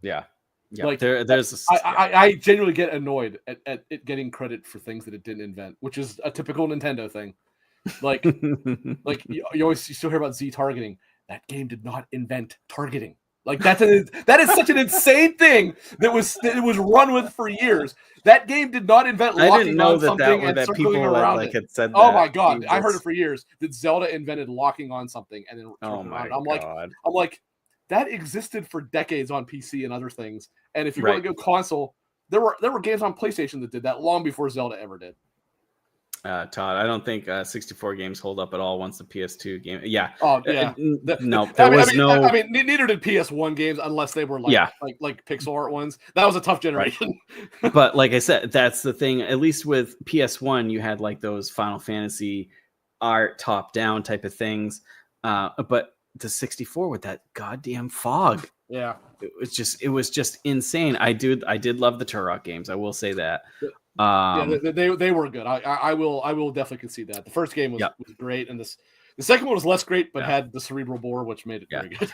Yeah. Like I genuinely get annoyed at it getting credit for things that it didn't invent, which is a typical Nintendo thing. Like you still hear about Z targeting. That game did not invent targeting. Like that is such an insane thing that was run with for years. That game did not invent locking on something and circling around it. Had said oh my god, I heard it for years that Zelda invented locking on something and then turning around. I'm like, that existed for decades on PC and other things. And if you want to go console, there were games on PlayStation that did that long before Zelda ever did. Todd, I don't think 64 games hold up at all once the PS2 game. Yeah. Oh yeah. No, no. I mean, neither did PS1 games unless they were like pixel art ones. That was a tough generation. Right. But like I said, that's the thing. At least with PS1, you had like those Final Fantasy art top down type of things. But the 64 with that goddamn fog. Yeah. It was just insane. I did love the Turok games. I will say that. They were good. I will definitely concede that. The first game was great, and the second one was less great, but had the cerebral bore, which made it very good.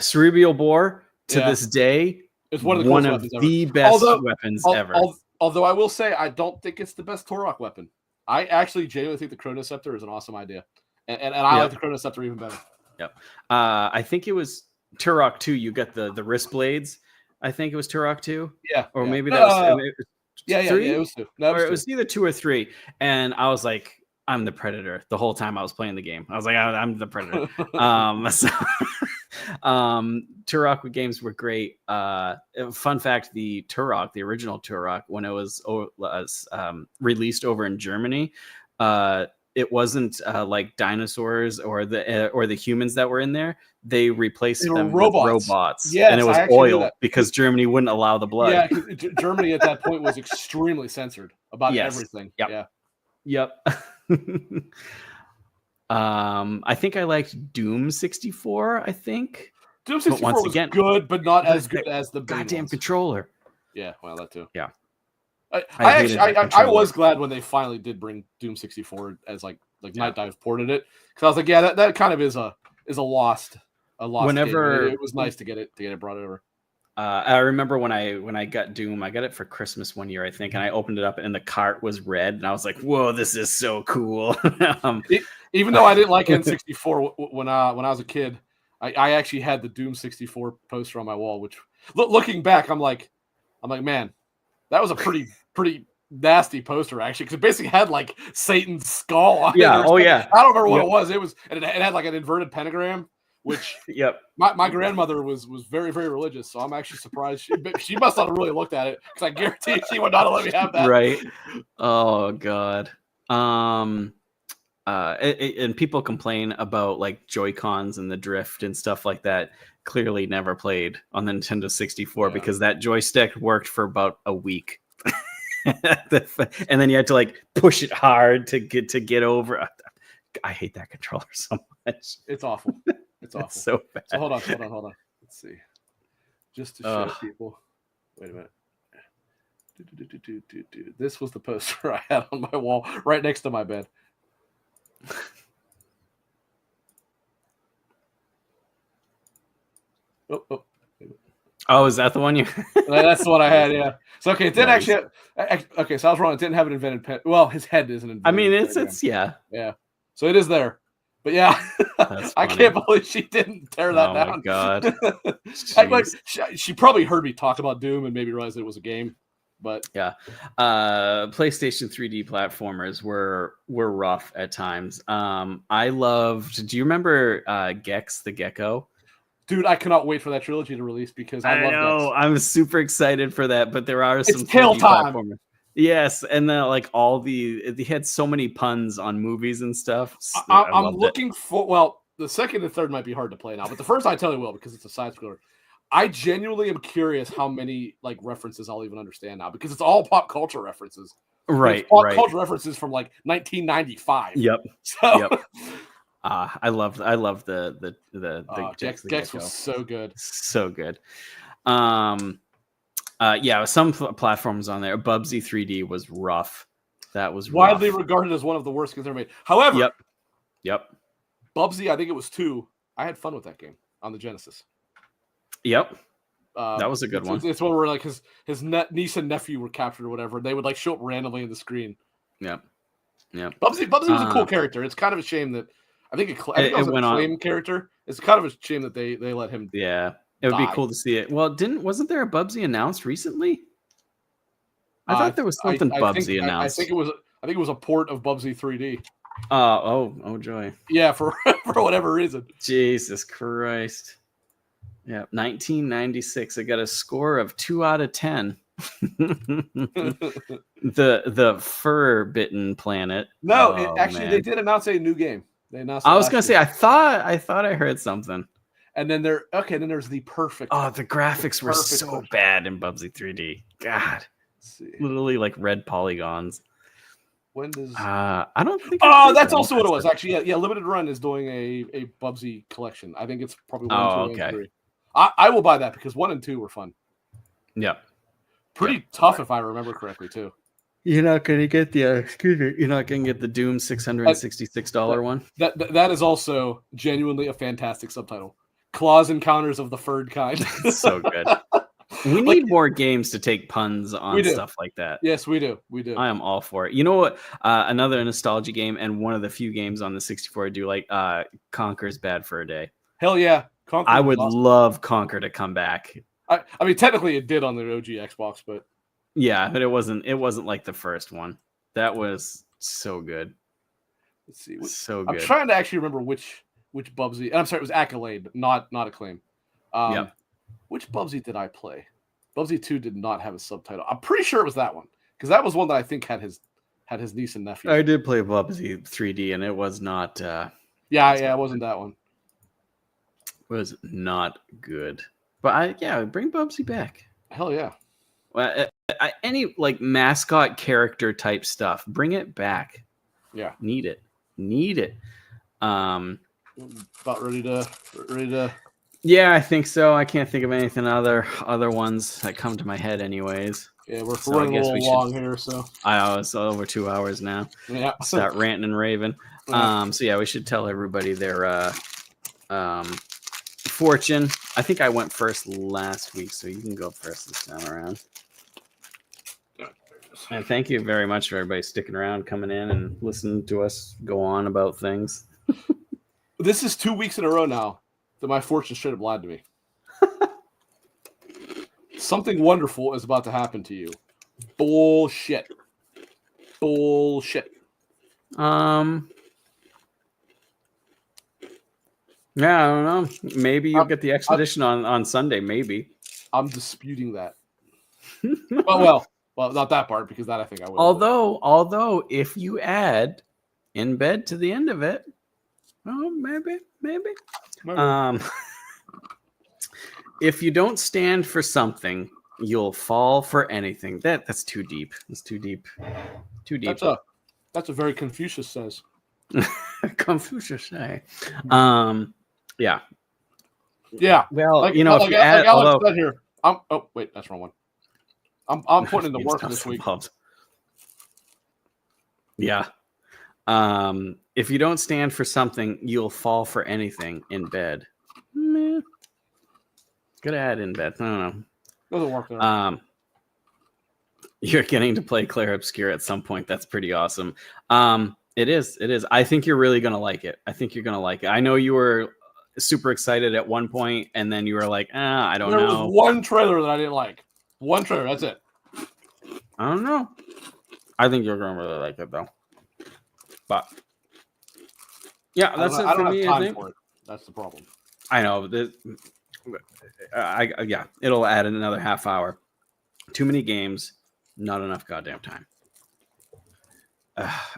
Cerebral bore to this day is one of the best weapons ever. Although I will say, I don't think it's the best Turok weapon. I actually genuinely think the Chronoceptor is an awesome idea, and I like the Chronoceptor even better. Yep. I think it was Turok 2. You got the wrist blades. I think it was Turok 2. Yeah. Or maybe that was. It was 2. No, it was either 2 or 3, and I was like, I'm the Predator the whole time I was playing the game. I was like, I'm the Predator. Turok games were great. Fun fact: the Turok, the original Turok, when it was released over in Germany, it wasn't like dinosaurs or the humans that were in there. They replaced them with robots. Yes, and it was oil because Germany wouldn't allow the blood. Yeah, Germany at that point was extremely censored about everything. Yep. Yeah. Yep. I think I liked Doom 64. I think Doom 64 was good, but not as good as the goddamn controller. Yeah, well, that too. Yeah. I was glad when they finally did bring Doom 64 as like Night Dive ported it, because I was like, yeah, that kind of is a lost. Whenever game. It was nice to get it brought over. I remember when I got Doom, I got it for Christmas one year, I think, and I opened it up and the cart was red, and I was like, "Whoa, this is so cool!" Even though I didn't like N64 when I was a kid, I actually had the Doom 64 poster on my wall. Which, looking back, I'm like, man, that was a pretty nasty poster actually, because it basically had like Satan's skull on it. Yeah. Oh yeah. I don't remember what it was. It was, and it had like an inverted pentagram. Which yep. My grandmother was very, very religious, so I'm actually surprised. She must not have really looked at it, because I guarantee she would not have let me have that. Right. Oh God. And people complain about like Joy-Cons and the drift and stuff like that. Clearly never played on the Nintendo 64 because that joystick worked for about a week. And then you had to like push it hard to get over. I hate that controller so much. It's awful. It's awful. It's so bad. So hold on. Let's see. Just to show people. Wait a minute. This was the poster I had on my wall right next to my bed. Oh, is that the one you? That's the one I had. Yeah. So okay, it didn't actually. Okay, so I was wrong. It didn't have an invented pen. Well, his head isn't invented. I mean, it's yeah. So it is there. But yeah, I can't believe she didn't tear that down. Oh my God. Like, she probably heard me talk about Doom and maybe realized it was a game. But yeah, PlayStation 3D platformers were rough at times. I loved. Do you remember Gex the Gecko? Dude, I cannot wait for that trilogy to release because I love Gex. I'm super excited for that. But there are some tail time. Platformers. Yes, and then like they had so many puns on movies and stuff. I'm looking for. Well, the second and third might be hard to play now, but the first I totally will because it's a side scroller. I genuinely am curious how many like references I'll even understand now because it's all pop culture references. Right. Culture references from like 1995. Yep. So. Yep. I love the Gex was so good. So good. Some platforms on there. Bubsy 3D was rough. That was widely regarded as one of the worst games ever made. However, Yep. Bubsy, I think it was 2. I had fun with that game on the Genesis. Yep. That was a good one. It's one where like his niece and nephew were captured or whatever. And they would like show up randomly in the screen. Yep. Bubsy was a cool character. It's kind of a shame that I think it was a Acclaim character. It's kind of a shame that they let him. Yeah, it would be cool to see it. Well, wasn't there a Bubsy announced recently? I thought there was something Bubsy announced. I think it was a port of Bubsy 3D. Oh joy. Yeah, for whatever reason. Jesus Christ. Yeah, 1996. It got a score of 2 out of 10. the fur-bitten planet. No, they did announce a new game. They announced. I was gonna say I thought I heard something. And then there's the perfect. Oh, the graphics were so bad in Bubsy 3D. God, literally like red polygons. When does I don't think. Oh, that's also what it was. Actually, yeah. Limited Run is doing a Bubsy collection. I think it's probably 1, 2, and 3. I will buy that because 1 and 2 were fun. Yeah. Pretty tough if I remember correctly too. You're not gonna get You're not gonna get the Doom $666 one. That is also genuinely a fantastic subtitle. Claws Encounters of the Furred Kind. So good. We need more games to take puns on stuff like that. Yes, we do. I am all for it. You know what? Another nostalgia game and one of the few games on the 64 I do like. Conker's Bad for a Day. Hell yeah! Conker I would love Conker to come back. I mean, technically it did on the OG Xbox, but yeah, but it wasn't like the first one. That was so good. Let's see. So good. I'm trying to actually remember which Bubsy. I'm sorry, it was Accolade, not Acclaim. Which Bubsy did I play? Bubsy 2 did not have a subtitle. I'm pretty sure it was that one because that was one that I think had his niece and nephew. I did play Bubsy 3D, and it was not. It wasn't that one. It was not good. But bring Bubsy back. Hell yeah. Well, any like mascot character type stuff, bring it back. Yeah, need it. About ready to. Yeah, I think so. I can't think of anything other ones that come to my head, anyways. Yeah, we're running a little long here, so. I was over 2 hours now. Yeah. Start ranting and raving. We should tell everybody their fortune I think I went first last week, so you can go first this time around. And thank you very much for everybody sticking around, coming in, and listening to us go on about things. This is 2 weeks in a row now that my fortune straight up lied to me. Something wonderful is about to happen to you. Bullshit. Yeah, I don't know. Maybe you'll get the expedition on Sunday. Maybe. I'm disputing that. well, not that part, because that I think I will. Although, if you add in bed to the end of it, well, maybe. If you don't stand for something, you'll fall for anything. That's too deep. It's too deep. Too deep. That's a very Confucius says. Confucius say. Yeah. Yeah. Well, if you add, Alex said here. Oh wait, that's the wrong one. I'm putting in the work this week. Yeah. If you don't stand for something, you'll fall for anything in bed. Meh. Good add in bed. I don't know. Doesn't work there. You're getting to play Claire Obscure at some point. That's pretty awesome. It is. I think you're really going to like it. I know you were super excited at one point, and then you were like, I don't know. There was one trailer that I didn't like. One trailer, that's it. I don't know. I think you're going to really like it, though. But, yeah, that's it for me, I think. For it. That's the problem. I know. Yeah, it'll add another half hour. Too many games, not enough goddamn time.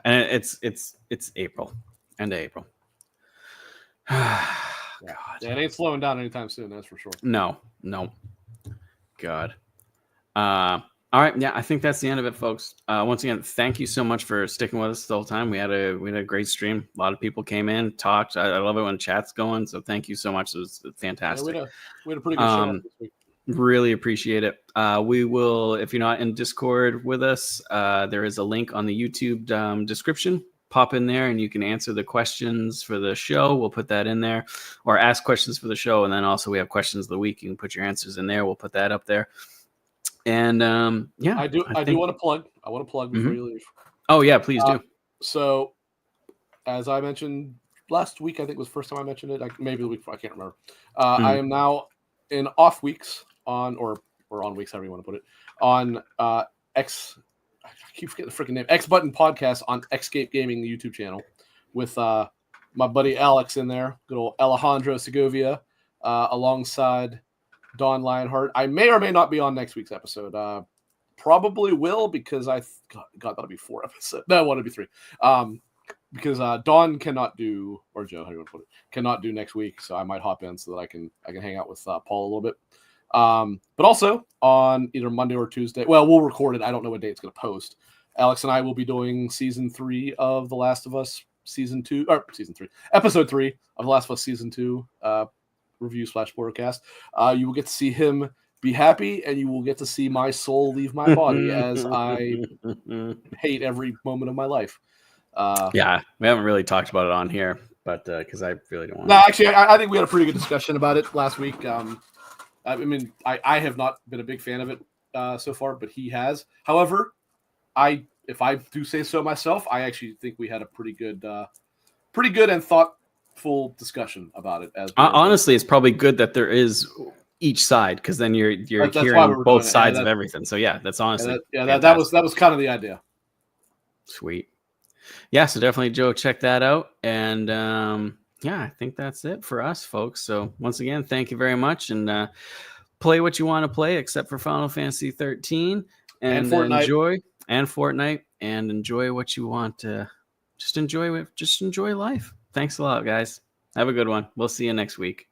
And it's April, end of April. God. Yeah, it ain't slowing down anytime soon, that's for sure. No. God. All right, yeah, I think that's the end of it, folks. Once again, thank you so much for sticking with us the whole time. We had a great stream. A lot of people came in, talked. I love it when chat's going. So thank you so much. It was fantastic. Yeah, we had a pretty good show this week. Really appreciate it. We will, if you're not in Discord with us, there is a link on the YouTube description. Pop in there and you can answer the questions for the show. We'll put that in there, or ask questions for the show. And then also we have questions of the week. You can put your answers in there. We'll put that up there. And yeah, I do want to plug. I want to plug before you leave. Oh yeah, please do. So, as I mentioned last week, I think was the first time I mentioned it. Maybe the week before, I can't remember. I am now in off weeks or on weeks, however you want to put it, on X. I keep forgetting the freaking name. X Button Podcast on Xscape Gaming, the YouTube channel, with my buddy Alex in there, good old Alejandro Segovia, alongside Don Lionheart. I may or may not be on next week's episode. Probably will, because God, that'll be 4 episodes. No, I want to be 3. Because Don cannot do, or Joe, how do you want to put it, cannot do next week, so I might hop in so that I can hang out with Paul a little bit. But also on either Monday or Tuesday. Well, we'll record it. I don't know what day it's going to post. Alex and I will be doing season 3 of The Last of Us, episode 3 of The Last of Us season 2. Review/podcast. You will get to see him be happy, and you will get to see my soul leave my body as I hate every moment of my life. Yeah, we haven't really talked about it on here, but because I really don't want to. No, actually, I think we had a pretty good discussion about it last week. I mean, I have not been a big fan of it so far, but he has. However, if I do say so myself, I actually think we had a pretty good and thoughtful discussion about it. Honestly, it's probably good that there is each side, because then you're hearing both sides of everything. So yeah, that's honestly that was kind of the idea. Sweet. Yeah, so definitely, Joe, check that out. And yeah, I think that's it for us, folks. So once again, thank you very much, and play what you want to play, except for Final Fantasy 13, and Fortnite. And enjoy what you want to. Just enjoy life. Thanks a lot, guys. Have a good one. We'll see you next week.